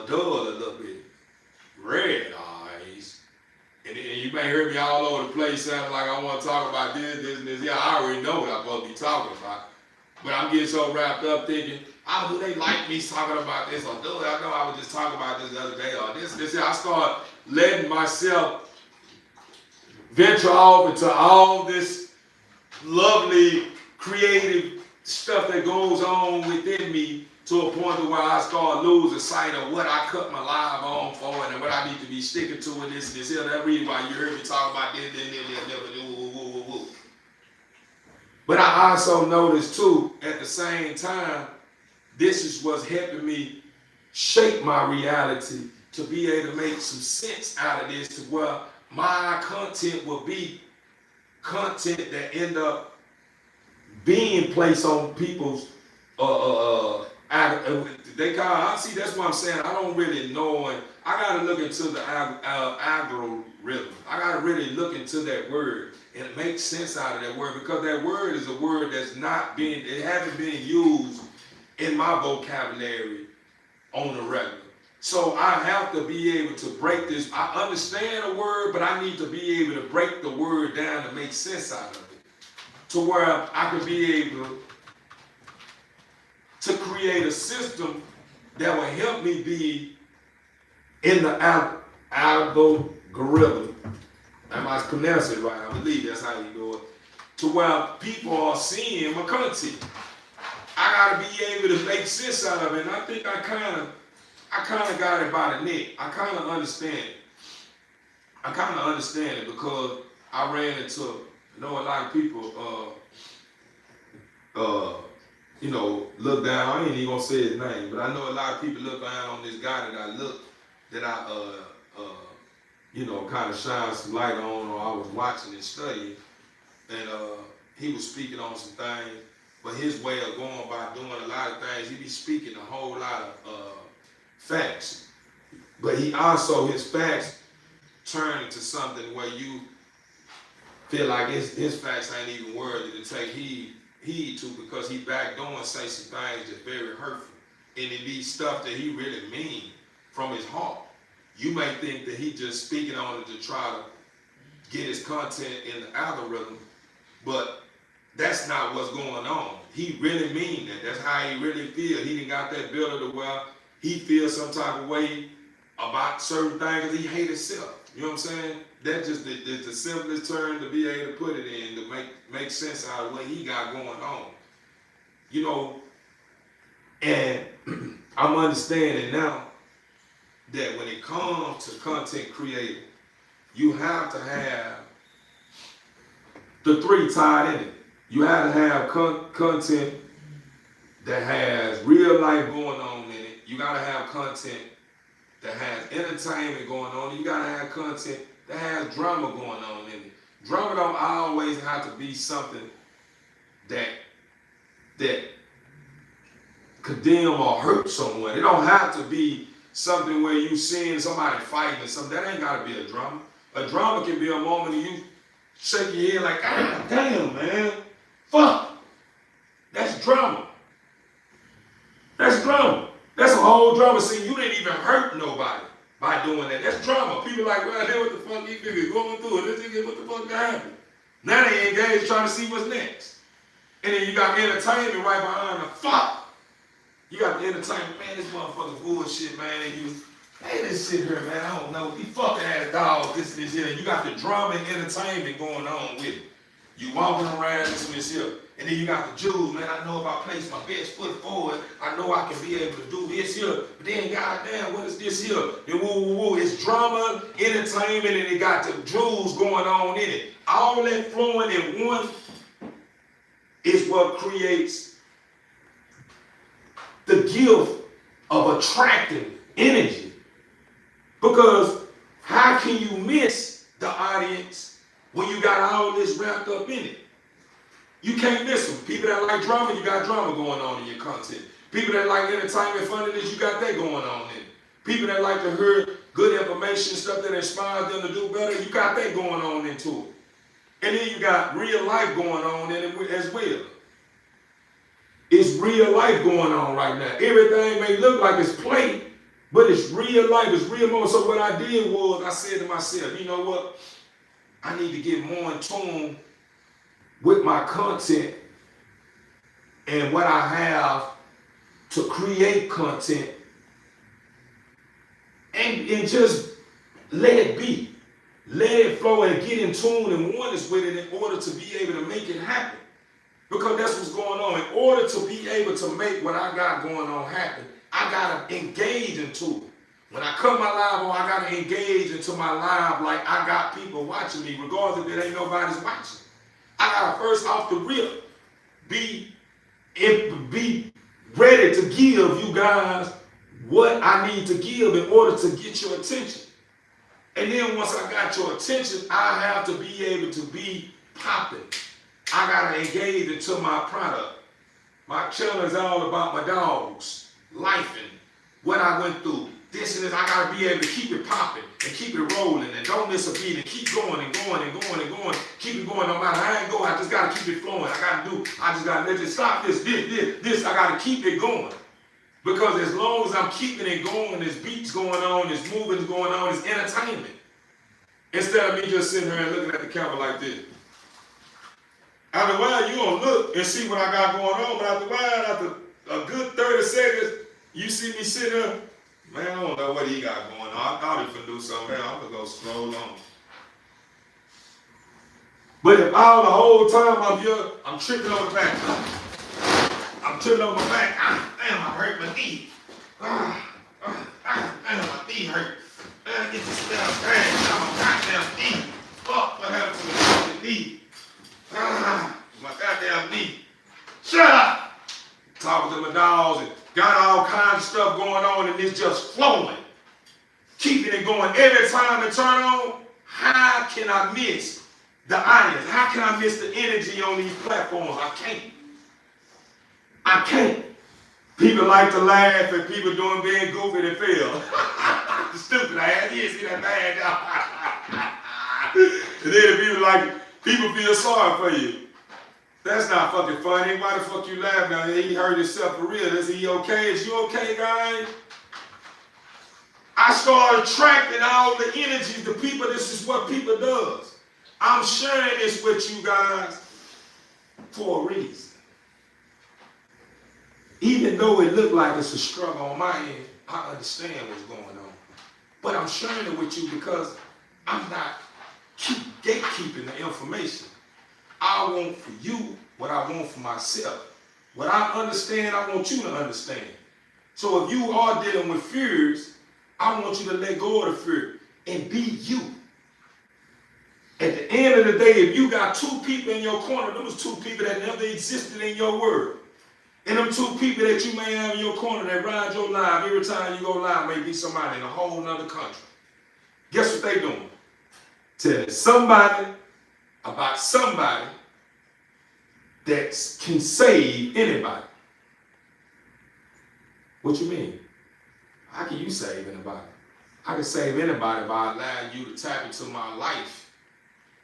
dull a little bit. Red eyes. And you may hear me all over the place sounding like I want to talk about this, and this. Yeah, I already know what I'm supposed to be talking about. But I'm getting so wrapped up thinking, oh, do they like me talking about this? Or do I know I was just talking about this the other day? Or this. I start letting myself venture off into all this lovely, creative stuff that goes on within me to a point where I start losing sight of what I cut my live on for and what I need to be sticking to in this here. That reason why you heard me talk about this. But I also noticed too, at the same time, this is what's helping me shape my reality to be able to make some sense out of this to where my content will be content that end up being placed on people's they call. I see. That's what I'm saying. I don't really know, and I gotta look into the algorithm. I gotta really look into that word and make sense out of that word because that word is a word that's not being. It hasn't been used in my vocabulary on the regular. So I have to be able to break this. I understand a word, but I need to be able to break the word down to make sense out of it, to where I can be able to create a system that will help me be in the algorithm. Am I pronouncing it right? I believe that's how you do it. To where people are seeing my content. I gotta be able to make sense out of it. And I think I kind of got it by the neck. I kind of understand it. I kind of understand it because I ran into, I know a lot of people, you know, look down. I ain't even gonna say his name, but I know a lot of people look down on this guy that I you know, kind of shine some light on, or I was watching and studying, and he was speaking on some things, but his way of going about doing a lot of things, he be speaking a whole lot of facts, but he also, his facts turn into something where you feel like his facts ain't even worthy to take heed to because he back door and say some things that's very hurtful. And it be stuff that he really mean from his heart. You may think that he just speaking on it to try to get his content in the algorithm, but that's not what's going on. He really mean that. That's how he really feel. He done got that builder to where he feels some type of way about certain things because he hate himself. You know what I'm saying? That's just the simplest term to be able to put it in to make sense out of what he got going on. You know, and I'm understanding now that when it comes to content creating, you have to have the three tied in it. You have to have content that has real life going on in it. You gotta have content that has entertainment going on. You gotta have content that has drama going on in it. Drama don't always have to be something that condemn or hurt someone. It don't have to be something where you seeing somebody fighting or something. That ain't gotta be a drama. A drama can be a moment of you shake your head like, ah, damn, man, fuck. That's drama. That's drama. That's a whole drama scene. You didn't even hurt nobody by doing that. That's drama. People like, well, hey, what the fuck these niggas going through? This nigga, what the fuck happened? Now they engaged trying to see what's next. And then you got entertainment right behind the fuck. You got the entertainment, man, this motherfucker's bullshit, man. And Hey, this shit here, man, I don't know. These fucking ass dogs, this and this here. You got the drama and entertainment going on with it. You walking around this and this here. And then you got the Jews, man. I know if I place my best foot forward, I know I can be able to do this here. But then, goddamn, what is this here? The woo woo woo. It's drama, entertainment, and it got the Jews going on in it. All that flowing in one is what creates the gift of attracting energy. Because how can you miss the audience when you got all this wrapped up in it? You can't miss them. People that like drama, you got drama going on in your content. People that like entertainment, funniness, you got that going on in it. People that like to hear good information, stuff that inspires them to do better, you got that going on into it. And then you got real life going on in it as well. It's real life going on right now. Everything may look like it's play, but it's real life, it's real moment. So what I did was, I said to myself, you know what? I need to get more in tune with my content and what I have to create content and just let it be. Let it flow and get in tune and oneness with it in order to be able to make it happen. Because that's what's going on. In order to be able to make what I got going on happen, I gotta engage into it. When I cut my live on, I gotta engage into my live like I got people watching me, regardless if it ain't nobody's watching. I gotta first off the rip be ready to give you guys what I need to give in order to get your attention. And then once I got your attention, I have to be able to be popping. I gotta engage into my product. My channel is all about my dogs, life and what I went through. This and this, I gotta be able to keep it popping and keep it rolling and don't miss a beat and keep going and going and going and going. Keep it going no matter how I go. I just gotta keep it flowing. I just gotta let it stop this. I gotta keep it going. Because as long as I'm keeping it going, there's beats going on, there's movements going on, there's entertainment. Instead of me just sitting here and looking at the camera like this. After a while, you're gonna look and see what I got going on, but after a while, after a good 30 seconds, you see me sitting there, man, I don't know what he got going on. I thought he could do something, man, I'm gonna go scroll on. But if all the whole time I'm here, I'm tripping on the back. I'm tripping on my back. Damn, I hurt my knee. Damn, my knee hurt. Man, get this damn bag down my goddamn knee. Fuck, what happened to the fucking knee? My goddamn knee. Shut up! Talking to my dogs and got all kinds of stuff going on and it's just flowing. Keeping it going every time it turn on. How can I miss the audience? How can I miss the energy on these platforms? I can't. I can't. People like to laugh and people doing being goofy and fail. Stupid ass. You see that bad. And then people feel sorry for you. That's not fucking funny. Why the fuck you laughing now? He hurt himself for real. Is he okay? Is you okay, guys? I started attracting all the energies, the people. This is what people does. I'm sharing this with you guys for a reason. Even though it looked like it's a struggle on my end, I understand what's going on. But I'm sharing it with you because I'm not gatekeeping the information. I want for you what I want for myself. What I understand, I want you to understand. So if you are dealing with fears, I want you to let go of the fear and be you. At the end of the day, if you got two people in your corner, those two people that never existed in your world, and them two people that you may have in your corner that ride your live every time you go live may be somebody in a whole nother country. Guess what they doing? Telling somebody about somebody that can save anybody. What you mean? How can you save anybody? I can save anybody by allowing you to tap into my life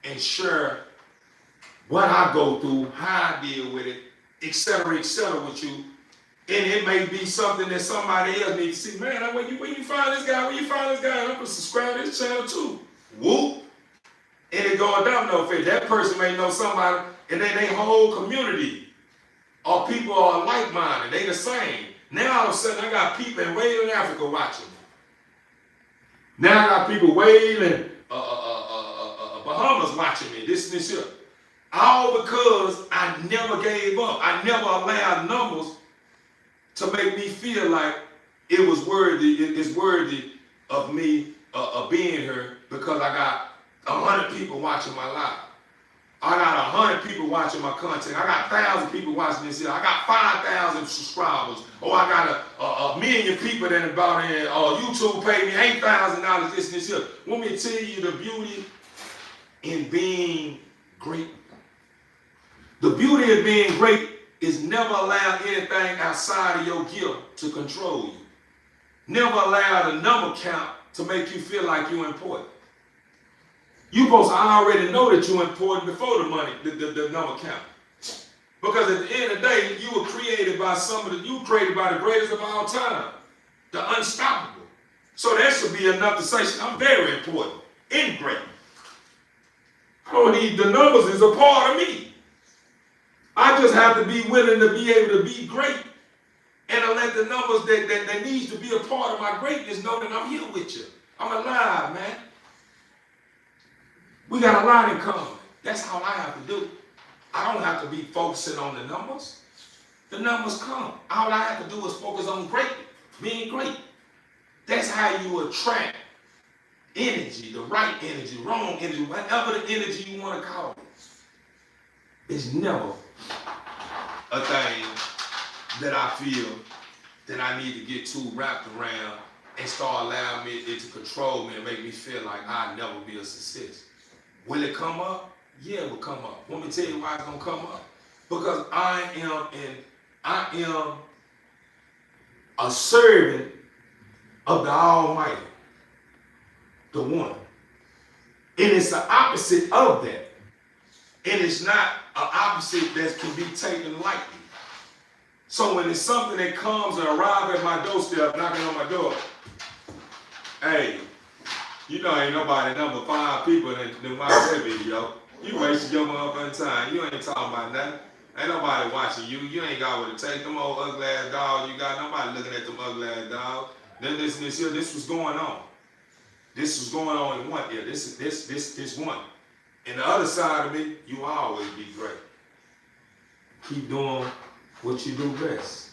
and share what I go through, how I deal with it, etc., with you. And it may be something that somebody else needs to see. Man, where you find this guy? Where you find this guy? I'm going to subscribe to this channel too. Whoop. And it going down no fit. That person may know somebody, and then their whole community or people are like-minded. They the same. Now all of a sudden I got people in way in Africa watching me. Now I got people wailing, Bahamas watching me, this and this here. All because I never gave up. I never allowed numbers to make me feel like it was worthy, it's worthy of me being here because I got 100 people watching my live. I got 100 people watching my content. I got 1,000 people watching this here. I got 5,000 subscribers. Or I got a million people that about in. YouTube paid me $8,000 this here. Want me to tell you the beauty in being great? The beauty of being great is never allow anything outside of your gift to control you. Never allow the number count to make you feel like you're important. You're supposed to already know that you're important before the money, the number count. Because at the end of the day, you were created by you were created by the greatest of all time, the unstoppable. So that should be enough to say, I'm very important and great. I don't need the numbers is a part of me. I just have to be willing to be able to be great and to let the numbers that needs to be a part of my greatness know that I'm here with you. I'm alive, man. We got a lot in common. That's all I have to do. I don't have to be focusing on the numbers. The numbers come. All I have to do is focus on being great. That's how you attract energy, the right energy, wrong energy, whatever the energy you want to call it. It's never a thing that I feel that I need to get too wrapped around and start allowing it to control me and make me feel like I'll never be a success. Will it come up? Yeah, it will come up. Let me tell you why it's gonna come up. Because I am a servant of the Almighty, the One. And it's the opposite of that. And it's not an opposite that can be taken lightly. So when it's something that comes and arrives at my doorstep, knocking on my door, hey, you know ain't nobody number 5 people that watch that video. You wasted your motherfucking time. You ain't talking about nothing. Ain't nobody watching you. You ain't got what it take. Them old ugly ass dogs you got. Nobody looking at them ugly ass dogs. Then this here, this was going on. This was going on in one ear. This one. And the other side of me, you always be great. Keep doing what you do best.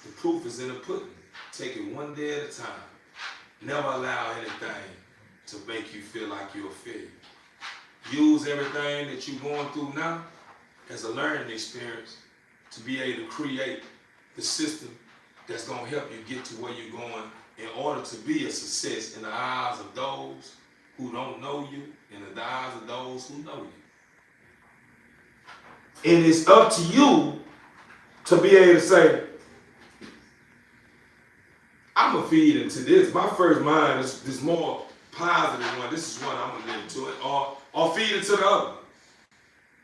The proof is in the pudding. Take it one day at a time. Never allow anything to make you feel like you're a failure. Use everything that you're going through now as a learning experience to be able to create the system that's going to help you get to where you're going in order to be a success in the eyes of those who don't know you and in the eyes of those who know you. And it's up to you to be able to say, I'm going to feed into this. My first mind is this more positive one. This is one I'm going to get into it. Or feed into the other one.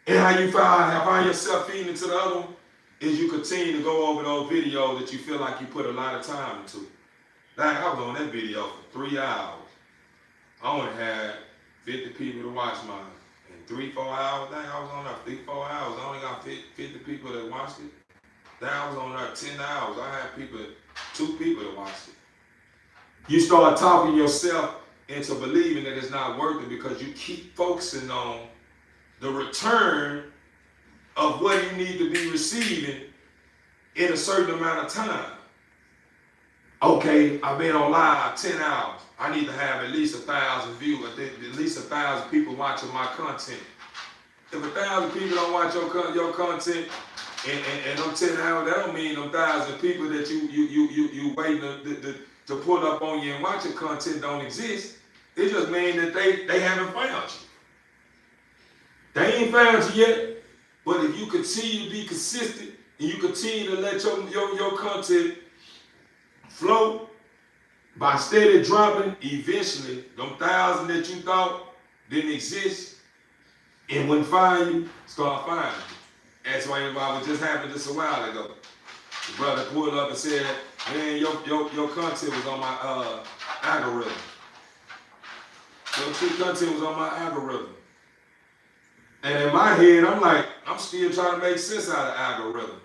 And how you find yourself feeding into the other one is you continue to go over those videos that you feel like you put a lot of time into. Like I was on that video for 3 hours. I only had 50 people to watch mine. In 3-4 hours, I was on there 3-4 hours. I only got 50 people that watched it. Then I was on there 10 hours. I had 2 people that watched it. You start talking yourself into believing that it's not worth it because you keep focusing on the return of what you need to be receiving in a certain amount of time. Okay, I've been on live 10 hours. I need to have at least 1,000 views, at least 1,000 people watching my content. If 1,000 people don't watch your content in them 10 hours, that don't mean them 1,000 people that you waiting to put up on you and watch your content don't exist. It just means that they haven't found you. They ain't found you yet, but if you continue to be consistent and you continue to let your content flow by steady dropping, eventually, them 1,000 that you thought didn't exist and wouldn't find you, start finding you. That's why what just happened just a while ago. The brother pulled up and said, man, your content was on my algorithm. Your content was on my algorithm. And in my head, I'm like, I'm still trying to make sense out of the algorithm.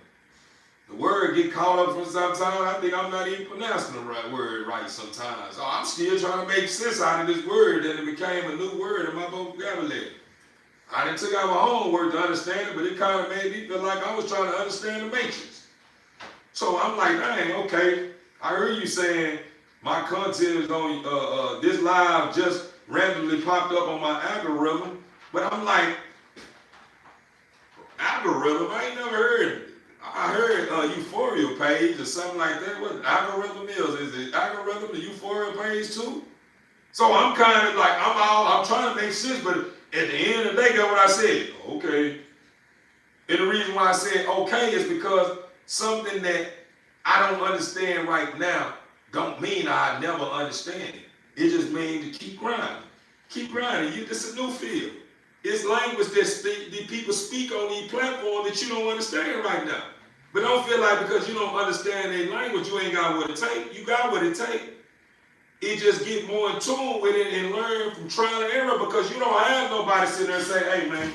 The word get caught up from sometimes. I think I'm not even pronouncing the right word right sometimes. Oh, I'm still trying to make sense out of this word, and it became a new word in my vocabulary. I didn't took out my homework to understand it, but it kind of made me feel like I was trying to understand the matrix. So I'm like, dang, okay. I heard you saying my content is on this live just randomly popped up on my algorithm, but I'm like, algorithm? I ain't never heard it. I heard Euphoria page or something like that. What algorithm is? Is it algorithm the Euphoria page too? So I'm kind of like, I'm trying to make sense, but at the end of the day, get what I said? Okay. And the reason why I said okay is because something that I don't understand right now don't mean I never understand it. It just means to keep grinding. Keep grinding. This is a new field. It's language that the people speak on these platforms that you don't understand right now. But don't feel like because you don't understand their language, you ain't got what it takes. You got what it takes. It just get more in tune with it and learn from trial and error because you don't have nobody sitting there and say, hey man,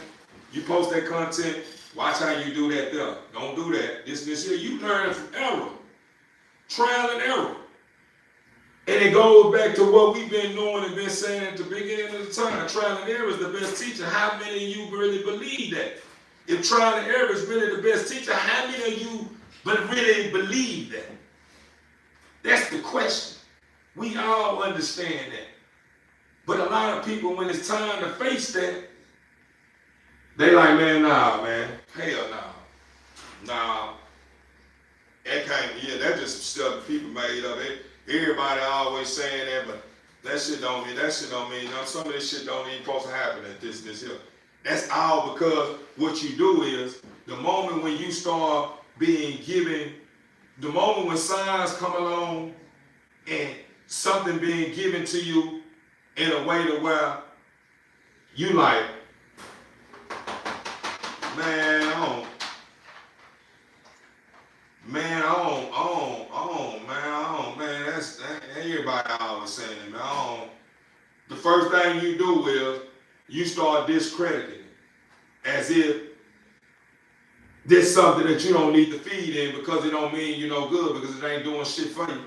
you post that content, watch how you do that there. Don't do that. This here. You learn from error. Trial and error. And it goes back to what we've been doing and been saying at the beginning of the time. Trial and error is the best teacher. How many of you really believe that? If trial and error is really the best teacher, how many of you really believe that? That's the question. We all understand that. But a lot of people, when it's time to face that, they like, man, nah, man. Hell nah. Nah. That can't, yeah, that's just some stuff people made up. Everybody always saying that, but that shit don't mean, some of this shit don't even supposed to happen at this here. That's all because what you do is, the moment when you start being given, the moment when signs come along and something being given to you in a way to where you like, man, that's everybody always saying it, man. The first thing you do is you start discrediting it as if there's something that you don't need to feed in because it don't mean you're no good because it ain't doing shit for you.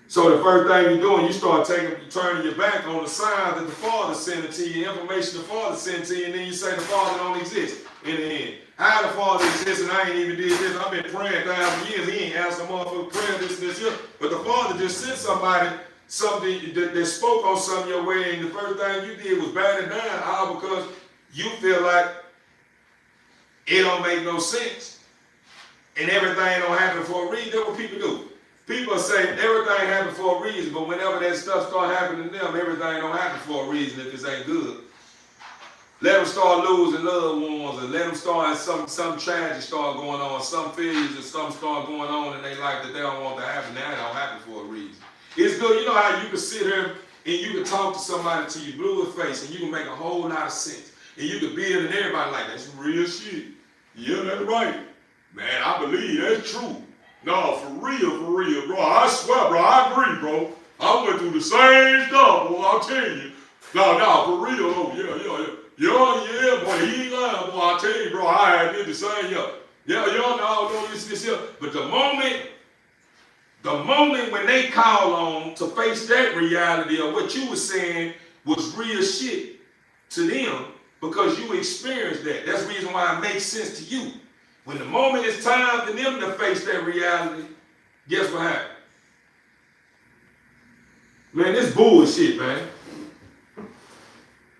So the first thing you're doing, you start turning your back on the signs that the Father sent to you, the information the Father sent to you, and then you say the Father don't exist in the end. How the Father exists and I ain't even did this. I've been praying 1,000 years. He ain't asked a motherfucker prayer this and this here. But the Father just sent somebody something that spoke on something your way, and the first thing you did was bat it down, all because you feel like it don't make no sense. And everything don't happen for a reason. That's what people do. People say everything happens for a reason, but whenever that stuff start happening to them, everything don't happen for a reason if it ain't good. Let them start losing loved ones, and let them start some tragedy start going on, some failures or something start going on in their life that they don't want to happen. Now it don't happen for a reason. It's good. You know how you can sit here and you can talk to somebody till you blue in the face, and you can make a whole lot of sense, and you can build and everybody like that's real shit. Yeah, that's right, man. I believe that's true. No, for real, bro. I swear, bro. I agree, bro. I went through the same stuff, boy. I'll tell you. No, for real. Oh, yeah, boy. He ain't lying, boy. I'll tell you, bro. I did the same, no, this here. But the moment when they call on to face that reality of what you were saying was real shit to them because you experienced that. That's the reason why it makes sense to you. When the moment it's time for them to face that reality, guess what happened? Man, this bullshit, man.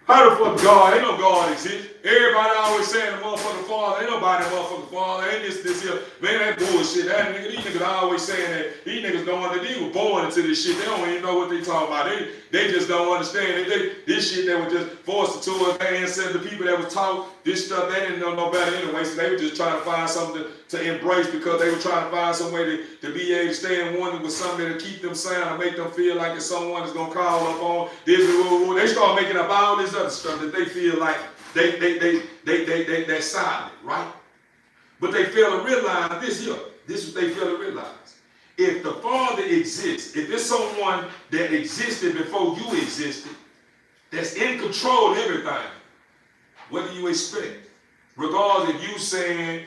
How the fuck God? Ain't no God exist. Everybody always saying the motherfucking Father. Ain't nobody motherfucking Father. Ain't this here. Man, that bullshit. These niggas always saying that. These niggas don't understand. They were born into this shit. They don't even know what they talking about. They just don't understand. This shit that was just forced to us. They ancestors, the people that was taught this stuff, they didn't know no better anyway. So they were just trying to find something to embrace because they were trying to find some way to be able to stay in one with something to keep them sound and make them feel like it's someone that's gonna call up on this. They start making up all this other stuff that they feel like they're solid, right? But they fail to realize this here. This is what they fail to realize. If the Father exists, if it's someone that existed before you existed, that's in control of everything, what do you expect? Regardless if you saying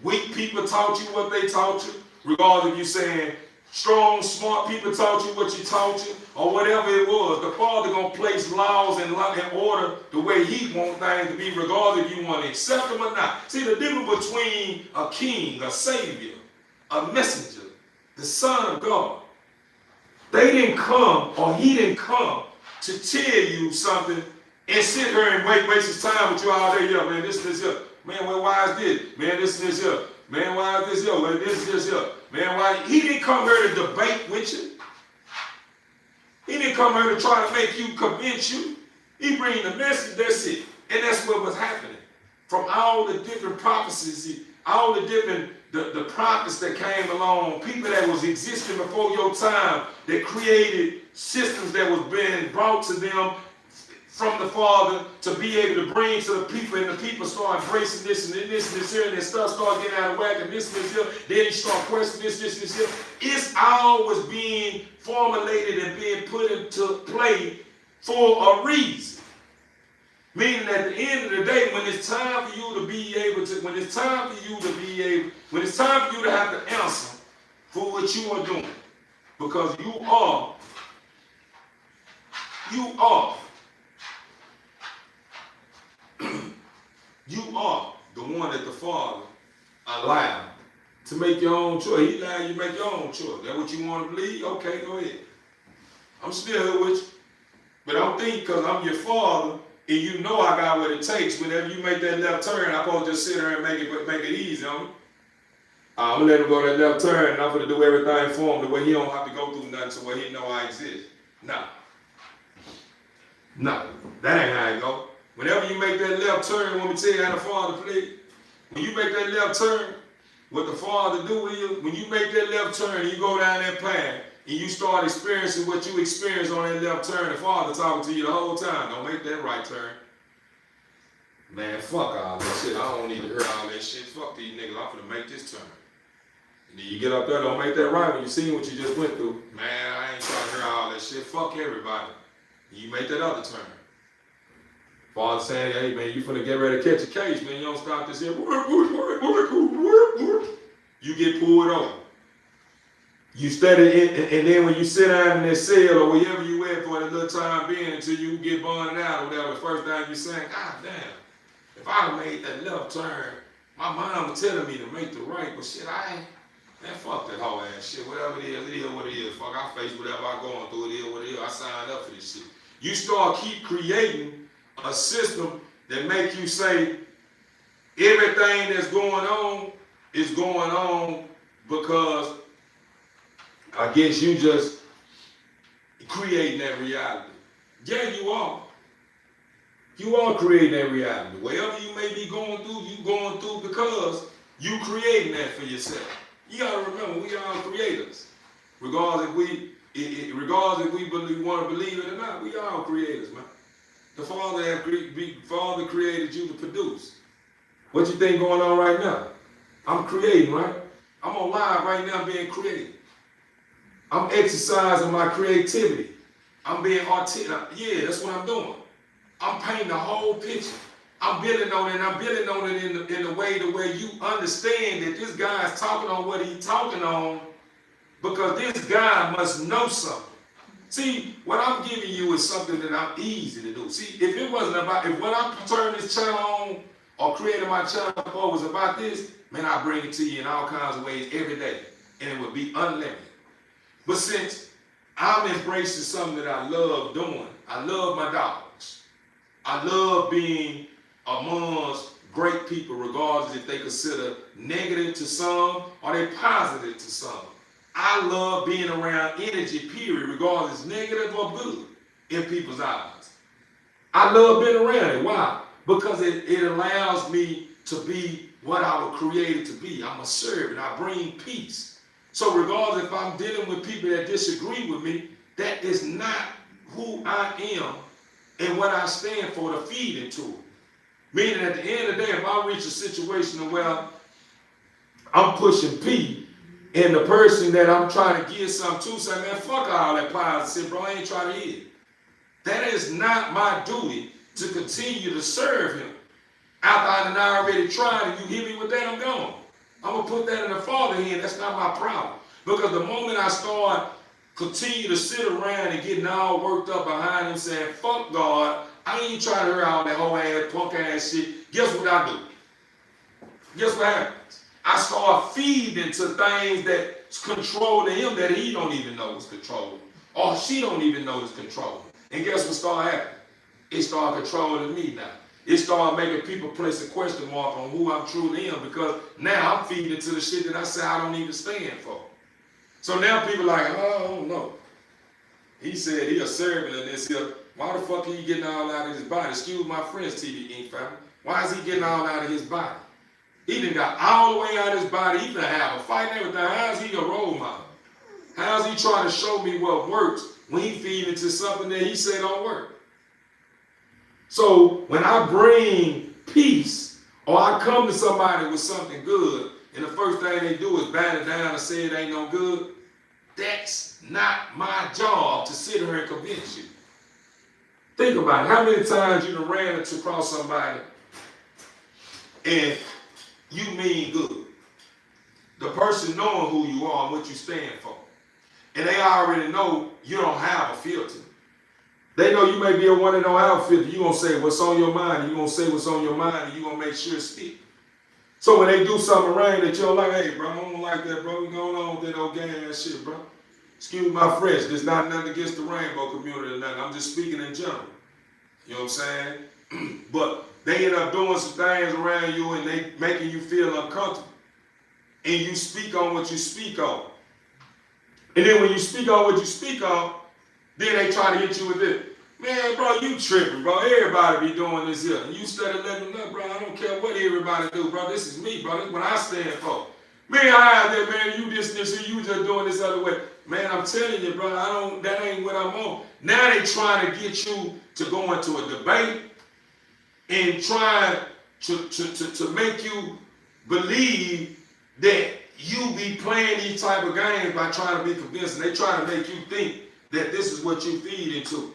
Weak people taught you what they taught you, regardless of you saying strong, smart people taught you what you taught you, or whatever it was. The Father gonna place laws and order the way He wants things to be, regardless if you want to accept them or not. See, the difference between a king, a savior, a messenger, the Son of God, they didn't come, or He didn't come to tell you something and sit here and waste His time with you all day. Yeah, man, this here. Man, well, why is this? Man, this here. Man, why is this here? Well, this here. Man, why? He didn't come here to debate with you. He didn't come here to try to make you, convince you. He bring the message, that's it. And that's what was happening. From all the different prophecies, all the different, the prophets that came along, people that was existing before your time, that created systems that was being brought to them from the Father to be able to bring to the people, and the people start embracing this and this and this here, and then stuff start getting out of whack, and this and this here, then you start questioning this here. It's always being formulated and being put into play for a reason. Meaning at the end of the day, when it's time for you to be able to, when it's time for you to have to answer for what you are doing, because you are the one that the Father allowed to make your own choice. He allowed you to make your own choice. That's what you want to believe? Okay, go ahead. I'm still here with you. But don't think because I'm your Father and you know I got what it takes. Whenever you make that left turn, I'm supposed to just sit there and make it easy on me. I'm going to let him go that left turn, and I'm going to do everything for him the way he don't have to go through nothing so where he know I exist. No, that ain't how it go. Whenever you make that left turn, let me tell you how the Father play. When you make that left turn, what the Father do with you, when you make that left turn and you go down that path and you start experiencing what you experience on that left turn, the Father talking to you the whole time. Don't make that right turn. Man, fuck all that shit. I don't need to hear all that shit. Fuck these niggas. I'm finna make this turn. And then you get up there, don't make that right when you see what you just went through. Man, I ain't trying to hear all that shit. Fuck everybody. And you make that other turn. Father saying, hey man, you finna get ready to catch a case, man. You don't stop this here. You get pulled over. You study it, and then when you sit down in that cell or wherever you at for a little time being until you get burned out or whatever, the first time you saying, God damn, if I had made that left turn, my mom was telling me to make the right, but shit, I ain't. Man, fuck that whole ass shit. Whatever it is what it is. Fuck, I face whatever I'm going through. It is what it is. I signed up for this shit. You start keep creating a system that make you say everything that's going on is going on because I guess you just creating that reality. Yeah, you are. You are creating that reality. Whatever you may be going through, you going through because you creating that for yourself. You gotta remember, we are creators. Regardless if we want to believe it or not, we are creators, man. The Father created you to produce. What you think going on right now? I'm creating, right? I'm on live right now being creative. I'm exercising my creativity. I'm being artistic. Yeah, that's what I'm doing. I'm painting the whole picture. I'm building on it, and I'm building on it in the way to where you understand that this guy's talking on what he's talking on because this guy must know something. See, what I'm giving you is something that I'm easy to do. See, if it wasn't about, if when I turned this channel on or created my channel for was about this, man, I bring it to you in all kinds of ways every day, and it would be unlimited. But since I'm embracing something that I love doing, I love my dogs. I love being amongst great people, regardless if they consider negative to some or they positive to some. I love being around energy, period, regardless negative or good in people's eyes. I love being around it. Why? Because it allows me to be what I was created to be. I'm a servant. I bring peace. So regardless if I'm dealing with people that disagree with me, that is not who I am and what I stand for to feed into it. Meaning at the end of the day, if I reach a situation where I'm pushing P, and the person that I'm trying to give something to say, man, fuck all that positive, bro, I ain't trying to hear it. That is not my duty to continue to serve him. After I already tried and you hit me with that, I'm gone. I'm going to put that in the Father's hand. That's not my problem. Because the moment I start continue to sit around and getting all worked up behind him saying, fuck God, I ain't trying to hear all that whole ass, punk ass shit. Guess what I do? Guess what happens? I start feeding to things that's controlling him that he don't even know is controlling. Or she don't even know is controlling. And guess what start happening? It start controlling me now. It started making people place a question mark on who I'm truly am because now I'm feeding to the shit that I say I don't even stand for. So now people like, oh, I don't know. He said he a servant in this here. Why the fuck are you getting all out of his body? Excuse my French, TV Inc. family. Why is he getting all out of his body? He done got all the way out of his body. He finna have a fight and everything. How's he a role model? How's he trying to show me what works when he feeding into something that he said don't work? So when I bring peace or I come to somebody with something good and the first thing they do is bat it down and say it ain't no good, that's not my job to sit here and convince you. Think about it. How many times you done ran across somebody and you mean good? The person knowing who you are and what you stand for. And they already know you don't have a filter. They know you may be a one that don't have a filter. You're going to say what's on your mind, and you're going to say what's on your mind, and you're going to make sure it stick. So when they do something around that you don't like, hey, bro, I don't like that, bro. What's going on with that old gang ass shit, bro? Excuse my French. There's not nothing against the rainbow community or nothing. I'm just speaking in general. You know what I'm saying? But they end up doing some things around you, and they making you feel uncomfortable. And you speak on what you speak on. And then when you speak on what you speak on, then they try to hit you with this. Man, bro, you tripping, bro. Everybody be doing this here. And you steady letting them know, bro, I don't care what everybody do, bro. This is me, bro. This is what I stand for. Man, I out there, man, you this, you just doing this other way. Man, I'm telling you, bro, that ain't what I'm on. Now they trying to get you to go into a debate and trying to make you believe that you be playing these type of games by trying to be convincing. They trying to make you think that this is what you feed into.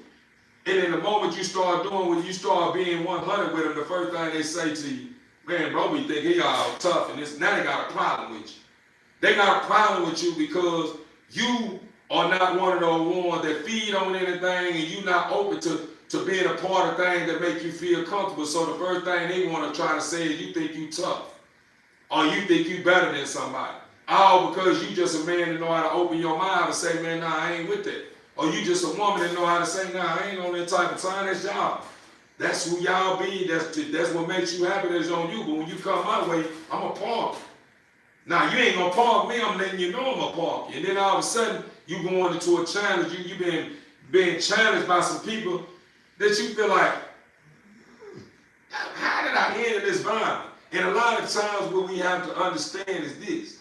And in the moment you start doing, when you start being 100 with them, the first thing they say to you, man, bro, we think he all tough, and this. Now they got a problem with you. They got a problem with you because you are not one of those ones that feed on anything, and you not open to being a part of things that make you feel comfortable. So the first thing they want to try to say is you think you tough, or you think you better than somebody. All because you just a man that know how to open your mind and say, man, nah, I ain't with that. Or you just a woman that know how to say, nah, I ain't on that type of time. That's y'all. That's who y'all be. That's what makes you happy. That's on you. But when you come my way, I'm a park. Now, you ain't going to park me. I'm letting you know I'm a park. And then all of a sudden, you going into a challenge. You being challenged by some people that you feel like, how did I enter this violence? And a lot of times what we have to understand is this.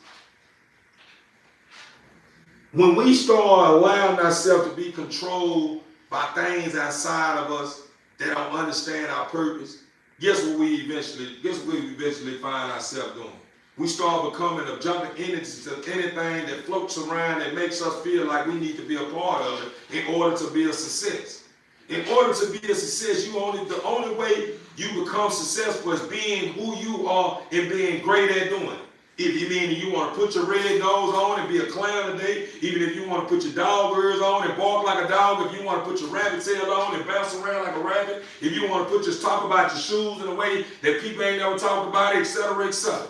When we start allowing ourselves to be controlled by things outside of us that don't understand our purpose, guess what we eventually find ourselves doing? We start becoming a jumping into anything that floats around that makes us feel like we need to be a part of it in order to be a success. In order to be a success, the only way you become successful is being who you are and being great at doing it. If you mean you want to put your red nose on and be a clown today, even if you want to put your dog ears on and bark like a dog, if you want to put your rabbit tail on and bounce around like a rabbit, if you want to talk about your shoes in a way that people ain't never talked about, etc., etc.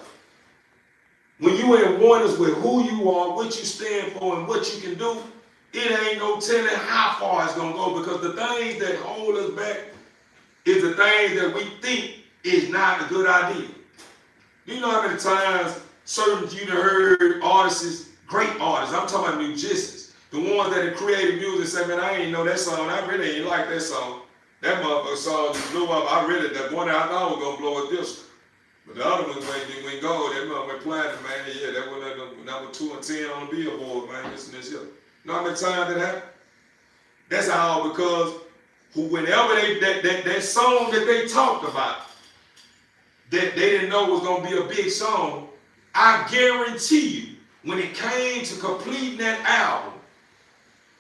When you in oneness with who you are, what you stand for, and what you can do, it ain't no telling how far it's going to go, because the things that hold us back is the things that we think is not a good idea. Do you know how many times certain you done heard artists, great artists, I'm talking about musicians, the ones that have created music, say, man, I ain't know that song, I really ain't like that song. That motherfucker song just blew up. That one I thought was going to blow a disc. But the other one went gold. That mother went platinum, man. Yeah, that one number 2 and 10 on the Billboard, man. This and this here. You know how many times that happened? That's all because whenever that song that they talked about, that they didn't know was going to be a big song, I guarantee you, when it came to completing that album,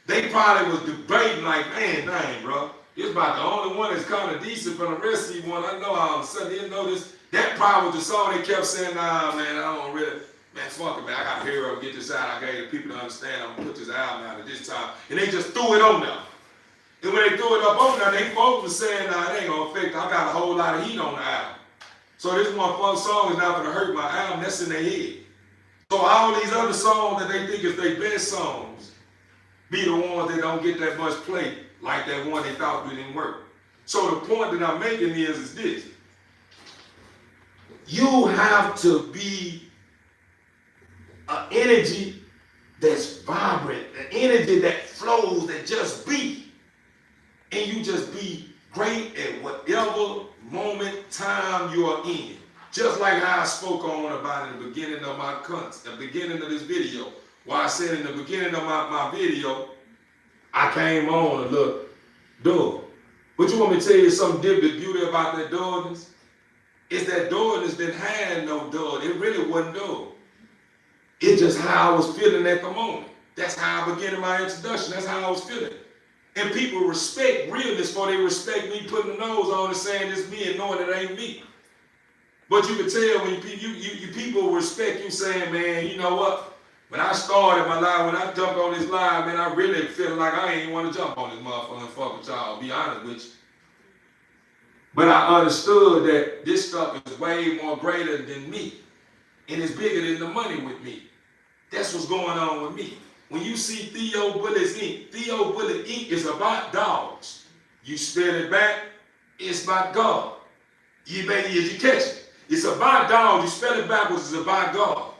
they probably was debating like, man, dang, bro, this about the only one that's kind of decent from the rest of you one. I know all of a sudden, didn't know this That probably was the song they kept saying, nah, man, I don't really, man, fuck it, man, I got to hurry up, get this out. I gave the people to understand I'm going to put this album out at this time. And they just threw it on them. And when they threw it up on there, they folks were saying, nah, it ain't going to affect, I got a whole lot of heat on the album. So this one fun song is not going to hurt my album, that's in their head. So all these other songs that they think is their best songs be the ones that don't get that much play like that one they thought didn't work. So the point that I'm making is this. You have to be an energy that's vibrant, an energy that flows, that just be. And you just be great at whatever moment, time you are in. Just like how I spoke on about in the beginning of the beginning of this video. Why I said in the beginning of my video, I came on a little dull. But you want me to tell you something different, the beauty about that dullness? It's that dullness that had no dull. It really wasn't dull. It's just how I was feeling at the moment. That's how I began my introduction. That's how I was feeling. And people respect realness for they respect me putting the nose on and saying it's me and knowing it ain't me. But you can tell when you people respect you saying, man, you know what? When I started my live, when I jumped on this live, man, I really feel like I ain't want to jump on this motherfucker and fuck with y'all, be honest with you. But I understood that this stuff is way more greater than me. And it's bigger than the money with me. That's what's going on with me. When you see Theo Bullets Inc., Theo Bullet Inc. is about dogs. You spell it back, it's about God. You catch it. It's about dogs. You spell it backwards, it's about God.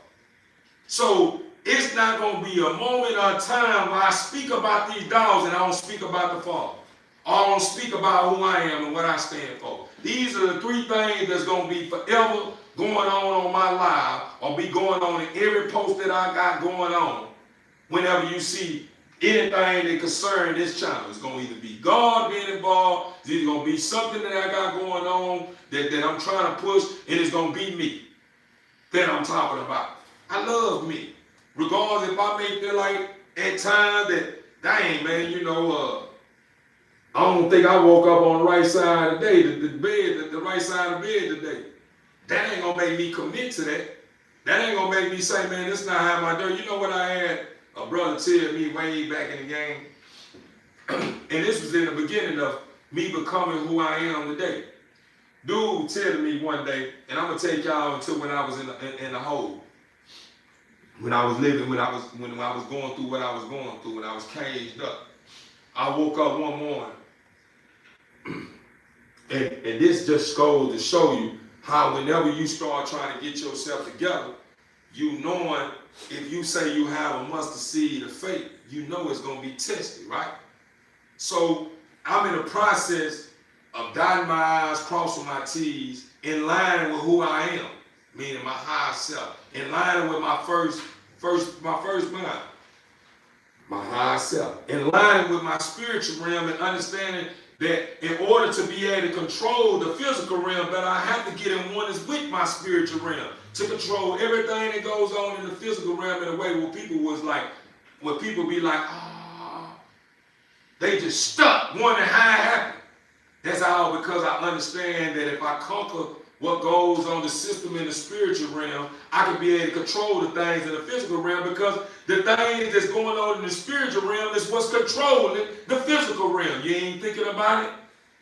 So it's not going to be a moment or a time where I speak about these dogs and I don't speak about the Father. Or I don't speak about who I am and what I stand for. These are the three things that's going to be forever going on my live or be going on in every post that I got going on. Whenever you see anything that concerns this channel, it's going to either be God being involved, it's either going to be something that I got going on that I'm trying to push, and it's going to be me that I'm talking about. I love me. Regardless if I may feel like at times that, dang, man, you know, I don't think I woke up on the right side of the day, the right side of the bed today. That ain't going to make me commit to that. That ain't going to make me say, man, this is not how I do. You know what I had? A brother tell me way back in the game, and this was in the beginning of me becoming who I am today. Dude tell me one day, and I'm gonna take y'all until when I was in the hole, when I was living, when I was going through what I was going through, when I was caged up. I woke up one morning, and this just goes to show you how whenever you start trying to get yourself together, you knowing if you say you have a mustard seed of faith, you know it's going to be tested, right? So I'm in the process of dotting my I's, crossing my T's, in line with who I am, meaning my higher self, in line with my first mind, my higher self, in line with my spiritual realm and understanding that in order to be able to control the physical realm, that I have to get in oneness with my spiritual realm to control everything that goes on in the physical realm in a way where people be like, they just stuck wondering how it happened. That's all because I understand that if I conquer what goes on the system in the spiritual realm, I can be able to control the things in the physical realm because the things that's going on in the spiritual realm is what's controlling the physical realm. You ain't thinking about it?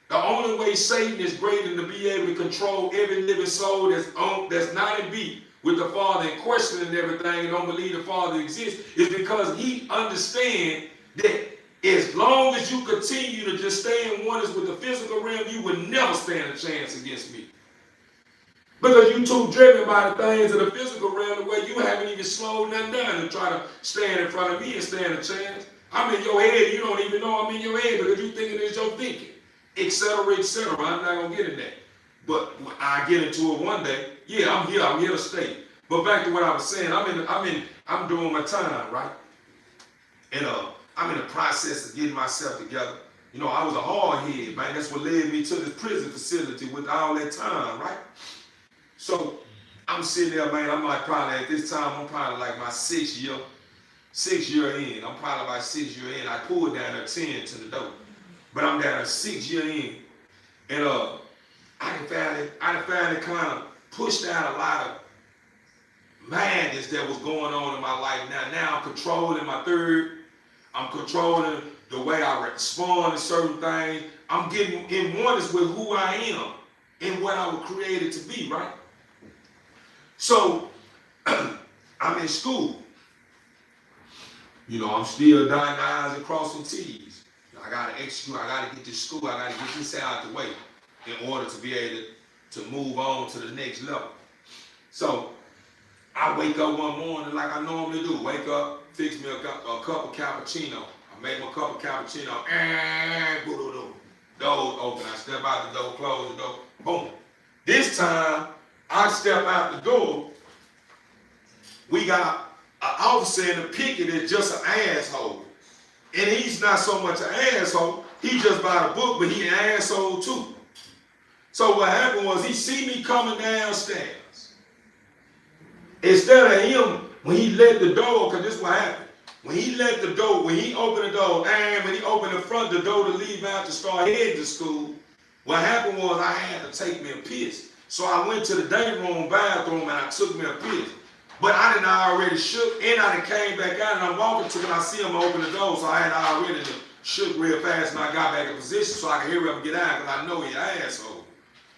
The only way Satan is greater to be able to control every living soul that's not in beat with the Father and questioning everything and don't believe the Father exists is because he understands that as long as you continue to just stay in oneness with the physical realm, you will never stand a chance against me. Because you too driven by the things of the physical realm the way you haven't even slowed nothing down to try to stand in front of me and stand a chance. I'm in your head, you don't even know I'm in your head because you thinking it's your thinking, etc., etc. I'm not going to get in that. But I get into it one day. Yeah, I'm here to stay. But back to what I was saying, I'm doing my time, right? And I'm in the process of getting myself together. You know, I was a hard head, man. That's what led me to this prison facility with all that time, right? So I'm sitting there, man. I'm like probably at this time, I'm probably like my sixth year in. I'm probably about 6 years in. I pulled down there 10 to the door, but I'm down there 6 years in, and I done found it kind of pushed out a lot of madness that was going on in my life. Now I'm controlling my third. I'm controlling the way I respond to certain things. I'm getting in oneness with who I am and what I was created to be, right? So I'm in school. You know, I'm still dotting I's and crossing T's. I gotta execute, I gotta get to school, I gotta get this out the way in order to be able to move on to the next level. So I wake up one morning like I normally do. Wake up, fix me a cup of cappuccino. I make my cup of cappuccino, and door open. I step out the door, close the door, boom. This time, I step out the door, we got an officer in the picket that's just an asshole. And he's not so much an asshole, he just bought a book, but he an asshole too. So what happened was he see me coming downstairs. Instead of him, when he let the door, because this is what happened. When he let the door, when he opened the door, and when he opened the front the door to leave out to start heading to school, what happened was I had to take me a piss. So I went to the day room bathroom and I took me a piss. But I didn't already shook, and I done came back out, and I'm walking to when I see him open the door, so I had already shook real fast, and I got back in position so I could hear him get out, because I know he an asshole.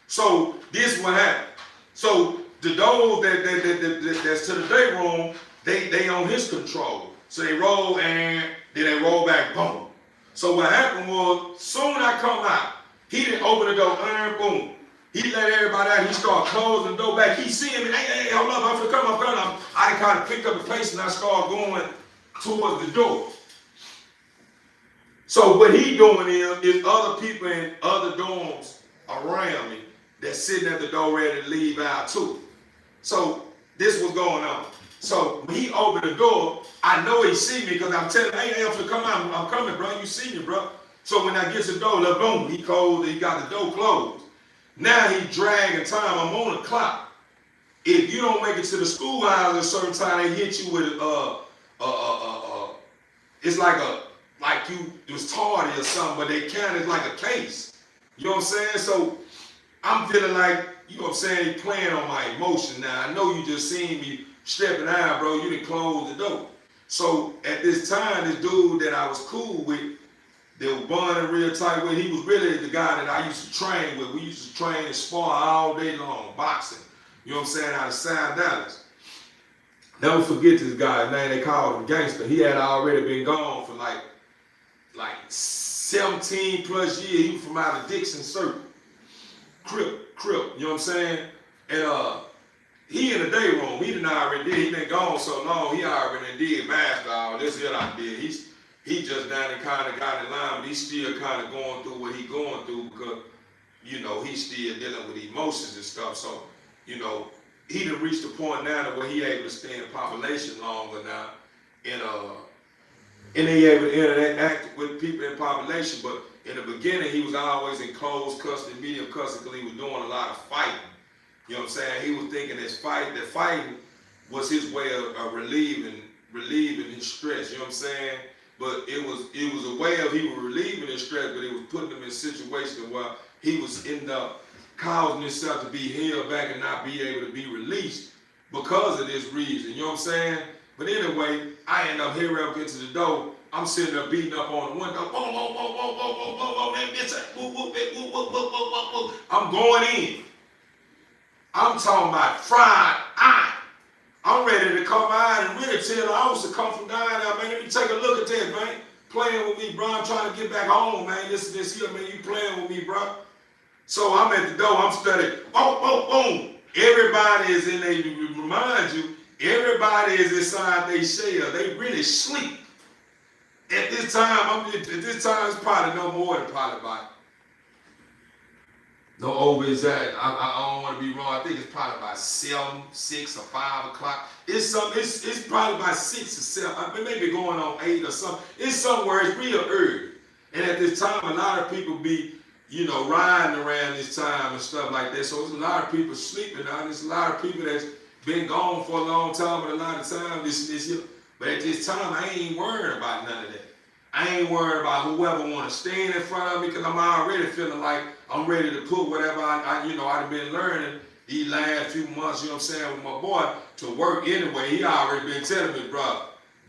So this is what happened. So the doors that's to the day room, they on his control. So they roll and then they roll back, boom. So what happened was, soon I come out, he didn't open the door, boom. He let everybody out, he started closing the door back. He see him, and hey, hold up, I'm finna come. I kind of picked up the pace and I started going towards the door. So what he doing is other people in other dorms around me that's sitting at the door ready to leave out too. So this was going on. So when he opened the door, I know he see me because I'm telling him, hey, I'm finna come out, I'm coming, bro. You see me, bro. So when I get to the door, boom, he closed, he got the door closed. Now he dragging time. I'm on the clock. If you don't make it to the schoolhouse at a certain time, they hit you with it's like you was tardy or something, but they count it like a case. You know what I'm saying? So I'm feeling like, you know what I'm saying, he playing on my emotion now. I know you just seen me stepping out, bro. You didn't close the door. So at this time, this dude that I was cool with, they were bonding real tight with. He was really the guy that I used to train with. We used to train and spar all day long, boxing. You know what I'm saying? Out of South Dallas. Never forget this guy. His name, they called him Gangster. He had already been gone for like 17 plus years. He was from out of Dixon Circle. Crip. You know what I'm saying? And he in the day room. He done already did. He been gone so long. He already did basketball. This here I did. He just down and kind of got in line, but he's still kind of going through what he going through because, you know, he's still dealing with emotions and stuff. So, you know, he done reached the point now that where he able to stay in population longer now, and he able to interact with people in population. But in the beginning, he was always in closed custody, medium custody, because he was doing a lot of fighting. You know what I'm saying? He was thinking that fighting was his way of relieving his stress. You know what I'm saying? But it was a way of he was relieving his stress, but it was putting him in situations where he was ending up causing himself to be held back and not be able to be released because of this reason. You know what I'm saying? But anyway, I end up here up, get to the door. I'm sitting there beating up on the window. I'm going in. I'm talking about fried eye. I'm ready to come out and really tell the officer come from down there, man. Let me take a look at that, man. Playing with me, bro. I'm trying to get back home, man. This here, man. You playing with me, bro. So I'm at the door. I'm studying. Boom. Everybody is in there. Remind you, everybody is inside their shell. They really sleep. At this time, it's probably no more than probably about, no over exact. I don't want to be wrong. I think it's probably about 7, 6 or 5 o'clock. It's probably about 6 or 7. I mean, maybe going on 8 or something. It's somewhere. It's real early. And at this time, a lot of people be, you know, riding around this time and stuff like that. So there's a lot of people sleeping now. There's a lot of people that's been gone for a long time, but a lot of time this here. But at this time, I ain't worried about none of that. I ain't worried about whoever want to stand in front of me because I'm already feeling like I'm ready to put whatever I've been learning these last few months, you know what I'm saying, with my boy to work anyway. He already been telling me, bro,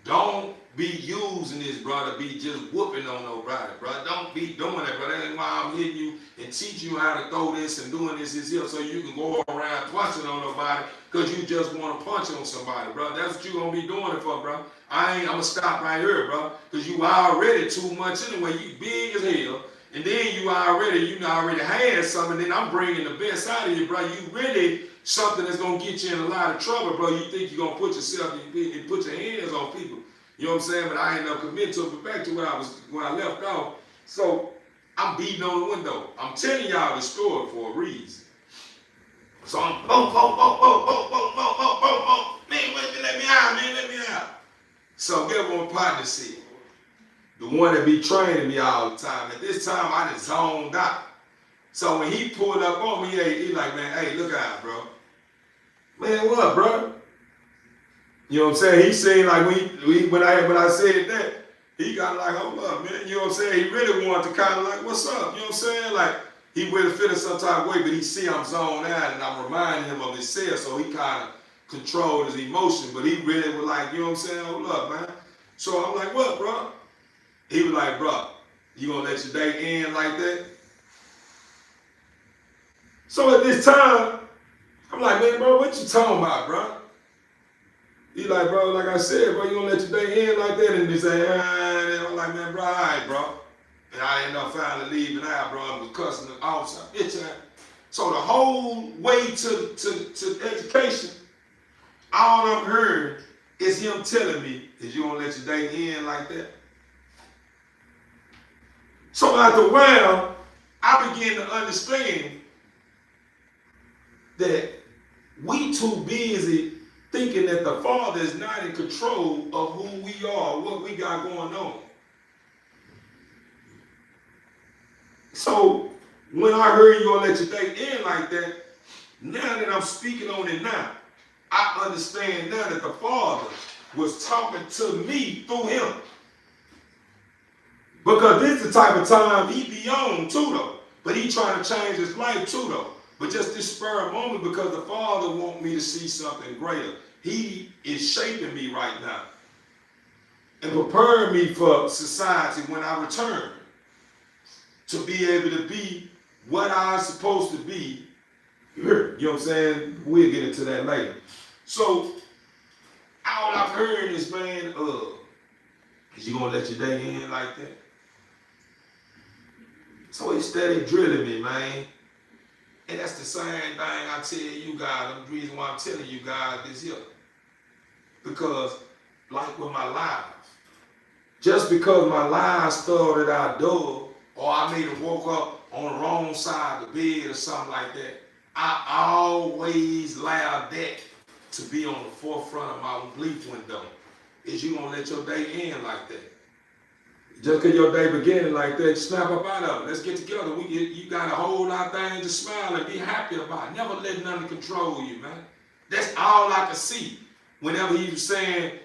don't be using this, bro, to be just whooping on nobody, bro. Don't be doing that, bro. That's why I'm hitting you and teaching you how to throw this and doing this here so you can go around punching on nobody because you just want to punch on somebody, bro. That's what you going to be doing it for, bro. I'm going to stop right here, bro, because you already too much anyway. You big as hell. And then you already had something, then I'm bringing the best out of you, bro. You really something that's going to get you in a lot of trouble, bro. You think you're going to put yourself and put your hands on people. You know what I'm saying? But I ain't never committed to it. But back to when I left off. So I'm beating on the window. I'm telling y'all the story for a reason. So I'm boom, boom, boom, boom, boom, boom, boom, boom, boom, boom. Man, let me out, man, let me out. So get what my partner said. The one that be training me all the time. At this time, I just zoned out. So when he pulled up on me, he like, man, hey, look out, bro. Man, what, bro? You know what I'm saying? He seemed like when I said that, he got like, hold up, man. You know what I'm saying? He really wanted to kind of like, what's up? You know what I'm saying? Like, he really feeling some type of way, but he see I'm zoned out, and I'm reminding him of himself, so he kind of controlled his emotion. But he really was like, you know what I'm saying? Hold up, man. So I'm like, what, bro? He was like, bro, you gonna let your day end like that? So at this time, I'm like, man, bro, what you talking about, bro? He like, bro, like I said, bro, you gonna let your day end like that? And he say, and I'm like, man, bro, all right, bro. And I ended up finally leaving out, bro. I was cussing the officer, bitch. So the whole way to education, all I'm hearing is him telling me, is you gonna let your day end like that? So after a while, I began to understand that we too busy thinking that the Father is not in control of who we are, what we got going on. So when I heard you gonna let your day end like that, now that I'm speaking on it now, I understand now that the Father was talking to me through him. Because this is the type of time he be on too though. But he trying to change his life too though. But just this spur of moment because the Father want me to see something greater. He is shaping me right now. And preparing me for society when I return. To be able to be what I'm supposed to be here. You know what I'm saying? We'll get into that later. So, all I've heard is, man, is you gonna let your day end like that? So he steady drilling me, man. And that's the same thing I tell you guys. The reason why I'm telling you guys this here. Because, like with my life, just because my life started outdoors, or I may have woke up on the wrong side of the bed or something like that, I always allow that to be on the forefront of my belief window. Is you gonna let your day end like that? Just because your day beginning like that, snap up out of it. Let's get together. You got a whole lot of things to smile and be happy about. Never let nothing control you, man. That's all I can see. Whenever he was saying,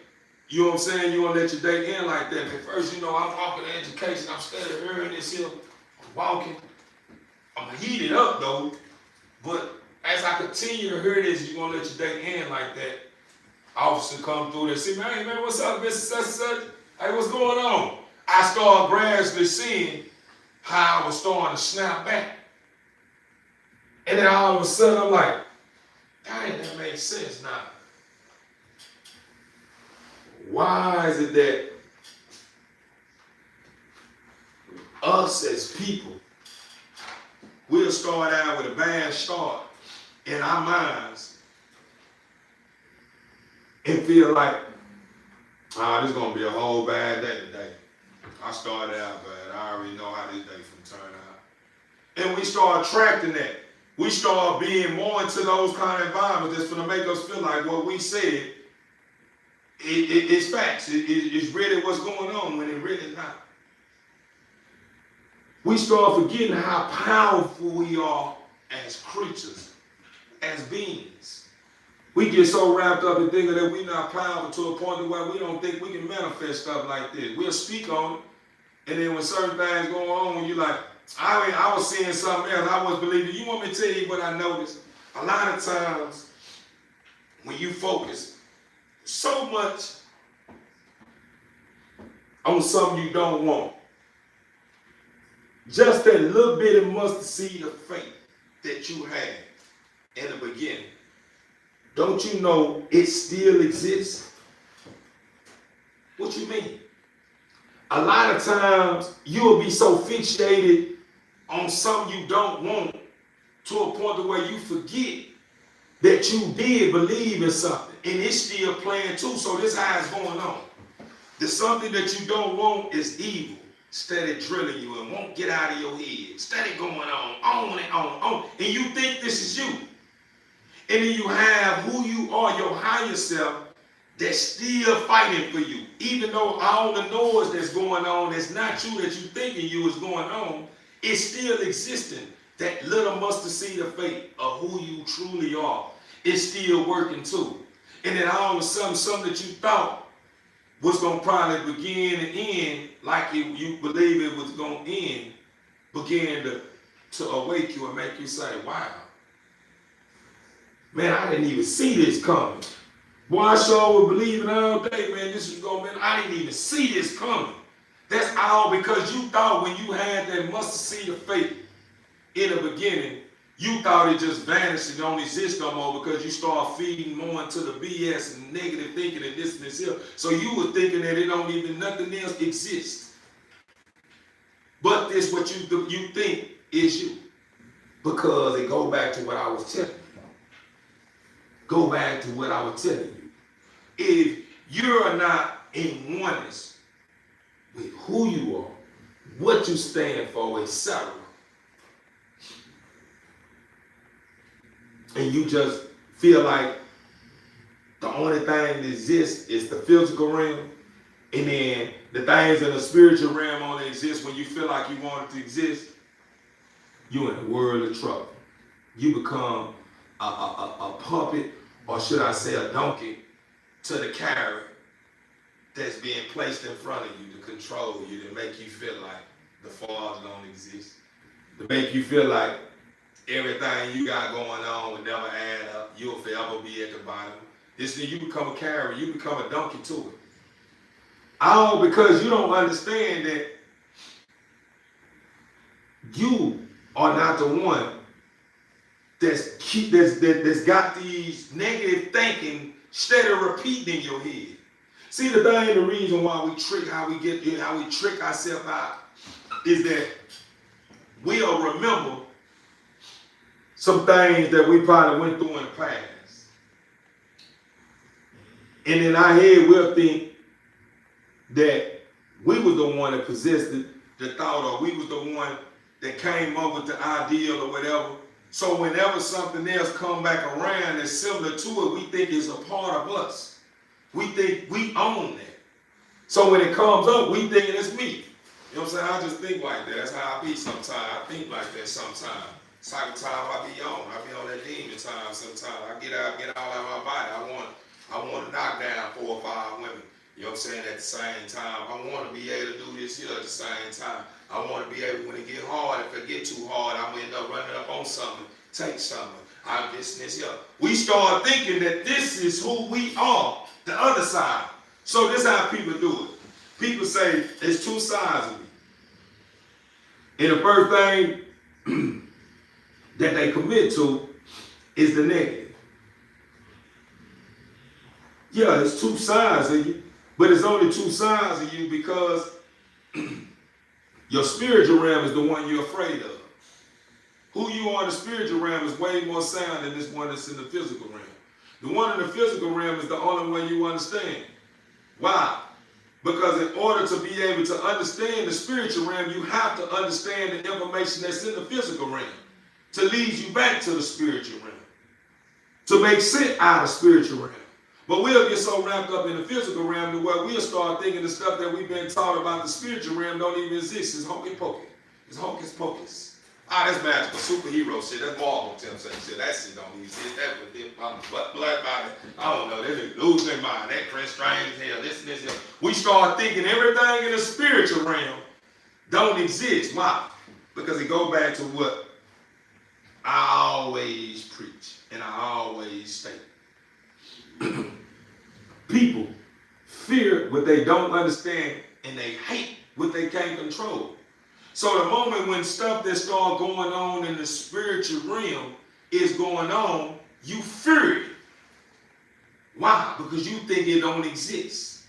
you know what I'm saying, you gonna let your day end like that. At first, you know, I'm walking to education. I'm studying hearing this here. I'm walking. I'm heated up though. But as I continue to hear this, you gonna let your day end like that. Officer come through there, see, man, hey man, what's up, Mr. Such and Such? Hey, what's going on? I started gradually seeing how I was starting to snap back. And then all of a sudden, I'm like, dang, that makes sense now. Why is it that us as people, we'll start out with a bad start in our minds and feel like, this is going to be a whole bad day today. I started out bad. I already know how this day from turn out. And we start attracting that. We start being more into those kind of environments that's going to make us feel like what we said it's facts. It's really what's going on when it really not. We start forgetting how powerful we are as creatures, as beings. We get so wrapped up in thinking that we're not powerful to a point where we don't think we can manifest stuff like this. We'll speak on it, and then when certain things go on, when you're like, I was seeing something else, I wasn't believing. You want me to tell you what I noticed? A lot of times when you focus so much on something you don't want, just that little bit of mustard seed of faith that you had in the beginning, don't you know it still exists? What you mean? A lot of times you'll be so fixated on something you don't want to a point where you forget that you did believe in something and it's still playing too. So this is how it's going on. The something that you don't want is evil, steady drilling you and won't get out of your head, steady going on and on. And you think this is you. And then you have who you are, your higher self, that's still fighting for you. Even though all the noise that's going on that's not you, that you thinking you is going on, it's still existing. That little mustard seed of faith of who you truly are is still working too. And then all of a sudden, something that you thought was going to probably begin and end like you believe it was going to end, began to awake you and make you say, wow, man, I didn't even see this coming. Boy, I sure would believe it all day, man. This was going, man, I didn't even see this coming. That's all because you thought when you had that mustard seed of faith in the beginning, you thought it just vanished and don't exist no more because you start feeding more into the BS and negative thinking and this and this here. So you were thinking that it don't even, nothing else exists. But this what you think is you. Because it go back to what I was telling you. Go back to what I was telling you. If you're not in oneness with who you are, what you stand for, etc., and you just feel like the only thing that exists is the physical realm, and then the things in the spiritual realm only exist when you feel like you want it to exist, you're in a world of trouble. You become a puppet, or should I say a donkey, to the carrot that's being placed in front of you to control you, to make you feel like the Father don't exist, to make you feel like everything you got going on would never add up. You'll forever be at the bottom. This you become a carrot, you become a donkey to it. All because you don't understand that you are not the one that's got these negative thinking steady repeating in your head. See, the thing, the reason why we trick how we trick ourselves out is that we'll remember some things that we probably went through in the past. And in our head, we'll think that we was the one that possessed the thought, or we was the one that came up with the ideal or whatever. So whenever something else come back around that's similar to it, we think it's a part of us. We think we own that. So when it comes up, we think it's me. You know what I'm saying? I just think like that. That's how I be sometimes. I think like that sometimes. It's the type of time I be on. I be on that demon time sometimes. I get all out of my body. I want to knock down 4 or 5 women. You know what I'm saying? At the same time. I want to be able to do this here at the same time. I want to be able, when it get hard, if it get too hard, I'm going to end up running up on something, take something. I'm this here. We start thinking that this is who we are, the other side. So this is how people do it. People say, there's 2 sides of me. And the first thing that they commit to is the negative. Yeah, there's 2 sides of you, but it's only 2 sides of you because your spiritual realm is the one you're afraid of. Who you are in the spiritual realm is way more sound than this one that's in the physical realm. The one in the physical realm is the only one you understand. Why? Because in order to be able to understand the spiritual realm, you have to understand the information that's in the physical realm to lead you back to the spiritual realm, to make sense out of spiritual realm. But we'll get so wrapped up in the physical realm to where we'll start thinking the stuff that we've been taught about the spiritual realm don't even exist. It's hokey pokey. It's hocus pocus. That's magical superhero shit. That's Marvel shit. That shit don't even exist. That would be black body. I don't know. They lose their mind. That Prince Strange hell. This and this. Hell. We start thinking everything in the spiritual realm don't exist. Why? Because it goes back to what I always preach. And I always state, people fear what they don't understand, and they hate what they can't control. So the moment when stuff that start going on in the spiritual realm is going on, you fear it. Why? Because you think it don't exist.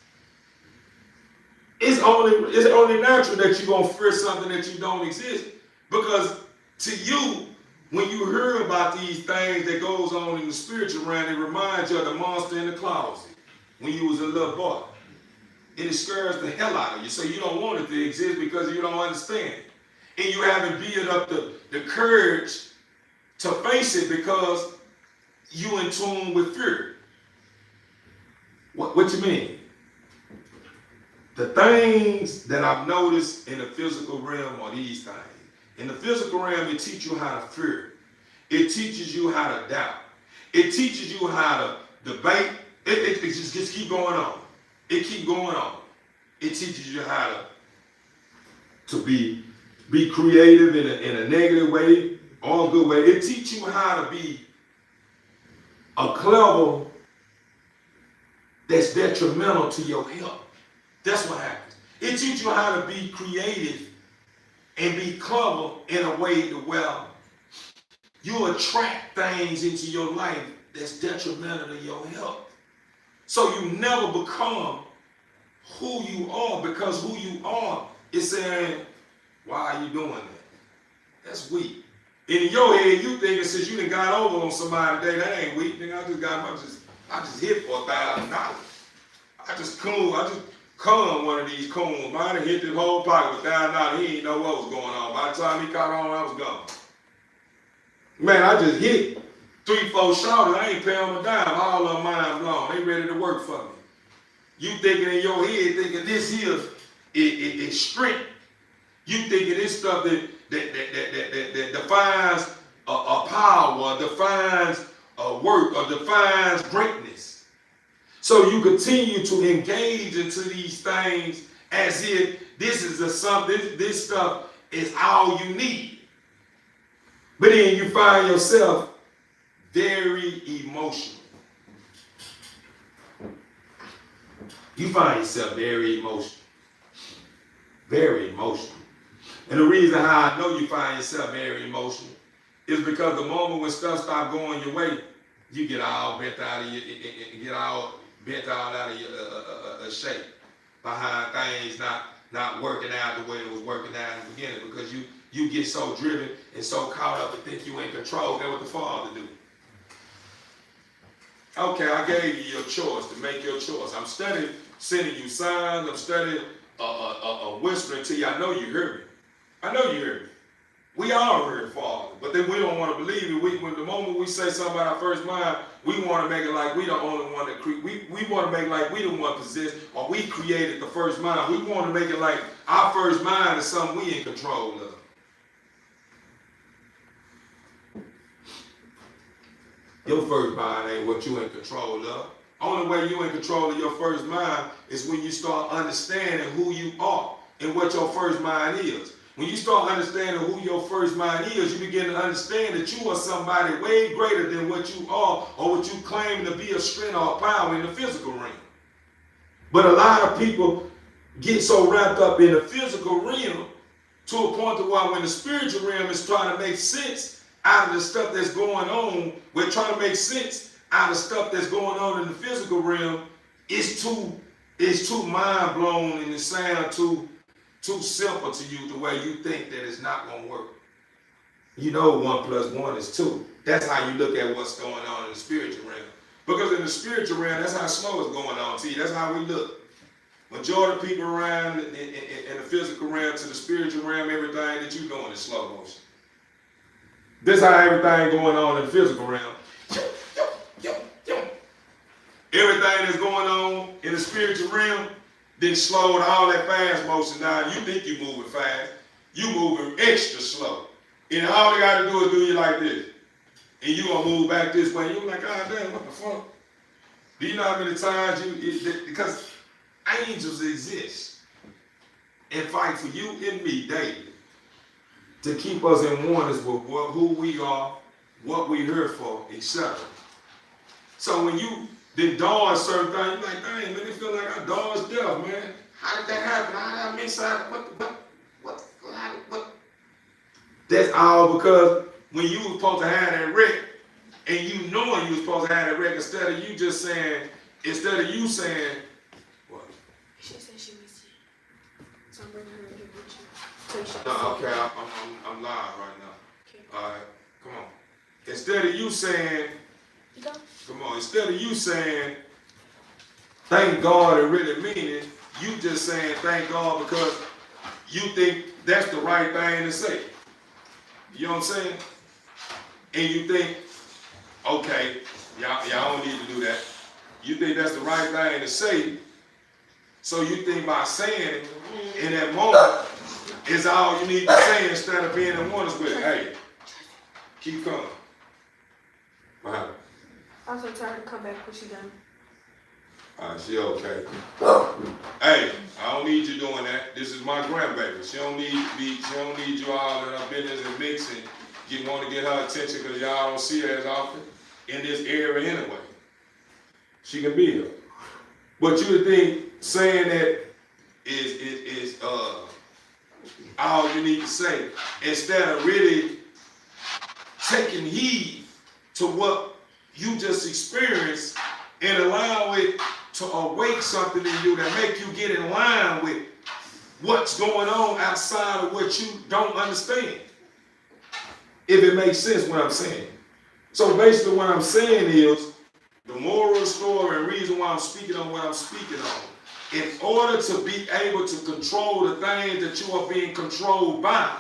It's only natural that you're gonna fear something that you don't exist. Because to you, when you hear about these things that goes on in the spiritual realm, it reminds you of the monster in the closet when you was a little boy. And it scares the hell out of you. So you don't want it to exist because you don't understand it. And you haven't built up the courage to face it because you in tune with fear. What you mean? The things that I've noticed in the physical realm are these things. In the physical realm, it teaches you how to fear. It teaches you how to doubt. It teaches you how to debate. It just keep going on. It keep going on. It teaches you how to be creative in a negative way or a good way. It teaches you how to be a clever that's detrimental to your health. That's what happens. It teaches you how to be creative and be clever in a way to where you attract things into your life that's detrimental to your health. So you never become who you are, because who you are is saying, why are you doing that? That's weak. And in your head, you thinking since you done got over on somebody today, that ain't weak. Nigga, I just hit for $1,000. I just come one of these coons. Mine done hit the whole pocket with $1,000. He ain't know what was going on. By the time he caught on, I was gone. Man, I just hit 3-4 shots. I ain't paying them a dime. All of them mind blown. They ready to work for me. You thinking in your head, thinking this here is strength. You thinking this stuff that defines a power, defines a work, or defines greatness. So you continue to engage into these things as if this stuff is all you need. But then you find yourself very emotional. You find yourself very emotional. Very emotional. And the reason how I know you find yourself very emotional is because the moment when stuff starts going your way, you get all bent out of your shape behind things not working out the way it was working out in the beginning, because you get so driven and so caught up and think you in control. That's what the Father do. Okay, I gave you your choice to make your choice. I'm studying sending you signs. I'm studying whispering to you. I know you hear me. I know you hear me. We all hear the Father, but then we don't want to believe it. When the moment we say something about our first mind, we want to make it like we the only one that we want to make like we the one possessed, or we created the first mind. We want to make it like our first mind is something we in control of. Your first mind ain't what you in control of. Only way you in control of your first mind is when you start understanding who you are and what your first mind is. When you start understanding who your first mind is, you begin to understand that you are somebody way greater than what you are or what you claim to be a strength or a power in the physical realm. But a lot of people get so wrapped up in the physical realm to a point to where when the spiritual realm is trying to make sense out of the stuff that's going on, we're trying to make sense out of stuff that's going on in the physical realm, it's too mind blown and it sounds too simple to you the way you think that it's not going to work. You know 1 + 1 is 2. That's how you look at what's going on in the spiritual realm. Because in the spiritual realm, that's how slow it's going on to you. That's how we look. Majority of people around in the physical realm to the spiritual realm, everything that you're doing is slow motion. This is how everything going on in the physical realm. Everything that's going on in the spiritual realm, then slow all that fast motion down. You think you moving fast. You moving extra slow. And all you got to do is do you like this. And you going to move back this way. You're like, God damn, what the fuck? Do you know how many times because angels exist and fight for you and me daily to keep us in oneness with who we are what we here for, etc. So when you did dodge certain things, you're like, dang, man, it feel like I dodged death, man. How did that happen? How did I miss out? What? That's all because when you was supposed to have that wreck, and you knowing you was supposed to have that wreck, instead of you saying, what? She said she missed you. So I'm bringing her in here with you. No, okay, I'm live right now. Okay. All right, come on. Instead of you saying, instead of you saying, thank God and really mean it, you just saying thank God because you think that's the right thing to say. You know what I'm saying? And you think, okay, y'all don't need to do that. You think that's the right thing to say. So you think by saying it in that moment is all you need to say instead of being in oneness with it. Hey, keep coming. What happened? I was gonna tell her to come back when she done. All right, she okay. Hey, I don't need you doing that. This is my grandbaby. She don't need you all in her business and mixing. You want to get her attention because y'all don't see her as often in this area anyway. She can be here. But you would think saying that is all you need to say instead of really taking heed to what you just experienced and allow it to awake something in you that make you get in line with what's going on outside of what you don't understand. If it makes sense what I'm saying. So basically what I'm saying is the moral story and reason why I'm speaking on what I'm speaking on. In order to be able to control the things that you are being controlled by,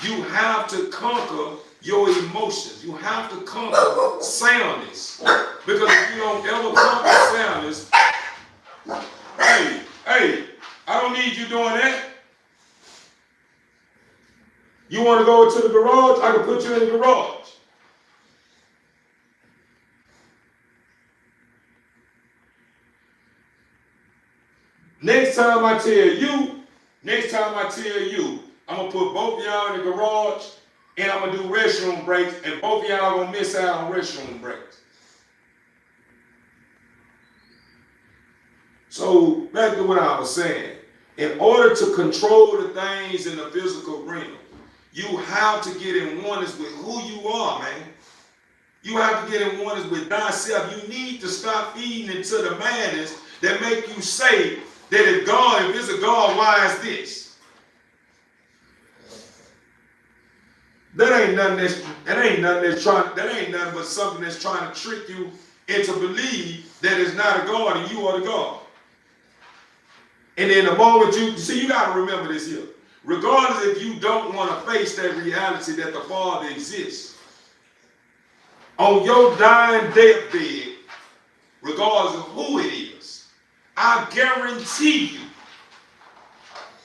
you have to conquer your emotions. You have to conquer soundness. Because if you don't ever conquer soundness, hey, I don't need you doing that. You want to go to the garage? I can put you in the garage. Next time I tell you, I'm going to put both of y'all in the garage and I'm going to do restroom breaks and both of y'all going to miss out on restroom breaks. So back to what I was saying. In order to control the things in the physical realm, you have to get in oneness with who you are, man. You have to get in oneness with thyself. You need to stop feeding into the madness that make you say that if it's a God, why is this? That ain't nothing but something that's trying to trick you into believe that it's not a God and you are the God. And in the moment you got to remember this here. Regardless if you don't want to face that reality that the Father exists, on your dying deathbed, regardless of who it is, I guarantee you,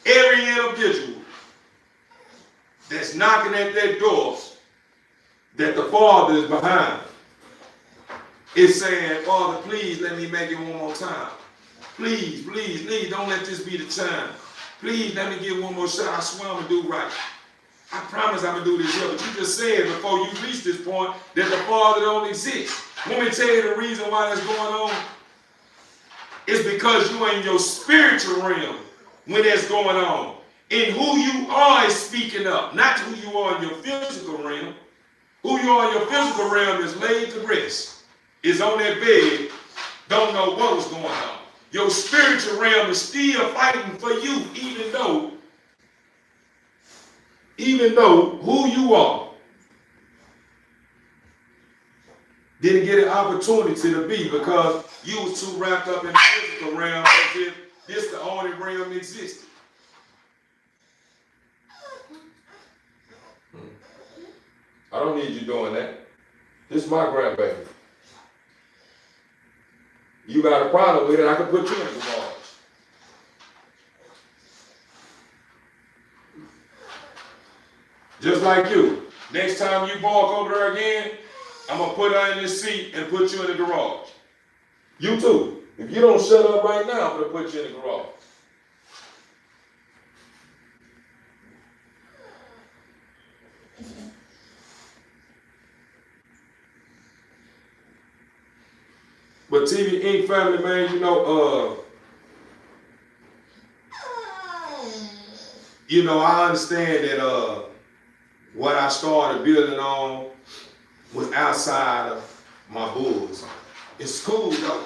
every individual that's knocking at that door that the Father is behind is saying, Father, please let me make it one more time. Please, don't let this be the time. Please let me get one more shot. I swear I'm going to do right. I promise I'm going to do this here. But you just said before you reach this point that the Father don't exist. Let me tell you the reason why that's going on. It's because you are in your spiritual realm when that's going on. And who you are is speaking up, not who you are in your physical realm. Who you are in your physical realm is laid to rest, is on that bed, don't know what was going on. Your spiritual realm is still fighting for you, even though who you are didn't get an opportunity to be because you was too wrapped up in the physical realm as if this the only realm existed. I don't need you doing that. This is my grandbaby. You got a problem with it, I can put you in the garage. Just like you. Next time you walk over there again, I'm going to put her in this seat and put you in the garage. You too. If you don't shut up right now, I'm going to put you in the garage. But TV Inc. family, man, I understand that what I started building on was outside of my Bulls. It's cool though.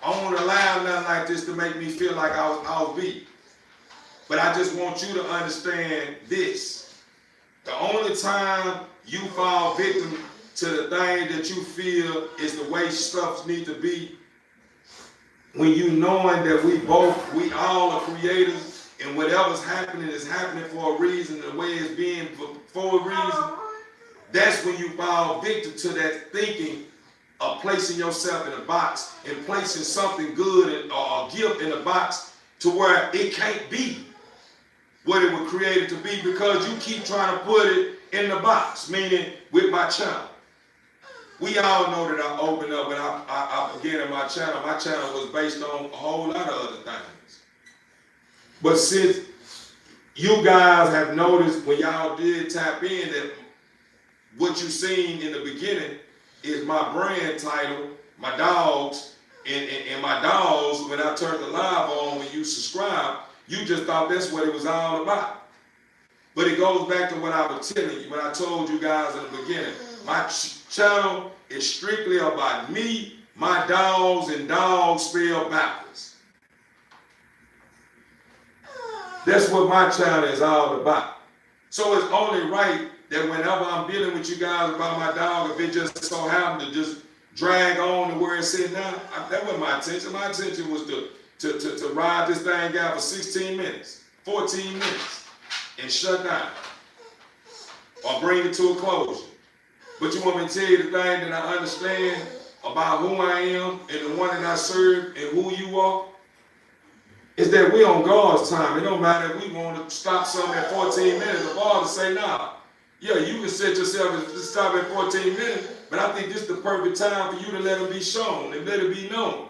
I don't want to allow nothing like this to make me feel like I was beat. But I just want you to understand this. The only time you fall victim to the thing that you feel is the way stuff needs to be, when you knowing that we all are creators, and whatever's happening is happening for a reason, the way it's being for a reason, that's when you fall victim to that thinking of placing yourself in a box and placing something good or a gift in a box to where it can't be what it was created to be, because you keep trying to put it in the box, meaning with my channel. We all know that I opened up when I began my channel. My channel was based on a whole lot of other things. But since you guys have noticed when y'all did tap in that what you seen in the beginning is my brand title, my dogs, and my dogs, when I turned the live on, when you subscribe, you just thought that's what it was all about. But it goes back to what I was telling you, when I told you guys in the beginning. My channel is strictly about me, my dogs, and dogs spelled backwards. That's what my channel is all about. So it's only right that whenever I'm dealing with you guys about my dog, if it just so happened to just drag on to where it's sitting now, that wasn't my intention. My intention was to ride this thing out for 16 minutes, 14 minutes, and shut down, or bring it to a closure. But you want me to tell you the thing that I understand about who I am and the one that I serve and who you are? Is that we on God's time. It don't matter if we want to stop something at 14 minutes. The Father say, nah, yeah, you can set yourself and stop at 14 minutes, but I think this is the perfect time for you to let it be shown and let it be known.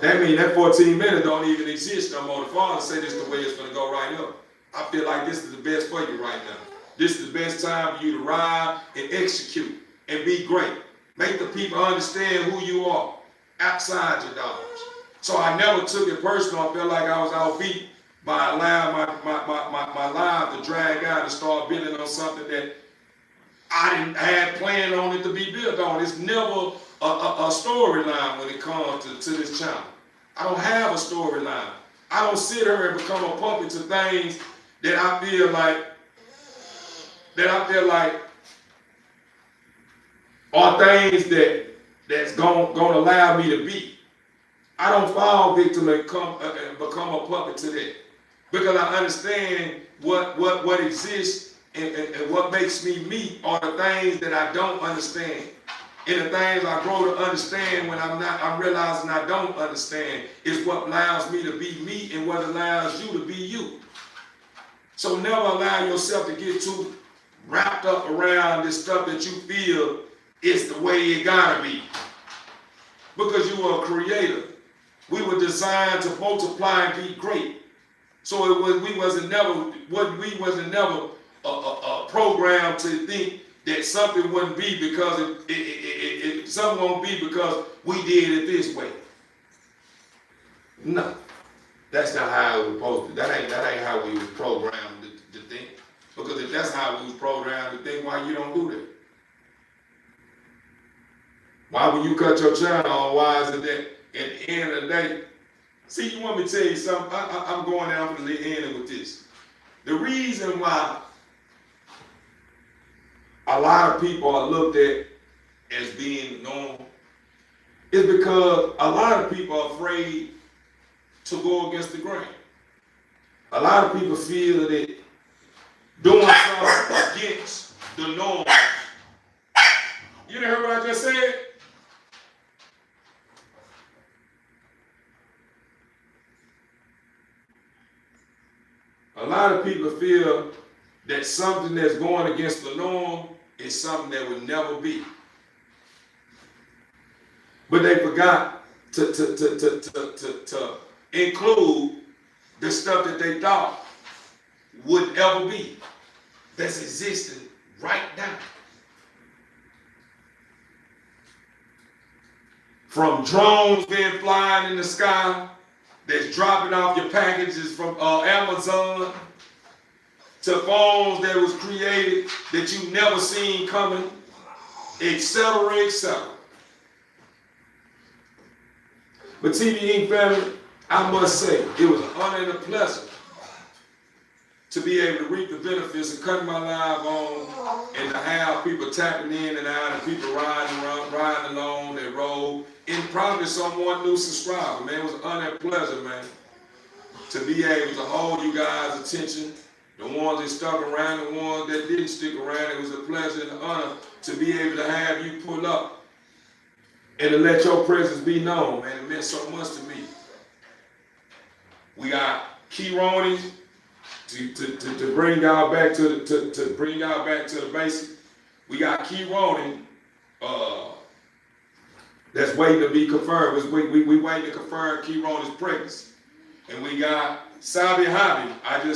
That means that 14 minutes don't even exist no more. The Father say this is the way it's going to go right up. I feel like this is the best for you right now. This is the best time for you to ride and execute and be great. Make the people understand who you are outside your dogs. So I never took it personal. I felt like I was outbeat by allowing my life to drag out and start building on something that I didn't have planned on it to be built on. It's never a storyline when it comes to this channel. I don't have a storyline. I don't sit here and become a puppet to things that I feel like are things that's gonna allow me to be. I don't fall victim and become a puppet to that, because I understand what exists and what makes me me are the things that I don't understand. And the things I grow to understand when I'm realizing I don't understand is what allows me to be me and what allows you to be you. So never allow yourself to get too wrapped up around this stuff that you feel is the way it gotta be. Because you are a creator. We were designed to multiply and be great. So we wasn't never programmed to think that something wouldn't be because something won't be because we did it this way. No, that's not how it was supposed to. That ain't how we was programmed to think. Because if that's how we was programmed to think, why you don't do that? Why when you cut your channel on, why is it that at the end of the day? See, you want me to tell you something? I'm going down from the end with this. The reason why a lot of people are looked at as being normal is because a lot of people are afraid to go against the grain. A lot of people feel that doing something against the norm. You didn't hear what I just said? A lot of people feel that something that's going against the norm is something that would never be. But they forgot to include the stuff that they thought would ever be, that's existing right now. from drones being flying in the sky, that's dropping off your packages from Amazon, to phones that was created that you never seen coming, etc., etc. But TV Inc. family, I must say, it was an honor and a pleasure to be able to reap the benefits of cutting my live on and to have people tapping in and out and people riding around, riding along that road, and probably someone new subscriber. Man, it was an honor and pleasure, man, to be able to hold you guys' attention. The ones that stuck around, the ones that didn't stick around, it was a pleasure and an honor to be able to have you pull up and to let your presence be known, man. It meant so much to me. We got Key Roney to bring y'all back to the basic. We got Key Roney that's waiting to be confirmed. We waiting to confirm Key Roney's pregnancy. And we got Sabi Hobby. I just